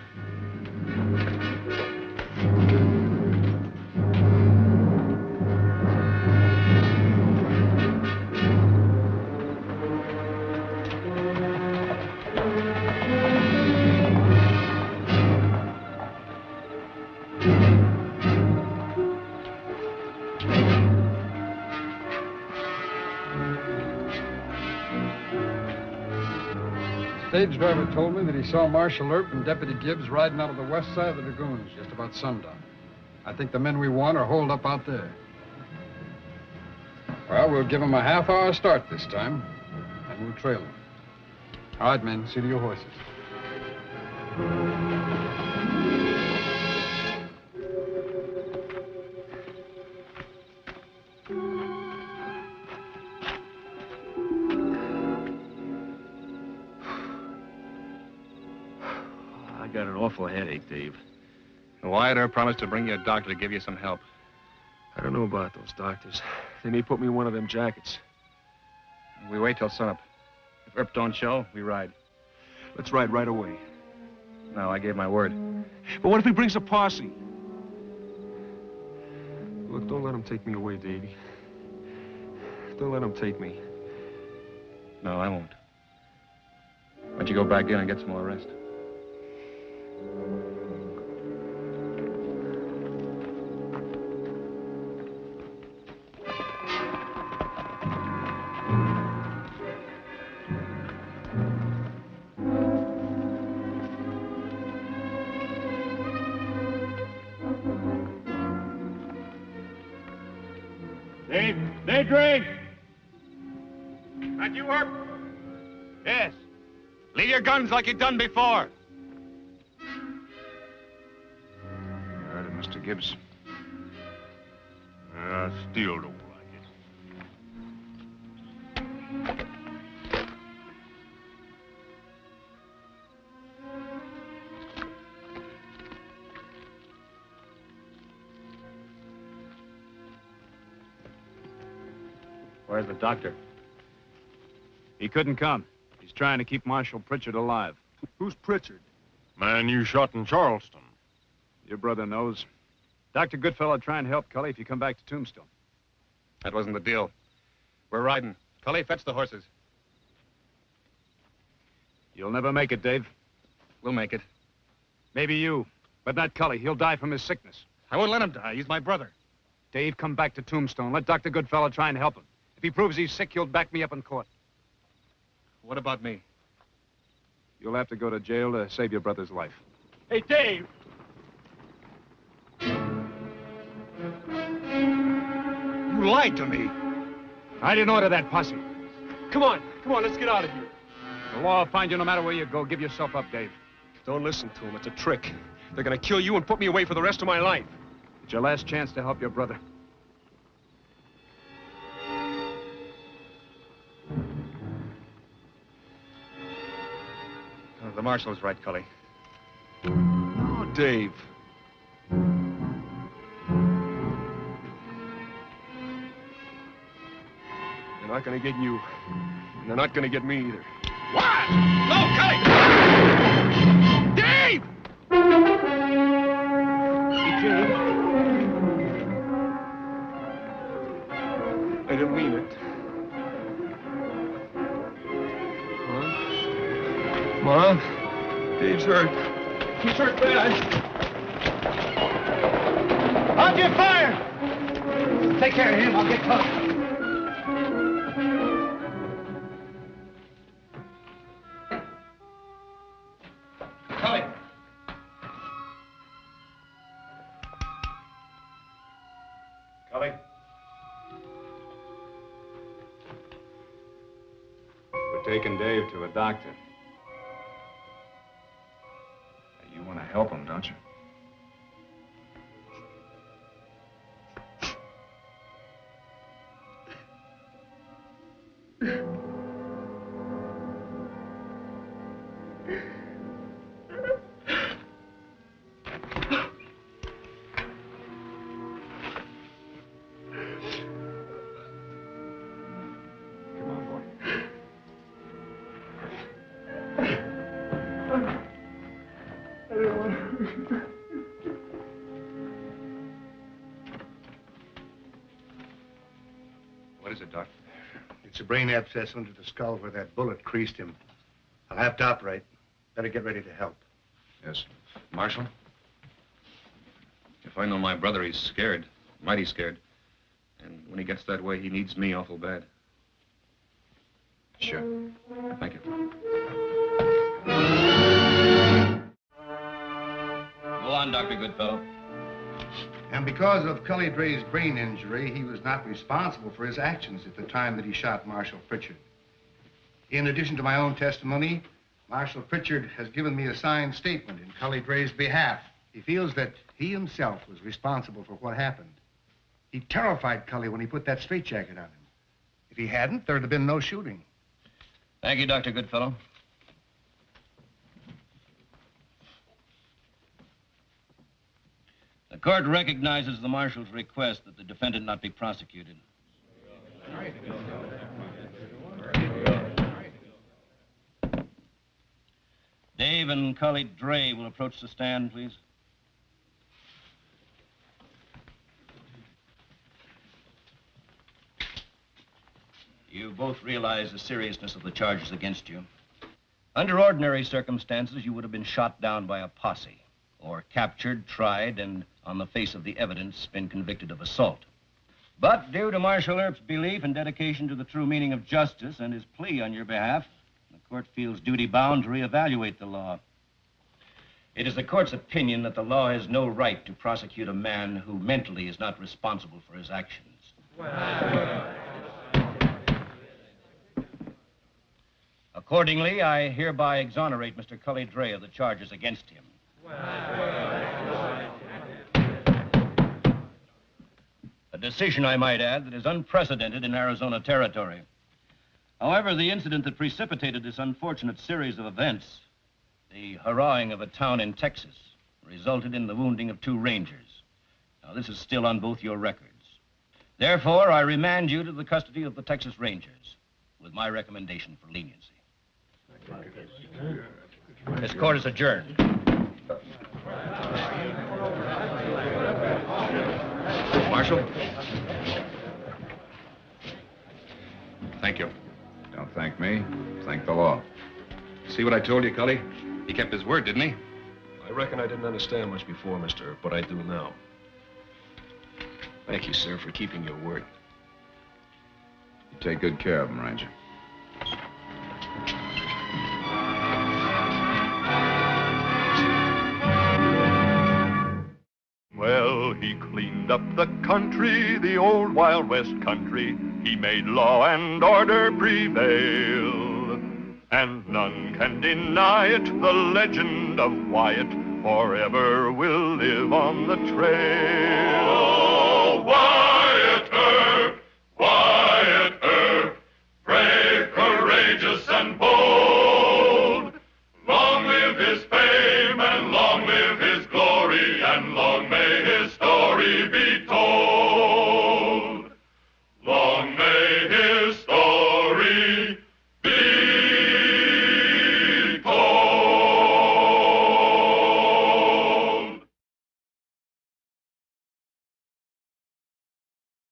Stage driver told me that he saw Marshal Earp and Deputy Gibbs riding out of the west side of the lagoons just about sundown. I think the men we want are holed up out there. Well, we'll give them a half-hour start this time, and we'll trail them. All right, men, see to your horses. I got an awful headache, Dave. Wyatt Earp promised to bring you a doctor to give you some help. I don't know about those doctors. They may put me in one of them jackets. We wait till sunup. If Earp don't show, we ride. Let's ride right away. No, I gave my word. But what if he brings a posse? Look, don't let him take me away, Davy. Don't let him take me. No, I won't. Why don't you go back in and get some more rest? Dave? Dave Drake! That you, Herb? Yes. Leave your guns like you've done before. You heard it, Mr. Gibbs. I still don't like it. Where's the doctor? He couldn't come. He's trying to keep Marshal Pritchard alive. Who's Pritchard? Man you shot in Charleston. Your brother knows. Dr. Goodfellow, try and help Cully if you come back to Tombstone. That wasn't the deal. We're riding. Cully, fetch the horses. You'll never make it, Dave. We'll make it. Maybe you, but not Cully. He'll die from his sickness. I won't let him die. He's my brother. Dave, come back to Tombstone. Let Dr. Goodfellow try and help him. If he proves he's sick, you'll back me up in court. What about me? You'll have to go to jail to save your brother's life. Hey, Dave! You lied to me. I didn't order that posse. Come on, let's get out of here. The law will find you no matter where you go. Give yourself up, Dave. Don't listen to him. It's a trick. They're gonna kill you and put me away for the rest of my life. It's your last chance to help your brother. The marshal's right, Cully. Oh, Dave. They're not gonna get you. And they're not gonna get me either. What? No, Cully! Dave! I didn't mean it. Ma? Dave's hurt. He's hurt bad. Object fire! Take care of him. I'll get close. Cully! Cully? We're taking Dave to a doctor. You want to help him, don't you? What is it, Doc? It's a brain abscess under the skull where that bullet creased him. I'll have to operate. Better get ready to help. Yes. Marshal? If I know my brother, he's scared. Mighty scared. And when he gets that way, he needs me awful bad. Sure. Thank you. Go on, Dr. Goodfellow. And because of Cully Dre's brain injury, he was not responsible for his actions at the time that he shot Marshal Pritchard. In addition to my own testimony, Marshal Pritchard has given me a signed statement in Cully Dre's behalf. He feels that he himself was responsible for what happened. He terrified Cully when he put that straitjacket on him. If he hadn't, there'd have been no shooting. Thank you, Dr. Goodfellow. The court recognizes the marshal's request that the defendant not be prosecuted. Dave and Cully Dre will approach the stand, please. You both realize the seriousness of the charges against you. Under ordinary circumstances, you would have been shot down by a posse, or captured, tried, and on the face of the evidence, been convicted of assault. But due to Marshal Earp's belief and dedication to the true meaning of justice and his plea on your behalf, the court feels duty-bound to reevaluate the law. It is the court's opinion that the law has no right to prosecute a man who mentally is not responsible for his actions. Accordingly, I hereby exonerate Mr. Cully Dre of the charges against him. A decision, I might add, that is unprecedented in Arizona territory. However, the incident that precipitated this unfortunate series of events, the hurrahing of a town in Texas, resulted in the wounding of 2 rangers. Now, this is still on both your records. Therefore, I remand you to the custody of the Texas Rangers, with my recommendation for leniency. This court is adjourned. Marshal? Thank you. Don't thank me. Thank the law. See what I told you, Cully? He kept his word, didn't he? I reckon I didn't understand much before, mister, but I do now. Thank you, sir, for keeping your word. You take good care of him, Ranger. Well, he cleaned up the country, the old Wild West country. He made law and order prevail. And none can deny it, the legend of Wyatt forever will live on the trail.